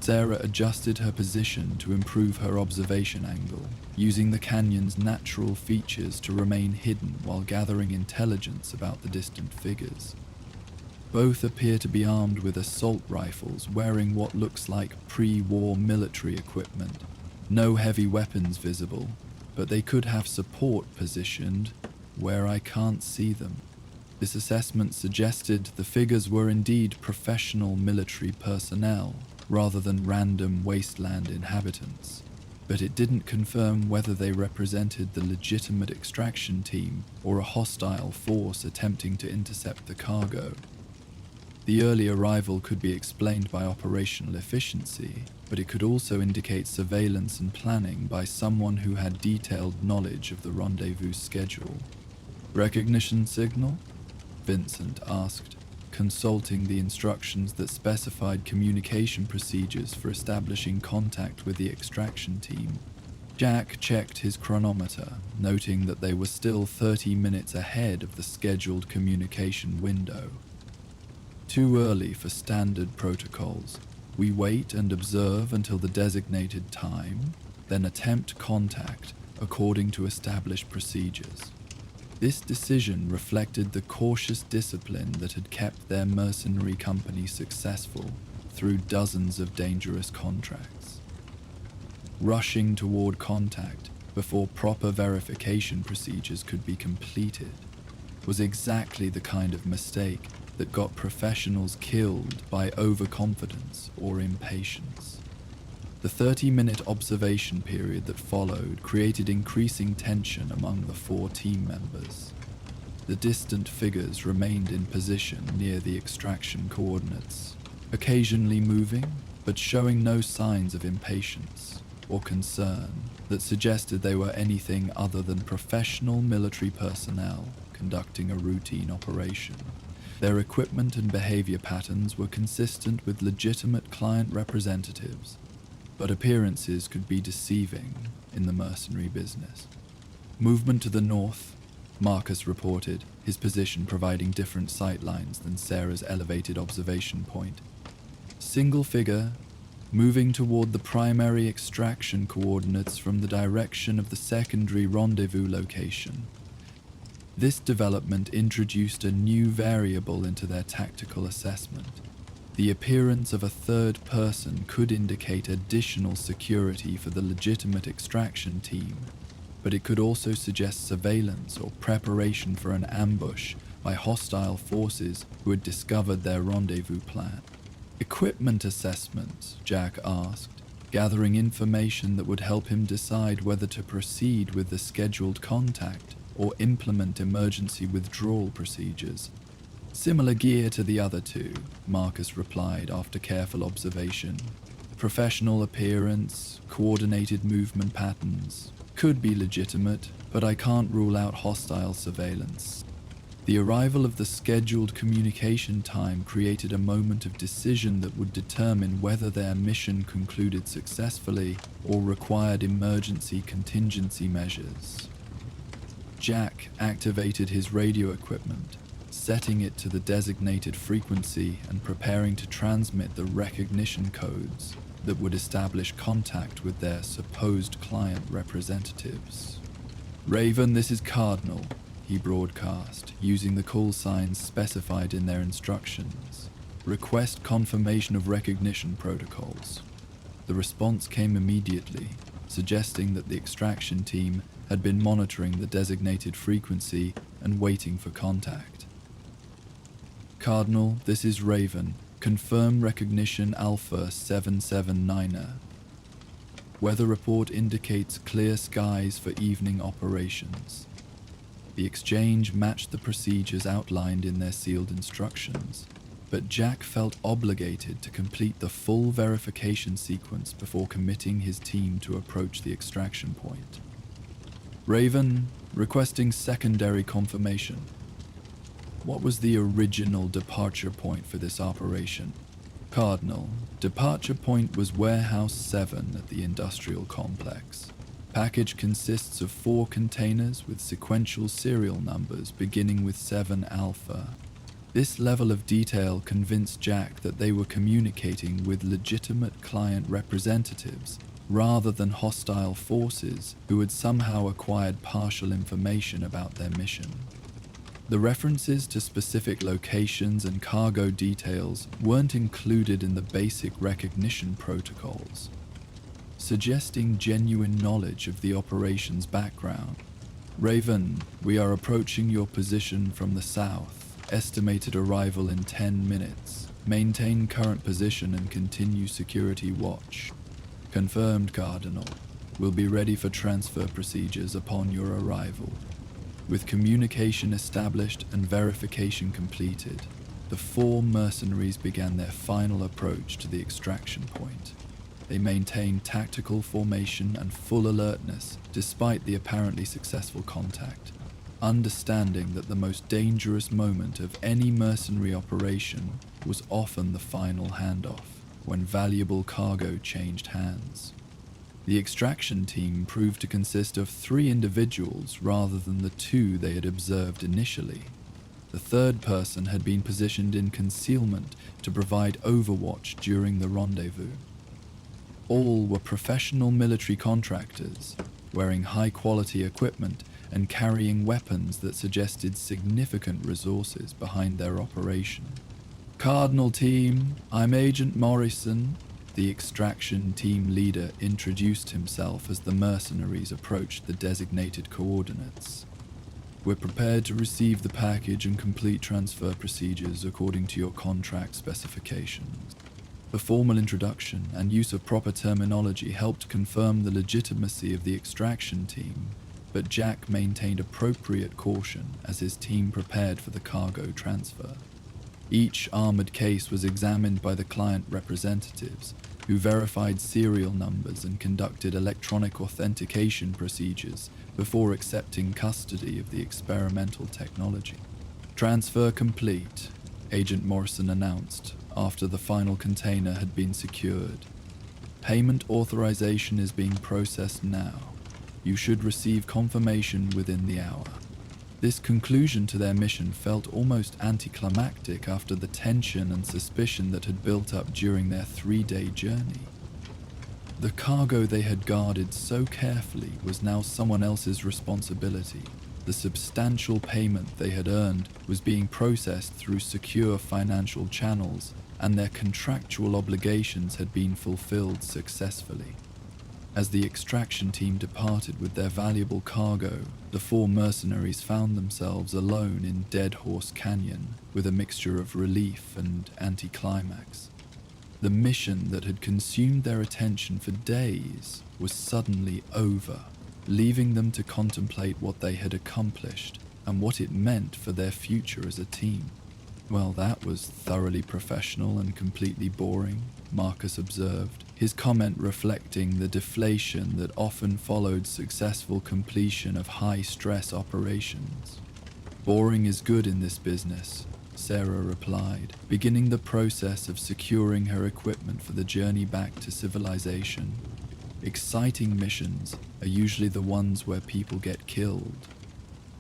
Sarah adjusted her position to improve her observation angle, using the canyon's natural features to remain hidden while gathering intelligence about the distant figures. Both appear to be armed with assault rifles, wearing what looks like pre-war military equipment. No heavy weapons visible, but they could have support positioned where I can't see them. This assessment suggested the figures were indeed professional military personnel, rather than random wasteland inhabitants, but it didn't confirm whether they represented the legitimate extraction team or a hostile force attempting to intercept the cargo. The early arrival could be explained by operational efficiency, but it could also indicate surveillance and planning by someone who had detailed knowledge of the rendezvous schedule. "Recognition signal?" Vincent asked, consulting the instructions that specified communication procedures for establishing contact with the extraction team. Jack checked his chronometer, noting that they were still 30 minutes ahead of the scheduled communication window. "Too early for standard protocols. We wait and observe until the designated time, then attempt contact according to established procedures." This decision reflected the cautious discipline that had kept their mercenary company successful through dozens of dangerous contracts. Rushing toward contact before proper verification procedures could be completed was exactly the kind of mistake that got professionals killed by overconfidence or impatience. The 30-minute observation period that followed created increasing tension among the 4 team members. The distant figures remained in position near the extraction coordinates, occasionally moving, but showing no signs of impatience or concern that suggested they were anything other than professional military personnel conducting a routine operation. Their equipment and behavior patterns were consistent with legitimate client representatives, but appearances could be deceiving in the mercenary business. "Movement to the north," Marcus reported, his position providing different sight lines than Sarah's elevated observation point. "Single figure, moving toward the primary extraction coordinates from the direction of the secondary rendezvous location." This development introduced a new variable into their tactical assessment. The appearance of a third person could indicate additional security for the legitimate extraction team, but it could also suggest surveillance or preparation for an ambush by hostile forces who had discovered their rendezvous plan. "Equipment assessment?" Jack asked, gathering information that would help him decide whether to proceed with the scheduled contact or implement emergency withdrawal procedures. "Similar gear to the other 2, Marcus replied after careful observation. "Professional appearance, coordinated movement patterns. Could be legitimate, but I can't rule out hostile surveillance." The arrival of the scheduled communication time created a moment of decision that would determine whether their mission concluded successfully or required emergency contingency measures. Jack activated his radio equipment, setting it to the designated frequency and preparing to transmit the recognition codes that would establish contact with their supposed client representatives. "Raven, this is Cardinal," he broadcast, using the call signs specified in their instructions. "Request confirmation of recognition protocols." The response came immediately, suggesting that the extraction team had been monitoring the designated frequency and waiting for contact. "Cardinal, this is Raven. Confirm recognition Alpha 779er. Weather report indicates clear skies for evening operations." The exchange matched the procedures outlined in their sealed instructions, but Jack felt obligated to complete the full verification sequence before committing his team to approach the extraction point. "Raven, requesting secondary confirmation. What was the original departure point for this operation?" "Cardinal, departure point was Warehouse 7 at the industrial complex. Package consists of 4 containers with sequential serial numbers beginning with 7 Alpha. This level of detail convinced Jack that they were communicating with legitimate client representatives rather than hostile forces who had somehow acquired partial information about their mission. The references to specific locations and cargo details weren't included in the basic recognition protocols, suggesting genuine knowledge of the operation's background. Raven, we are approaching your position from the south. Estimated arrival in 10 minutes. Maintain current position and continue security watch. Confirmed, Cardinal. We'll be ready for transfer procedures upon your arrival. With communication established and verification completed, the 4 mercenaries began their final approach to the extraction point. They maintained tactical formation and full alertness despite the apparently successful contact, understanding that the most dangerous moment of any mercenary operation was often the final handoff, when valuable cargo changed hands. The extraction team proved to consist of 3 individuals rather than the 2 they had observed initially. The third person had been positioned in concealment to provide overwatch during the rendezvous. All were professional military contractors, wearing high-quality equipment and carrying weapons that suggested significant resources behind their operation. Cardinal Team, I'm Agent Morrison. The extraction team leader introduced himself as the mercenaries approached the designated coordinates. We're prepared to receive the package and complete transfer procedures according to your contract specifications. The formal introduction and use of proper terminology helped confirm the legitimacy of the extraction team, but Jack maintained appropriate caution as his team prepared for the cargo transfer. Each armored case was examined by the client representatives, who verified serial numbers and conducted electronic authentication procedures before accepting custody of the experimental technology. Transfer complete, Agent Morrison announced after the final container had been secured. Payment authorization is being processed now. You should receive confirmation within the hour. This conclusion to their mission felt almost anticlimactic after the tension and suspicion that had built up during their 3-day journey. The cargo they had guarded so carefully was now someone else's responsibility. The substantial payment they had earned was being processed through secure financial channels, and their contractual obligations had been fulfilled successfully. As the extraction team departed with their valuable cargo, the 4 mercenaries found themselves alone in Dead Horse Canyon with a mixture of relief and anticlimax. The mission that had consumed their attention for days was suddenly over, leaving them to contemplate what they had accomplished and what it meant for their future as a team. Well, that was thoroughly professional and completely boring, Marcus observed, his comment reflecting the deflation that often followed successful completion of high-stress operations. Boring is good in this business, Sarah replied, beginning the process of securing her equipment for the journey back to civilization. Exciting missions are usually the ones where people get killed.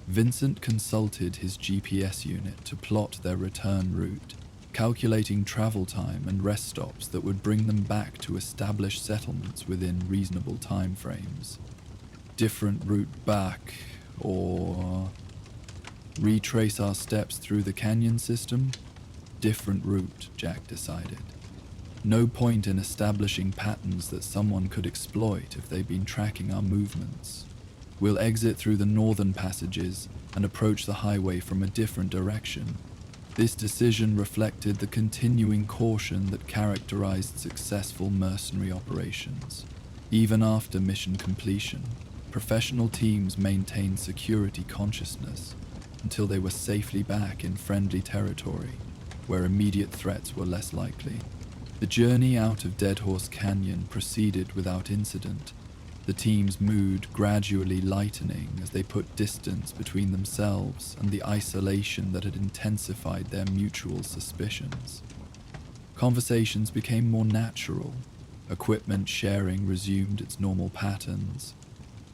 Vincent consulted his GPS unit to plot their return route, calculating travel time and rest stops that would bring them back to established settlements within reasonable time frames. Different route back, or retrace our steps through the canyon system? Different route, Jack decided. No point in establishing patterns that someone could exploit if they've been tracking our movements. We'll exit through the northern passages and approach the highway from a different direction. This decision reflected the continuing caution that characterized successful mercenary operations. Even after mission completion, professional teams maintained security consciousness until they were safely back in friendly territory, where immediate threats were less likely. The journey out of Dead Horse Canyon proceeded without incident, the team's mood gradually lightening as they put distance between themselves and the isolation that had intensified their mutual suspicions. Conversations became more natural, equipment sharing resumed its normal patterns,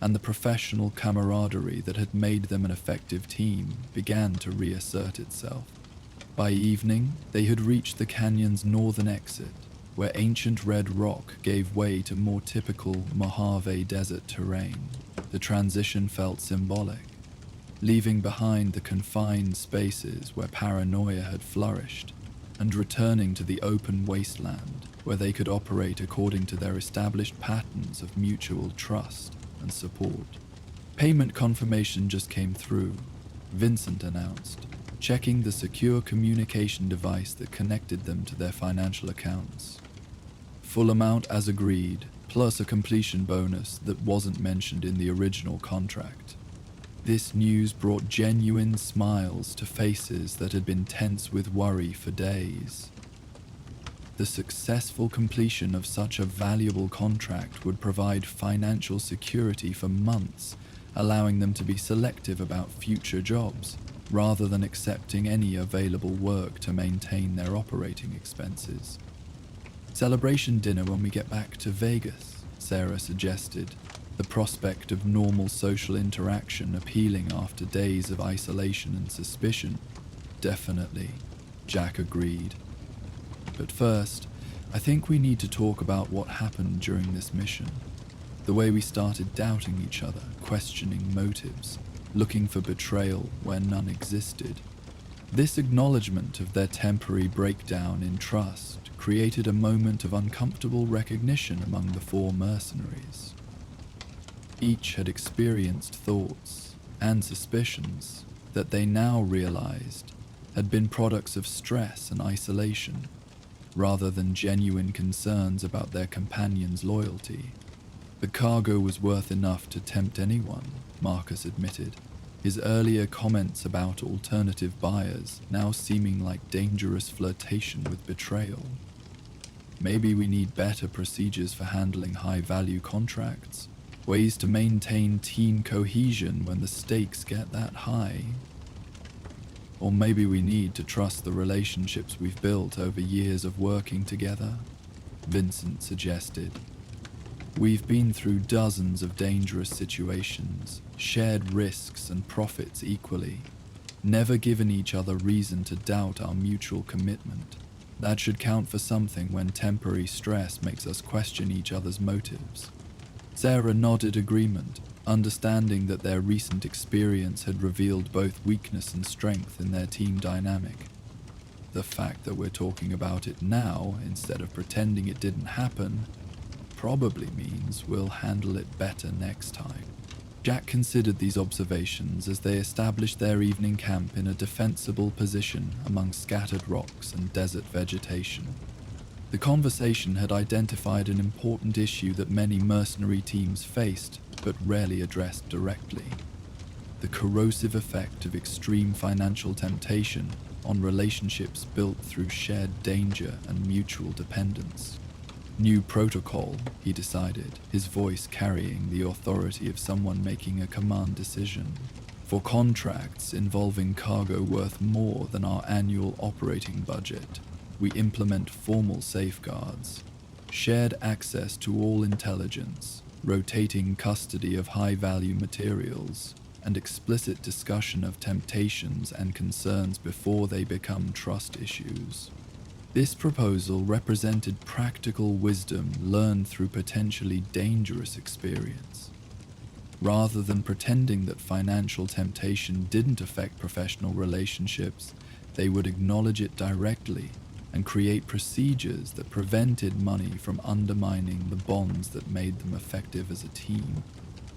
and the professional camaraderie that had made them an effective team began to reassert itself. By evening, they had reached the canyon's northern exit, where ancient red rock gave way to more typical Mojave desert terrain. The transition felt symbolic. leaving behind the confined spaces where paranoia had flourished, and returning to the open wasteland where they could operate according to their established patterns of mutual trust and support. Payment confirmation just came through, Vincent announced, checking the secure communication device that connected them to their financial accounts. Full amount as agreed, plus a completion bonus that wasn't mentioned in the original contract. This news brought genuine smiles to faces that had been tense with worry for days. The successful completion of such a valuable contract would provide financial security for months, allowing them to be selective about future jobs, rather than accepting any available work to maintain their operating expenses. Celebration dinner when we get back to Vegas, Sarah suggested, the prospect of normal social interaction appealing after days of isolation and suspicion. Definitely, Jack agreed. But first, I think we need to talk about what happened during this mission. The way we started doubting each other, questioning motives, looking for betrayal where none existed. This acknowledgement of their temporary breakdown in trust created a moment of uncomfortable recognition among the four mercenaries. Each had experienced thoughts and suspicions that they now realized had been products of stress and isolation, rather than genuine concerns about their companion's loyalty. The cargo was worth enough to tempt anyone, Marcus admitted, his earlier comments about alternative buyers now seeming like dangerous flirtation with betrayal. Maybe we need better procedures for handling high-value contracts, ways to maintain team cohesion when the stakes get that high. Or maybe we need to trust the relationships we've built over years of working together, Vincent suggested. We've been through dozens of dangerous situations, shared risks and profits equally, never given each other reason to doubt our mutual commitment. That should count for something when temporary stress makes us question each other's motives. Sarah nodded agreement, understanding that their recent experience had revealed both weakness and strength in their team dynamic. The fact that we're talking about it now, instead of pretending it didn't happen, probably means we'll handle it better next time. Jack considered these observations as they established their evening camp in a defensible position among scattered rocks and desert vegetation. The conversation had identified an important issue that many mercenary teams faced, but rarely addressed directly: the corrosive effect of extreme financial temptation on relationships built through shared danger and mutual dependence. New protocol, he decided, his voice carrying the authority of someone making a command decision. For contracts involving cargo worth more than our annual operating budget, we implement formal safeguards, shared access to all intelligence, rotating custody of high-value materials, and explicit discussion of temptations and concerns before they become trust issues. This proposal represented practical wisdom learned through potentially dangerous experience. Rather than pretending that financial temptation didn't affect professional relationships, they would acknowledge it directly and create procedures that prevented money from undermining the bonds that made them effective as a team.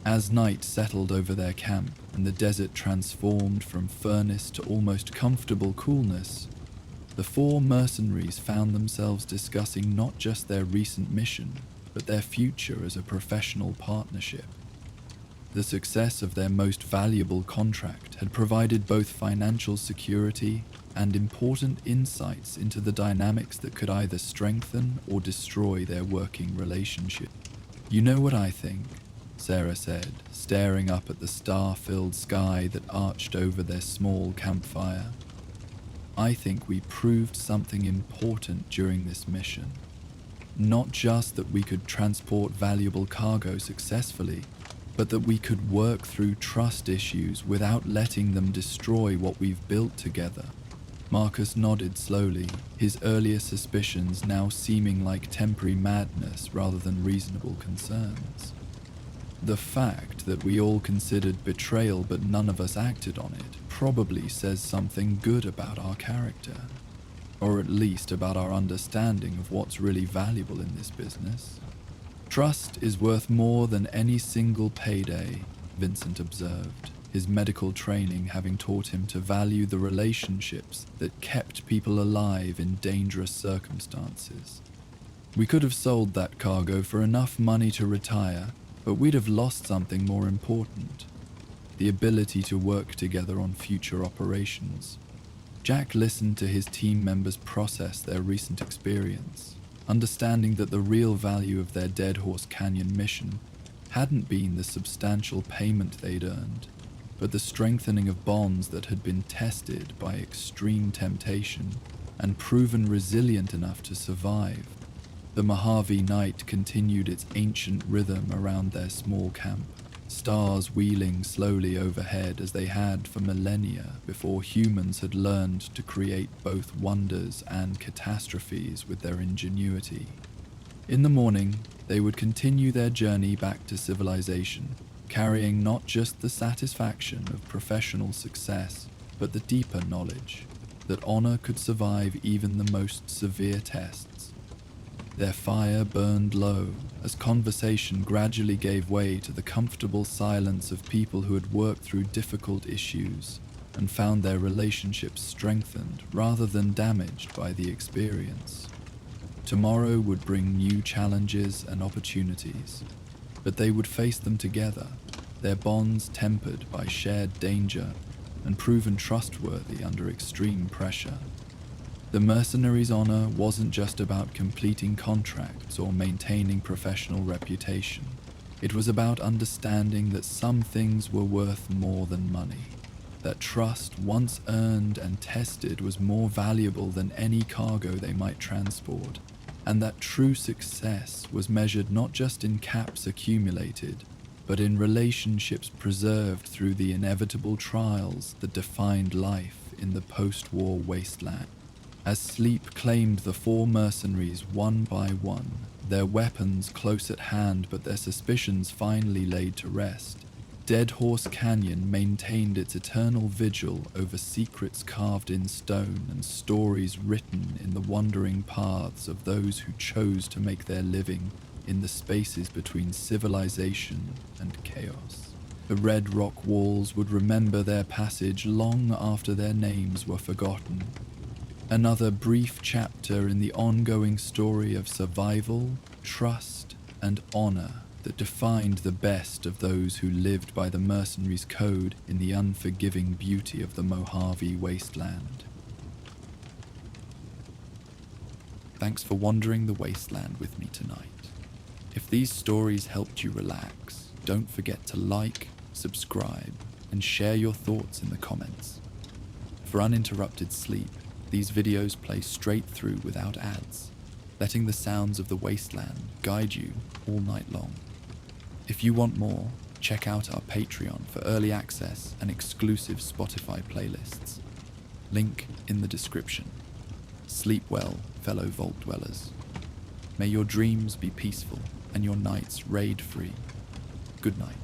As night settled over their camp and the desert transformed from furnace to almost comfortable coolness, the four mercenaries found themselves discussing not just their recent mission, but their future as a professional partnership. The success of their most valuable contract had provided both financial security and important insights into the dynamics that could either strengthen or destroy their working relationship. "You know what I think?" Sarah said, staring up at the star-filled sky that arched over their small campfire. "I think we proved something important during this mission. Not just that we could transport valuable cargo successfully, but that we could work through trust issues without letting them destroy what we've built together." Marcus nodded slowly, his earlier suspicions now seeming like temporary madness rather than reasonable concerns. The fact that we all considered betrayal but none of us acted on it probably says something good about our character, or at least about our understanding of what's really valuable in this business. Trust is worth more than any single payday, Vincent observed, his medical training having taught him to value the relationships that kept people alive in dangerous circumstances. We could have sold that cargo for enough money to retire, but we'd have lost something more important: the ability to work together on future operations. Jack listened to his team members process their recent experience, understanding that the real value of their Dead Horse Canyon mission hadn't been the substantial payment they'd earned, but the strengthening of bonds that had been tested by extreme temptation and proven resilient enough to survive. The Mojave night continued its ancient rhythm around their small camp, stars wheeling slowly overhead as they had for millennia before humans had learned to create both wonders and catastrophes with their ingenuity. In the morning, they would continue their journey back to civilization, carrying not just the satisfaction of professional success, but the deeper knowledge that honor could survive even the most severe tests. Their fire burned low as conversation gradually gave way to the comfortable silence of people who had worked through difficult issues and found their relationships strengthened rather than damaged by the experience. Tomorrow would bring new challenges and opportunities, but they would face them together, their bonds tempered by shared danger and proven trustworthy under extreme pressure. The mercenaries' honor wasn't just about completing contracts or maintaining professional reputation. It was about understanding that some things were worth more than money, that trust once earned and tested was more valuable than any cargo they might transport, and that true success was measured not just in caps accumulated, but in relationships preserved through the inevitable trials that defined life in the post-war wasteland. As sleep claimed the four mercenaries one by one, their weapons close at hand but their suspicions finally laid to rest, Dead Horse Canyon maintained its eternal vigil over secrets carved in stone and stories written in the wandering paths of those who chose to make their living in the spaces between civilization and chaos. The red rock walls would remember their passage long after their names were forgotten. Another brief chapter in the ongoing story of survival, trust, and honor that defined the best of those who lived by the mercenaries' code in the unforgiving beauty of the Mojave wasteland. Thanks for wandering the wasteland with me tonight. If these stories helped you relax, don't forget to like, subscribe, and share your thoughts in the comments. For uninterrupted sleep, these videos play straight through without ads, letting the sounds of the wasteland guide you all night long. If you want more, check out our Patreon for early access and exclusive Spotify playlists. Link in the description. Sleep well, fellow vault dwellers. May your dreams be peaceful and your nights raid-free. Good night.